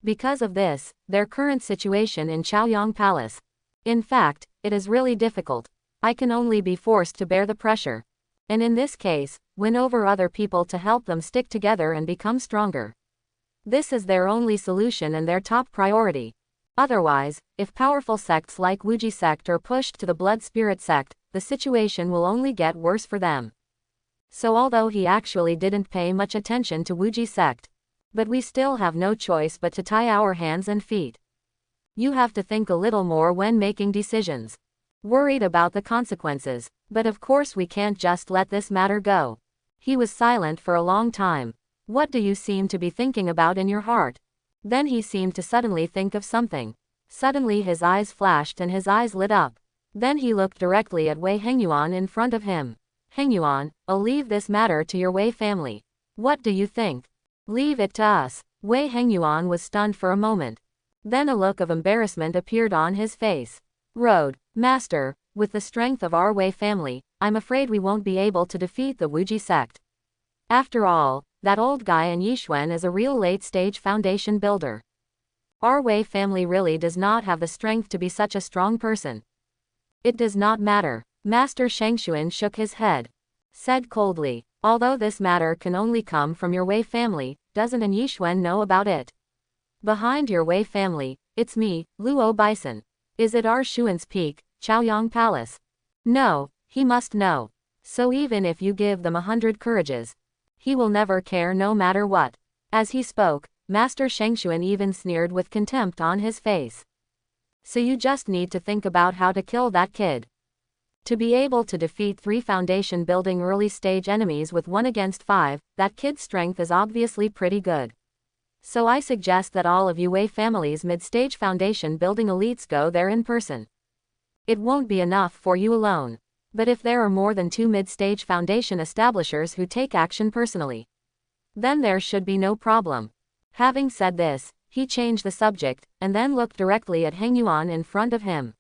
Because of this, their current situation in Chaoyang Palace, in fact, it is really difficult. I can only be forced to bear the pressure. And in this case, win over other people to help them stick together and become stronger. This is their only solution and their top priority. Otherwise, if powerful sects like Wuji sect are pushed to the blood spirit sect, the situation will only get worse for them. So although he actually didn't pay much attention to Wuji sect, but we still have no choice but to tie our hands and feet. You have to think a little more when making decisions. Worried about the consequences, but of course we can't just let this matter go. He was silent for a long time. What do you seem to be thinking about in your heart? Then he seemed to suddenly think of something. Suddenly his eyes flashed and his eyes lit up. Then he looked directly at Wei Hengyuan in front of him. Hengyuan, I'll leave this matter to your Wei family. What do you think? Leave it to us. Wei Hengyuan was stunned for a moment. Then a look of embarrassment appeared on his face. Road, Master, with the strength of our Wei family, I'm afraid we won't be able to defeat the Wuji sect. After all, that old guy in Yixuan is a real late-stage foundation builder. Our Wei family really does not have the strength to be such a strong person. It does not matter. Master Shengshuan shook his head. Said coldly, although this matter can only come from your Wei family, doesn't an Yixuan know about it? Behind your Wei family, it's me, Luo Bison. Is it our Xuan's Peak, Chaoyang Palace? No, he must know. So even if you give them 100 courages, he will never care no matter what. As he spoke, Master Shengshuan even sneered with contempt on his face. So you just need to think about how to kill that kid. To be able to defeat 3 foundation building early stage enemies with 1 against 5, that kid's strength is obviously pretty good. So I suggest that all of you Wei family's mid-stage foundation building elites go there in person. It won't be enough for you alone. But if there are more than 2 mid-stage foundation establishers who take action personally, then there should be no problem. Having said this, he changed the subject, and then looked directly at Hengyuan in front of him.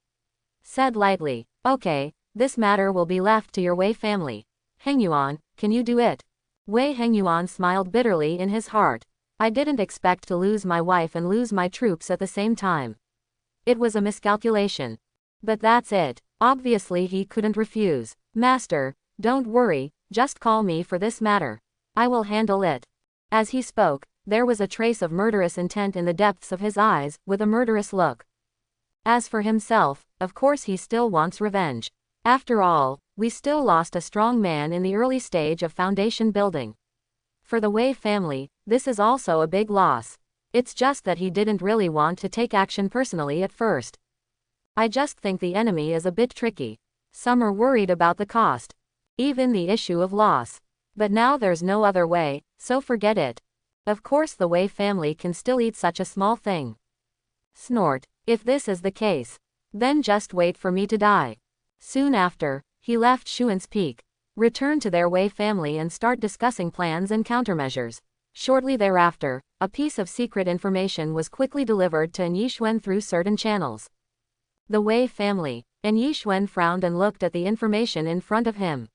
Said lightly, okay, this matter will be left to your Wei family. Hengyuan, can you do it? Wei Hengyuan smiled bitterly in his heart. I didn't expect to lose my wife and lose my troops at the same time. It was a miscalculation. But that's it. Obviously he couldn't refuse. Master, don't worry, just call me for this matter. I will handle it. As he spoke, there was a trace of murderous intent in the depths of his eyes, with a murderous look. As for himself, of course he still wants revenge. After all, we still lost a strong man in the early stage of foundation building. For the Wei family, this is also a big loss. It's just that he didn't really want to take action personally at first. I just think the enemy is a bit tricky. Some are worried about the cost. Even the issue of loss. But now there's no other way, so forget it. Of course the Wei family can still eat such a small thing. Snort. If this is the case, then just wait for me to die. Soon after, he left Xuan's Peak, returned to their Wei family and start discussing plans and countermeasures. Shortly thereafter, a piece of secret information was quickly delivered to An Yixuan through certain channels. The Wei family. An Yixuan frowned and looked at the information in front of him.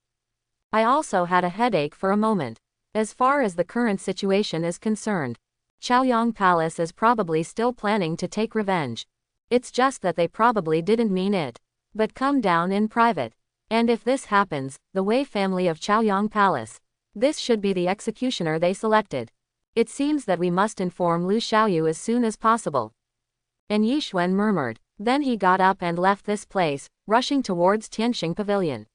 I also had a headache for a moment. As far as the current situation is concerned, Chaoyang Palace is probably still planning to take revenge. It's just that they probably didn't mean it, but come down in private. And if this happens, the Wei family of Chaoyang Palace, this should be the executioner they selected. It seems that we must inform Lu Xiaoyu as soon as possible. An Yixuan murmured. Then he got up and left this place, rushing towards Tianxing Pavilion.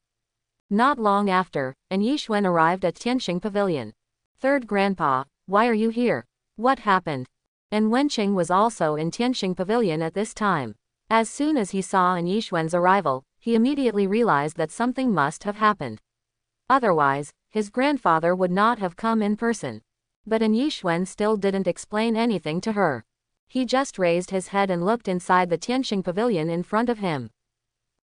Not long after, and Yixuan arrived at Tianxing Pavilion. Third Grandpa, why are you here? What happened? And Wenqing was also in Tianxing Pavilion at this time. As soon as he saw An Yixuan's arrival, he immediately realized that something must have happened. Otherwise, his grandfather would not have come in person. But An Yixuan still didn't explain anything to her. He just raised his head and looked inside the Tianxing Pavilion in front of him.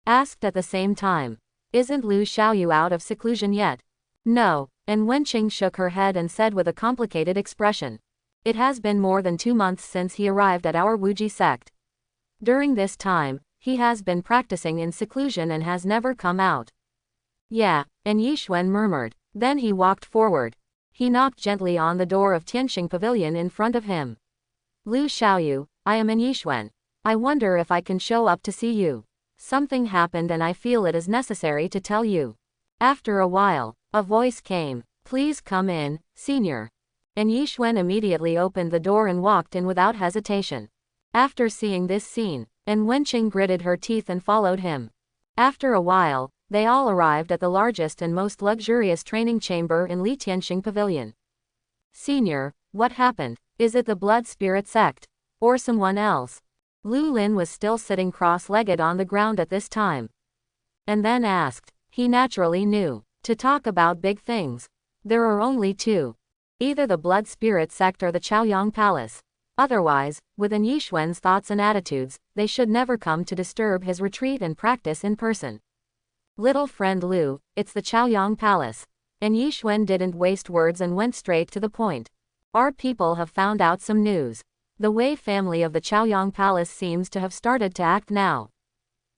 Asked at the same time, isn't Lu Xiaoyu out of seclusion yet? No, and Wenqing shook her head and said with a complicated expression. It has been more than 2 months since he arrived at our Wuji sect. During this time, he has been practicing in seclusion and has never come out. Yeah, and Yixuan murmured. Then he walked forward. He knocked gently on the door of Tianxing Pavilion in front of him. Lu Xiaoyu, I am An Yixuan. I wonder if I can show up to see you. Something happened and I feel it is necessary to tell you. After a while, a voice came. Please come in, senior. And Yixuan immediately opened the door and walked in without hesitation. After seeing this scene, and Wenqing gritted her teeth and followed him. After a while, they all arrived at the largest and most luxurious training chamber in Li Tianxing Pavilion. Senior, what happened? Is it the blood spirit sect? Or someone else? Lu Lin was still sitting cross-legged on the ground at this time. And then asked. He naturally knew. To talk about big things. There are only two. Either the blood spirit sect or the Chaoyang Palace. Otherwise, with An Yixuan's thoughts and attitudes, they should never come to disturb his retreat and practice in person. Little friend Lu, it's the Chaoyang Palace. And Yixuan didn't waste words and went straight to the point. Our people have found out some news. The Wei family of the Chaoyang Palace seems to have started to act now.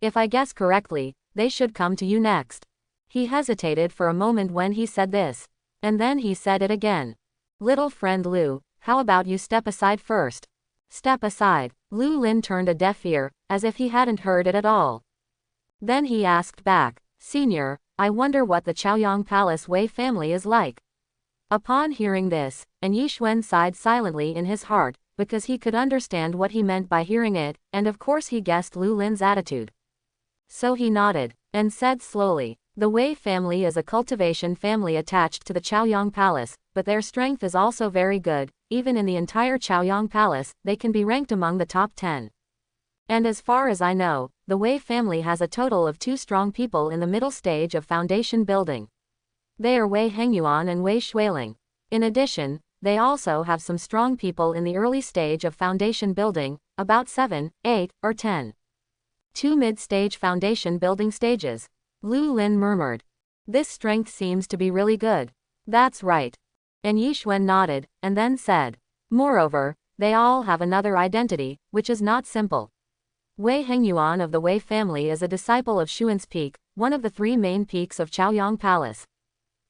If I guess correctly, they should come to you next. He hesitated for a moment when he said this. And then he said it again. Little friend Lu, how about you step aside first? Step aside. Lu Lin turned a deaf ear, as if he hadn't heard it at all. Then he asked back, Senior, I wonder what the Chaoyang Palace Wei family is like. Upon hearing this, An Yixuan sighed silently in his heart, because he could understand what he meant by hearing it, and of course he guessed Lu Lin's attitude. So he nodded, and said slowly, the Wei family is a cultivation family attached to the Chaoyang Palace, but their strength is also very good. Even in the entire Chaoyang Palace, they can be ranked among the top 10. And as far as I know, the Wei family has a total of 2 strong people in the middle stage of foundation building. They are Wei Hengyuan and Wei Shuiling. In addition, they also have some strong people in the early stage of foundation building, about 7, 8, or 10. 2 mid-stage foundation building stages. Lu Lin murmured. This strength seems to be really good. That's right. And Yixuan nodded, and then said. Moreover, they all have another identity, which is not simple. Wei Hengyuan of the Wei family is a disciple of Xuan's Peak, one of the 3 main peaks of Chaoyang Palace.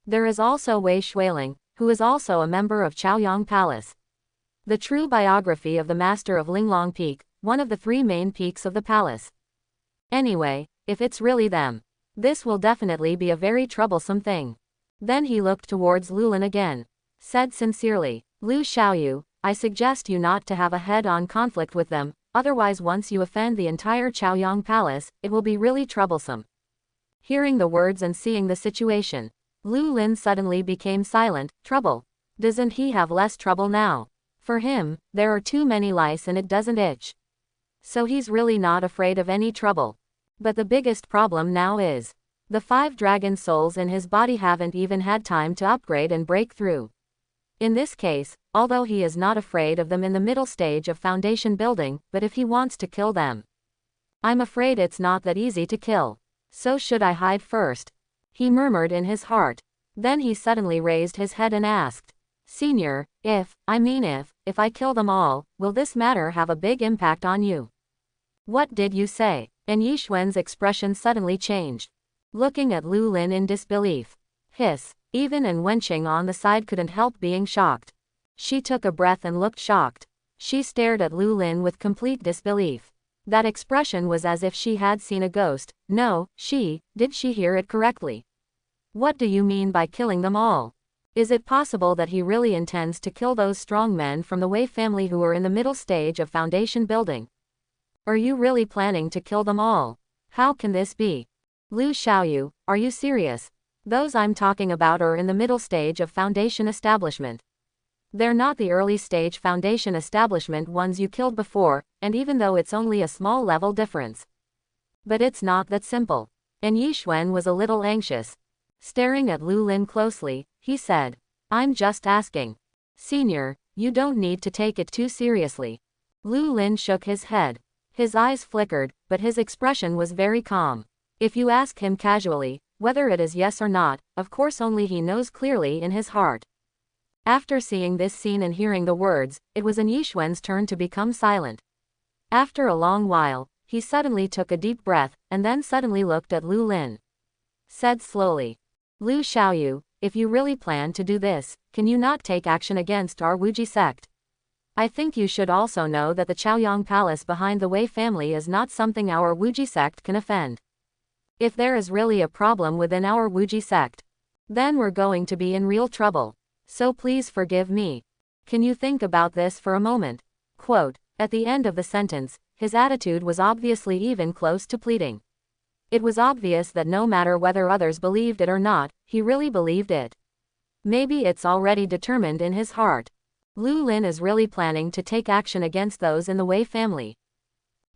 There is also Wei Shuiling, who is also a member of Chaoyang Palace. The true biography of the master of Linglong Peak, one of the 3 main peaks of the palace. Anyway, if it's really them, this will definitely be a very troublesome thing. Then he looked towards Lu Lin again. Said sincerely, Lu Xiaoyu, I suggest you not to have a head-on conflict with them, otherwise once you offend the entire Chaoyang Palace, it will be really troublesome. Hearing the words and seeing the situation, Lu Lin suddenly became silent. Trouble? Doesn't he have less trouble now? For him, there are too many lice and it doesn't itch. So he's really not afraid of any trouble. But the biggest problem now is, the 5 dragon souls in his body haven't even had time to upgrade and break through. In this case, although he is not afraid of them in the middle stage of foundation building, but if he wants to kill them, I'm afraid it's not that easy to kill. So should I hide first? He murmured in his heart. Then he suddenly raised his head and asked, Senior, if I kill them all, will this matter have a big impact on you? What did you say? And Yixuan's expression suddenly changed. Looking at Lu Lin in disbelief. Hiss. Even An Wenqing on the side couldn't help being shocked. She took a breath and looked shocked. She stared at Lu Lin with complete disbelief. That expression was as if she had seen a ghost. No, did she hear it correctly? What do you mean by killing them all? Is it possible that he really intends to kill those strong men from the Wei family who are in the middle stage of foundation building? Are you really planning to kill them all? How can this be? Lu Xiaoyu, are you serious? Those I'm talking about are in the middle stage of foundation establishment. They're not the early stage foundation establishment ones you killed before, and even though it's only a small level difference. But it's not that simple. And Yixuan was a little anxious. Staring at Lu Lin closely, he said, I'm just asking. Senior, you don't need to take it too seriously. Lu Lin shook his head. His eyes flickered, but his expression was very calm. If you ask him casually, whether it is yes or not, of course only he knows clearly in his heart. After seeing this scene and hearing the words, it was in Yixuan's turn to become silent. After a long while, he suddenly took a deep breath, and then suddenly looked at Lu Lin. Said slowly, Lu Xiaoyu, if you really plan to do this, can you not take action against our Wuji sect? I think you should also know that the Chaoyang Palace behind the Wei family is not something our Wuji sect can offend. If there is really a problem within our Wuji sect, then we're going to be in real trouble. So please forgive me. Can you think about this for a moment? Quote, at the end of the sentence, his attitude was obviously even close to pleading. It was obvious that no matter whether others believed it or not, he really believed it. Maybe it's already determined in his heart. Lu Lin is really planning to take action against those in the Wei family.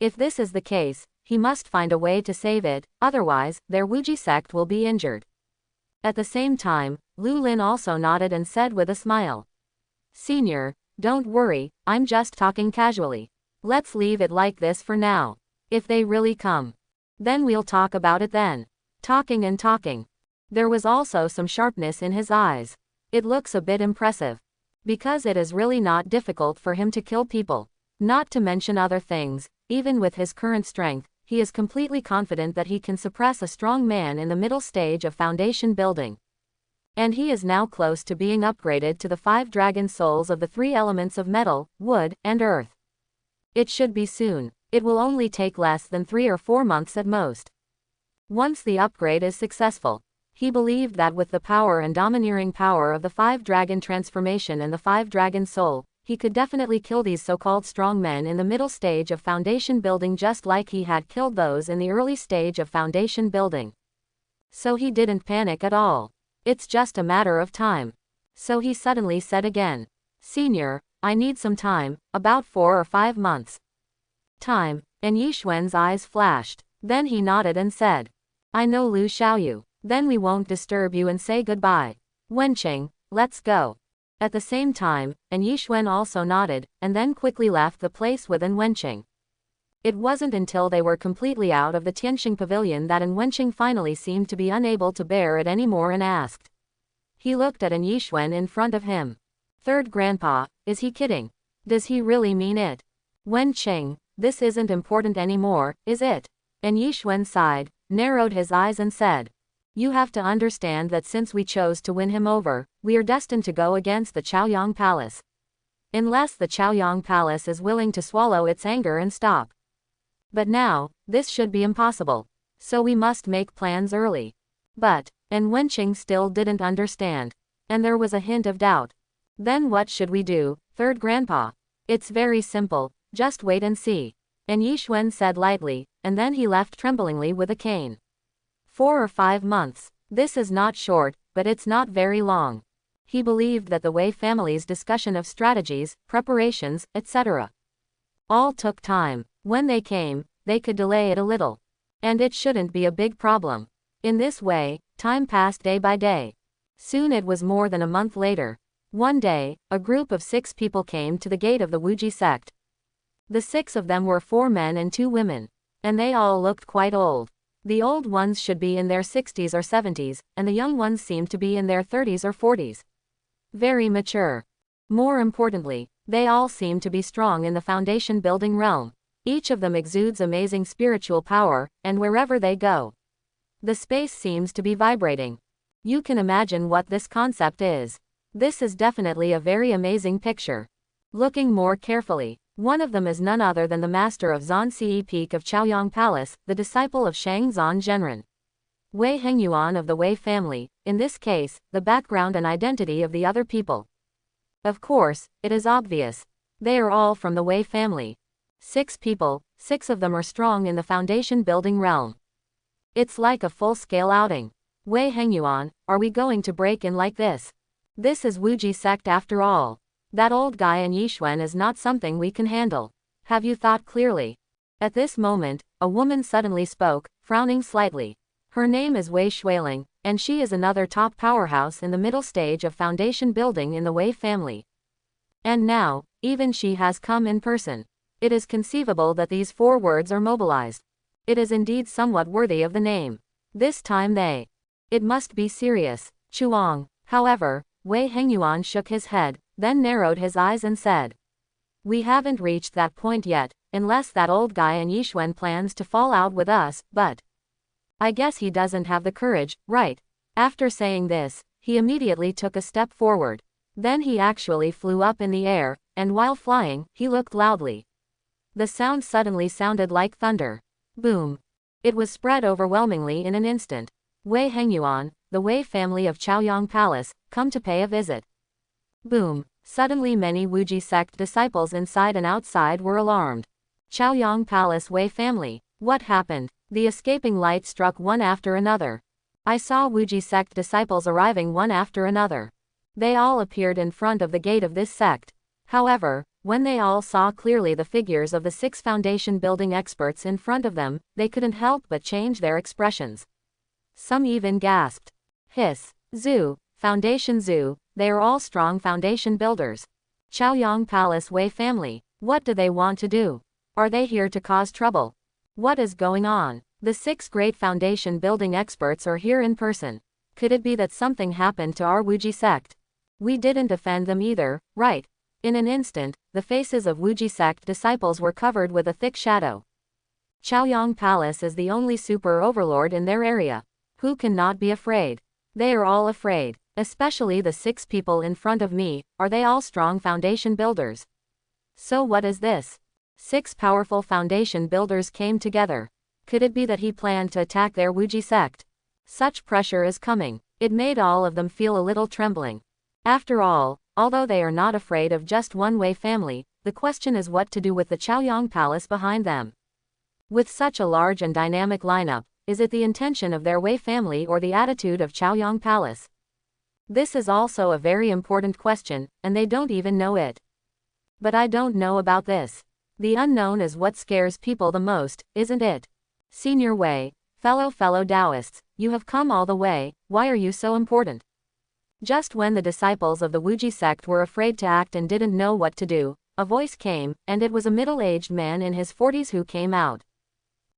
If this is the case, he must find a way to save it, otherwise, their Wuji sect will be injured. At the same time, Lu Lin also nodded and said with a smile. Senior, don't worry, I'm just talking casually. Let's leave it like this for now. If they really come, then we'll talk about it then. Talking and talking. There was also some sharpness in his eyes. It looks a bit impressive. Because it is really not difficult for him to kill people. Not to mention other things, even with his current strength, he is completely confident that he can suppress a strong man in the middle stage of foundation building. And he is now close to being upgraded to the 5 dragon souls of the 3 elements of metal, wood, and earth. It should be soon. It will only take less than 3 or 4 months at most. Once the upgrade is successful, he believed that with the power and domineering power of the 5 dragon transformation and the 5 dragon soul, he could definitely kill these so-called strong men in the middle stage of foundation building just like he had killed those in the early stage of foundation building. So he didn't panic at all. It's just a matter of time. So he suddenly said again, Senior, I need some time, about 4 or 5 months. Time, and Yixuan's eyes flashed. Then he nodded and said, I know Lu Xiaoyu. Then we won't disturb you and say goodbye. Wenqing, let's go. At the same time, and Yixuan also nodded, and then quickly left the place with An Wenqing. It wasn't until they were completely out of the Tianxing pavilion that An Wenqing finally seemed to be unable to bear it anymore and asked. He looked at An Yixuan in front of him. Third grandpa, is he kidding? Does he really mean it? Wenqing, this isn't important anymore, is it? An Yixuan sighed, narrowed his eyes and said, you have to understand that since we chose to win him over, we are destined to go against the Chaoyang Palace. Unless the Chaoyang Palace is willing to swallow its anger and stop. But now, this should be impossible. So we must make plans early. But, and Wenqing still didn't understand. And there was a hint of doubt. Then what should we do, third grandpa? It's very simple, just wait and see. And Yixuan said lightly, and then he left tremblingly with a cane. 4 or 5 months. This is not short, but it's not very long. He believed that the Wei family's discussion of strategies, preparations, etc. all took time. When they came, they could delay it a little. And it shouldn't be a big problem. In this way, time passed day by day. Soon it was more than a month later. One day, a group of 6 people came to the gate of the Wuji sect. The 6 of them were 4 men and 2 women. And they all looked quite old. The old ones should be in their 60s or 70s, and the young ones seemed to be in their 30s or 40s. Very mature. More importantly, they all seem to be strong in the foundation building realm. Each of them exudes amazing spiritual power, and wherever they go, the space seems to be vibrating. You can imagine what this concept is. This is definitely a very amazing picture. Looking more carefully, one of them is none other than the master of Zhanxi Peak of Chaoyang Palace, the disciple of Shang Zhan Zhenren. Wei Hengyuan of the Wei family, in this case, the background and identity of the other people. Of course, it is obvious. They are all from the Wei family. 6 people, 6 of them are strong in the foundation building realm. It's like a full-scale outing. Wei Hengyuan, are we going to break in like this? This is Wuji sect after all. That old guy in Yixuan is not something we can handle. Have you thought clearly? At this moment, a woman suddenly spoke, frowning slightly. Her name is Wei Shuiling, and she is another top powerhouse in the middle stage of foundation building in the Wei family. And now, even she has come in person. It is conceivable that these 4 words are mobilized. It is indeed somewhat worthy of the name. This time they. It must be serious. Chuang. However, Wei Hengyuan shook his head, then narrowed his eyes and said. We haven't reached that point yet, unless that old guy in Yixuan plans to fall out with us, but I guess he doesn't have the courage, right? After saying this, he immediately took a step forward. Then he actually flew up in the air, and while flying, he looked loudly. The sound suddenly sounded like thunder. Boom. It was spread overwhelmingly in an instant. Wei Hengyuan, the Wei family of Chaoyang Palace, come to pay a visit. Boom. Suddenly many Wuji sect disciples inside and outside were alarmed. Chaoyang Palace Wei family. What happened? The escaping light struck one after another. I saw Wuji sect disciples arriving one after another. They all appeared in front of the gate of this sect. However, when they all saw clearly the figures of the 6 foundation building experts in front of them, they couldn't help but change their expressions. Some even gasped. Hiss. Zhu, Foundation Zhu, they are all strong foundation builders. Chaoyang Palace Wei family, what do they want to do? Are they here to cause trouble? What is going on? The 6 great foundation building experts are here in person. Could it be that something happened to our Wuji sect? We didn't offend them either, right? In an instant, the faces of Wuji sect disciples were covered with a thick shadow. Chaoyang Palace is the only super overlord in their area. Who cannot be afraid? They are all afraid, especially the 6 people in front of me. Are they all strong foundation builders? So what is this? 6 powerful foundation builders came together. Could it be that he planned to attack their Wuji sect? Such pressure is coming. It made all of them feel a little trembling. After all, although they are not afraid of just one Wei family, the question is what to do with the Chaoyang Palace behind them. With such a large and dynamic lineup, is it the intention of their Wei family or the attitude of Chaoyang Palace? This is also a very important question, and they don't even know it. But I don't know about this. The unknown is what scares people the most, isn't it? Senior Wei, fellow Taoists, you have come all the way, why are you so important? Just when the disciples of the Wuji sect were afraid to act and didn't know what to do, a voice came, and it was a middle-aged man in his 40s who came out.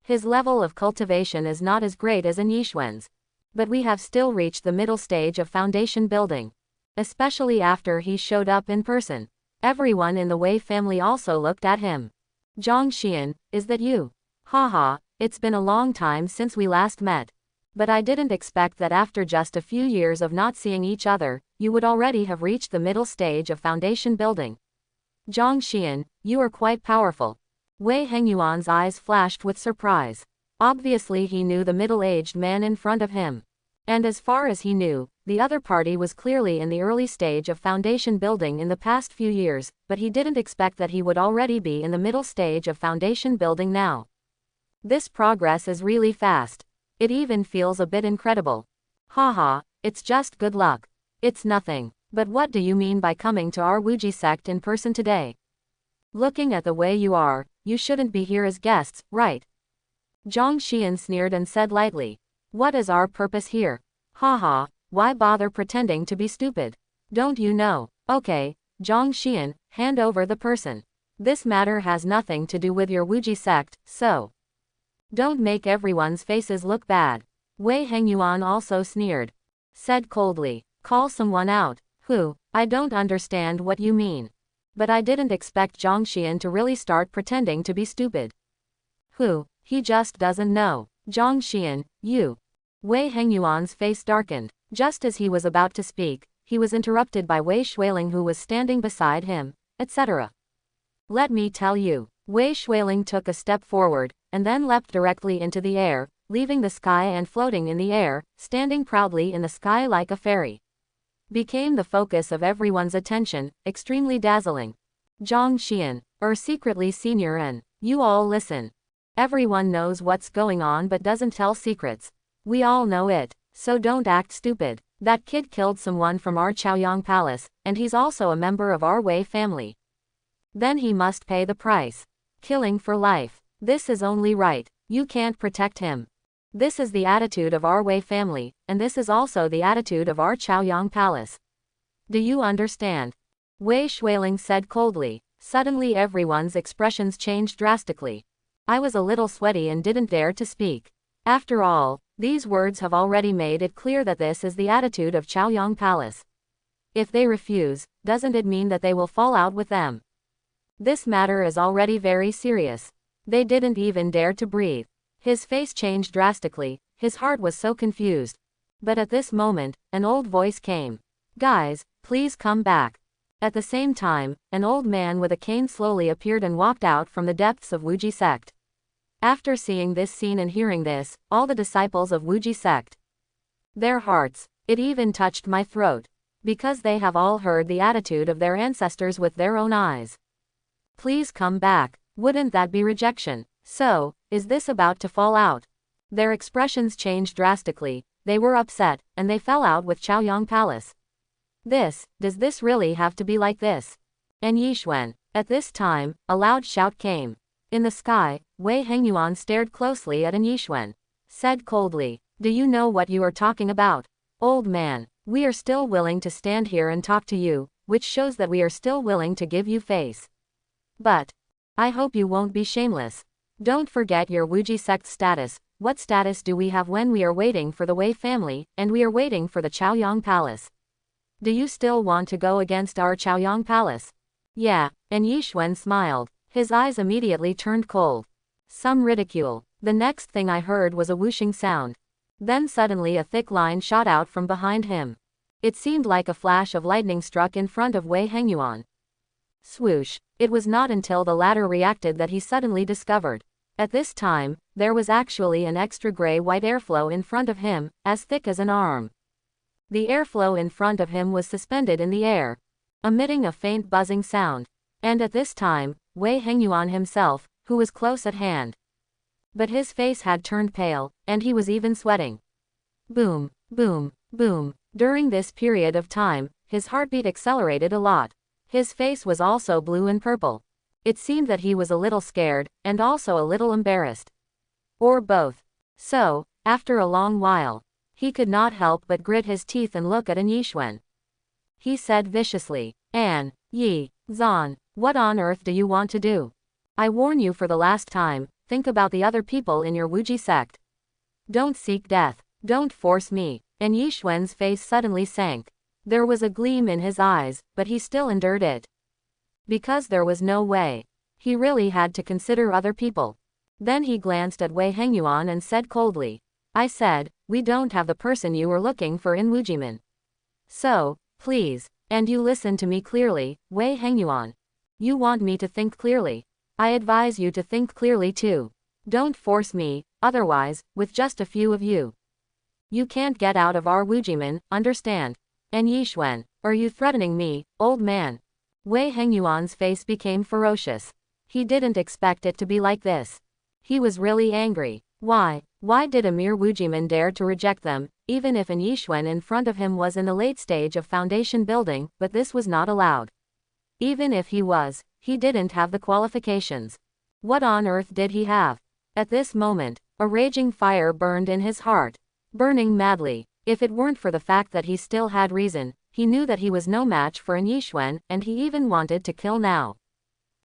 His level of cultivation is not as great as in Yixuan's. But we have still reached the middle stage of foundation building. Especially after he showed up in person. Everyone in the Wei family also looked at him. Zhang Xian, is that you? Haha, it's been a long time since we last met. But I didn't expect that after just a few years of not seeing each other, you would already have reached the middle stage of foundation building. Zhang Xian, you are quite powerful. Wei Hengyuan's eyes flashed with surprise. Obviously he knew the middle-aged man in front of him. And as far as he knew, the other party was clearly in the early stage of foundation building in the past few years, but he didn't expect that he would already be in the middle stage of foundation building now. This progress is really fast. It even feels a bit incredible. Haha, it's just good luck. It's nothing. But what do you mean by coming to our Wuji sect in person today? Looking at the way you are, you shouldn't be here as guests, right? Zhang Xian sneered and said lightly. What is our purpose here? Haha, why bother pretending to be stupid? Don't you know? Okay, Zhang Xian, hand over the person. This matter has nothing to do with your Wuji sect, so don't make everyone's faces look bad. Wei Hengyuan also sneered. Said coldly, call someone out. Who? I don't understand what you mean. But I didn't expect Zhang Xian to really start pretending to be stupid. Who? He just doesn't know. Zhang Xian, you. Wei Hengyuan's face darkened. Just as he was about to speak, he was interrupted by Wei Shuiling who was standing beside him, etc. Let me tell you. Wei Shuiling took a step forward, and then leapt directly into the air, leaving the sky and floating in the air, standing proudly in the sky like a fairy. Became the focus of everyone's attention, extremely dazzling. Zhang Xian, secretly senior and, you all listen. Everyone knows what's going on but doesn't tell secrets. We all know it. So don't act stupid. That kid killed someone from our Chaoyang palace, and he's also a member of our Wei family. Then he must pay the price. Killing for life. This is only right. You can't protect him. This is the attitude of our Wei family, and this is also the attitude of our Chaoyang palace. Do you understand? Wei Shuiling said coldly. Suddenly everyone's expressions changed drastically. I was a little sweaty and didn't dare to speak. After all, these words have already made it clear that this is the attitude of Chaoyang palace. If they refuse, doesn't it mean that they will fall out with them? This matter is already very serious. They didn't even dare to breathe. His face changed drastically, his heart was so confused. But at this moment, an old voice came. Guys, please come back. At the same time, an old man with a cane slowly appeared and walked out from the depths of Wuji sect. After seeing this scene and hearing this, all the disciples of Wuji sect, their hearts, it even touched my throat. Because they have all heard the attitude of their ancestors with their own eyes. Please come back. Wouldn't that be rejection? So, is this about to fall out? Their expressions changed drastically, they were upset, and they fell out with Chaoyang palace. Does this really have to be like this? And Yixuan. At this time, a loud shout came. In the sky, Wei Hengyuan stared closely at An Yixuan. Said coldly, do you know what you are talking about? Old man, we are still willing to stand here and talk to you, which shows that we are still willing to give you face. But, I hope you won't be shameless. Don't forget your Wuji sect status. What status do we have when we are waiting for the Wei family, and we are waiting for the Chaoyang palace? Do you still want to go against our Chaoyang palace? Yeah, and Yixuan smiled. His eyes immediately turned cold. Some ridicule. The next thing I heard was a whooshing sound. Then suddenly a thick line shot out from behind him. It seemed like a flash of lightning struck in front of Wei Hengyuan. Swoosh. It was not until the latter reacted that he suddenly discovered. At this time, there was actually an extra gray-white airflow in front of him, as thick as an arm. The airflow in front of him was suspended in the air, emitting a faint buzzing sound. And at this time, Wei Hengyuan himself, who was close at hand. But his face had turned pale, and he was even sweating. Boom, boom, boom. During this period of time, his heartbeat accelerated a lot. His face was also blue and purple. It seemed that he was a little scared, and also a little embarrassed. Or both. So, after a long while, he could not help but grit his teeth and look at An Yixuan. He said viciously, An Yi Zan, what on earth do you want to do? I warn you for the last time, think about the other people in your Wuji sect. Don't seek death. Don't force me. And Yixuan's face suddenly sank. There was a gleam in his eyes, but he still endured it. Because there was no way. He really had to consider other people. Then he glanced at Wei Hengyuan and said coldly, I said, we don't have the person you were looking for in Wujimen. So, please, and you listen to me clearly, Wei Hengyuan. You want me to think clearly. I advise you to think clearly too. Don't force me, otherwise, with just a few of you, you can't get out of our Wujimen, understand? And Yixuan, are you threatening me, old man? Wei Hengyuan's face became ferocious. He didn't expect it to be like this. He was really angry. Why did a mere Wujiman dare to reject them, even if An Yixuan in front of him was in the late stage of foundation building, but this was not allowed. Even if he was, he didn't have the qualifications. What on earth did he have? At this moment, a raging fire burned in his heart. Burning madly. If it weren't for the fact that he still had reason, he knew that he was no match for An Yixuan, and he even wanted to kill now.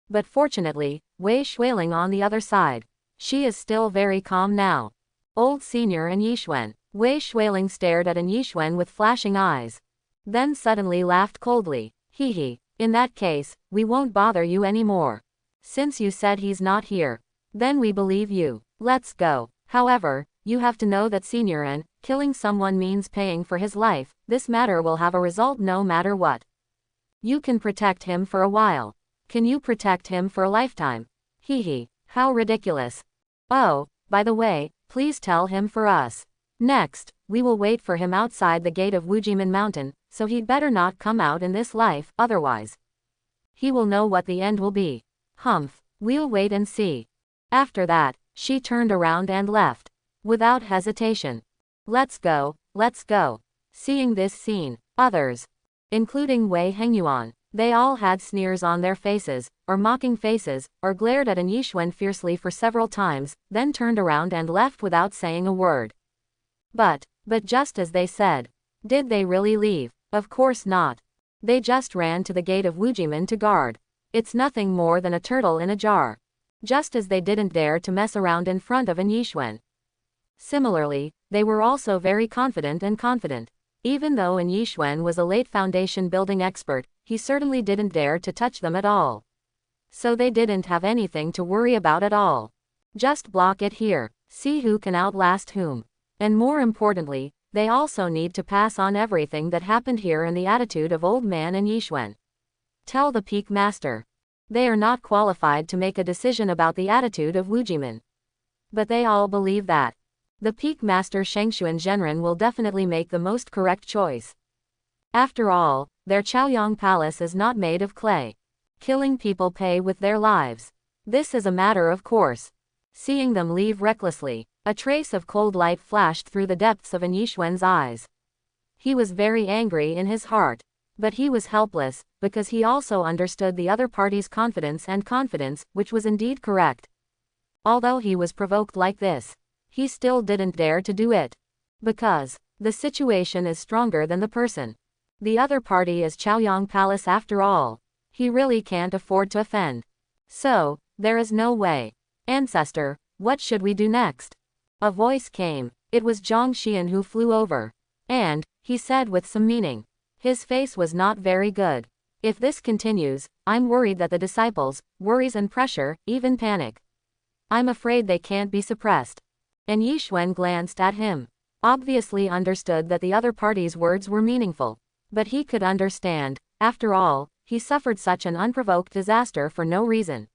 But fortunately, Wei Shuiling on the other side. She is still very calm now. Old Senior An Yixuan. Wei Shuiling stared at An Yixuan with flashing eyes. Then suddenly laughed coldly. Hee hee. In that case, we won't bother you anymore. Since you said he's not here, then we believe you. Let's go. However, you have to know that Senior An, killing someone means paying for his life. This matter will have a result no matter what. You can protect him for a while. Can you protect him for a lifetime? Hee hee. How ridiculous. Oh, by the way, please tell him for us. Next, we will wait for him outside the gate of Wujiman Mountain, so he'd better not come out in this life, otherwise he will know what the end will be. Humph, we'll wait and see. After that, she turned around and left. Without hesitation. Let's go, let's go. Seeing this scene, others, including Wei Hengyuan, they all had sneers on their faces, or mocking faces, or glared at An Yixuan fiercely for several times, then turned around and left without saying a word. But just as they said, did they really leave? Of course not. They just ran to the gate of Wujimen to guard. It's nothing more than a turtle in a jar. Just as they didn't dare to mess around in front of An Yixuan. Similarly, they were also very confident. Even though An Yixuan was a late foundation building expert, he certainly didn't dare to touch them at all. So they didn't have anything to worry about at all. Just block it here, see who can outlast whom. And more importantly, they also need to pass on everything that happened here in the attitude of old man An Yixuan. Tell the peak master. They are not qualified to make a decision about the attitude of Wujimen. But they all believe that the peak master Shengshuan Zhenren will definitely make the most correct choice. After all, their Chaoyang Palace is not made of clay. Killing people pay with their lives. This is a matter of course. Seeing them leave recklessly, a trace of cold light flashed through the depths of An Yixuan's eyes. He was very angry in his heart. But he was helpless, because he also understood the other party's confidence, which was indeed correct. Although he was provoked like this, he still didn't dare to do it. Because the situation is stronger than the person. The other party is Chaoyang Palace after all. He really can't afford to offend. So, there is no way. Ancestor, what should we do next? A voice came. It was Zhang Xian who flew over. And he said with some meaning. His face was not very good. If this continues, I'm worried that the disciples, worries and pressure, even panic. I'm afraid they can't be suppressed. An Yixuan glanced at him. Obviously understood that the other party's words were meaningful. But he could understand, after all, he suffered such an unprovoked disaster for no reason.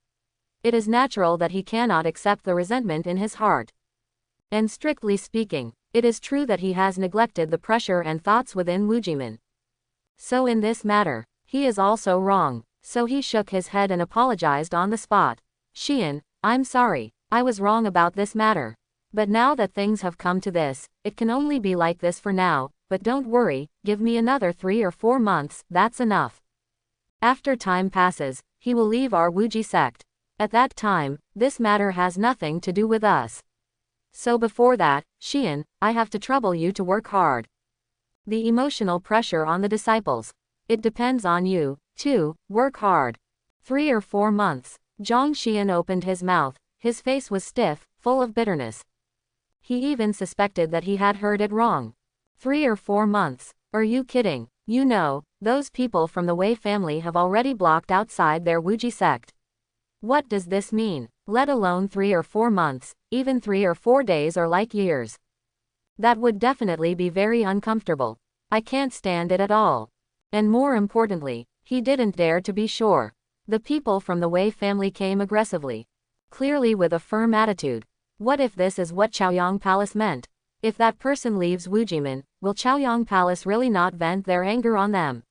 It is natural that he cannot accept the resentment in his heart. And strictly speaking, it is true that he has neglected the pressure and thoughts within Wujimen. So in this matter, he is also wrong. So he shook his head and apologized on the spot. Xian, I'm sorry, I was wrong about this matter. But now that things have come to this, it can only be like this for now, but don't worry, give me another 3 or 4 months, that's enough. After time passes, he will leave our Wuji sect. At that time, this matter has nothing to do with us. So before that, Xian, I have to trouble you to work hard. The emotional pressure on the disciples. It depends on you, too, work hard. 3 or 4 months. Zhang Xian opened his mouth, his face was stiff, full of bitterness. He even suspected that he had heard it wrong. 3 or 4 months. Are you kidding? You know, those people from the Wei family have already blocked outside their Wuji sect. What does this mean? Let alone 3 or 4 months, even 3 or 4 days are like years. That would definitely be very uncomfortable. I can't stand it at all. And more importantly, he didn't dare to be sure. The people from the Wei family came aggressively. Clearly with a firm attitude. What if this is what Chaoyang Palace meant? If that person leaves Wujimen, will Chaoyang Palace really not vent their anger on them?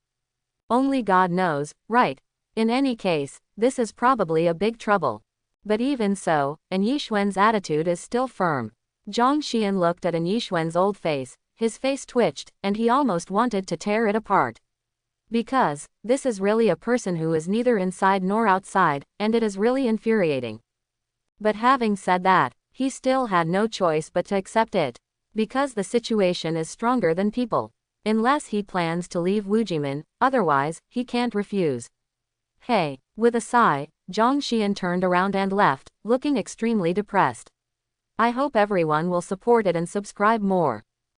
Only God knows, right? In any case, this is probably a big trouble. But even so, An Yixuan's attitude is still firm. Zhang Xian looked at An Yixuan's old face, his face twitched, and he almost wanted to tear it apart. Because this is really a person who is neither inside nor outside, and it is really infuriating. But having said that, he still had no choice but to accept it. Because the situation is stronger than people. Unless he plans to leave Wujimen, otherwise, he can't refuse. Hey, with a sigh, Zhang Xian turned around and left, looking extremely depressed. I hope everyone will support it and subscribe more.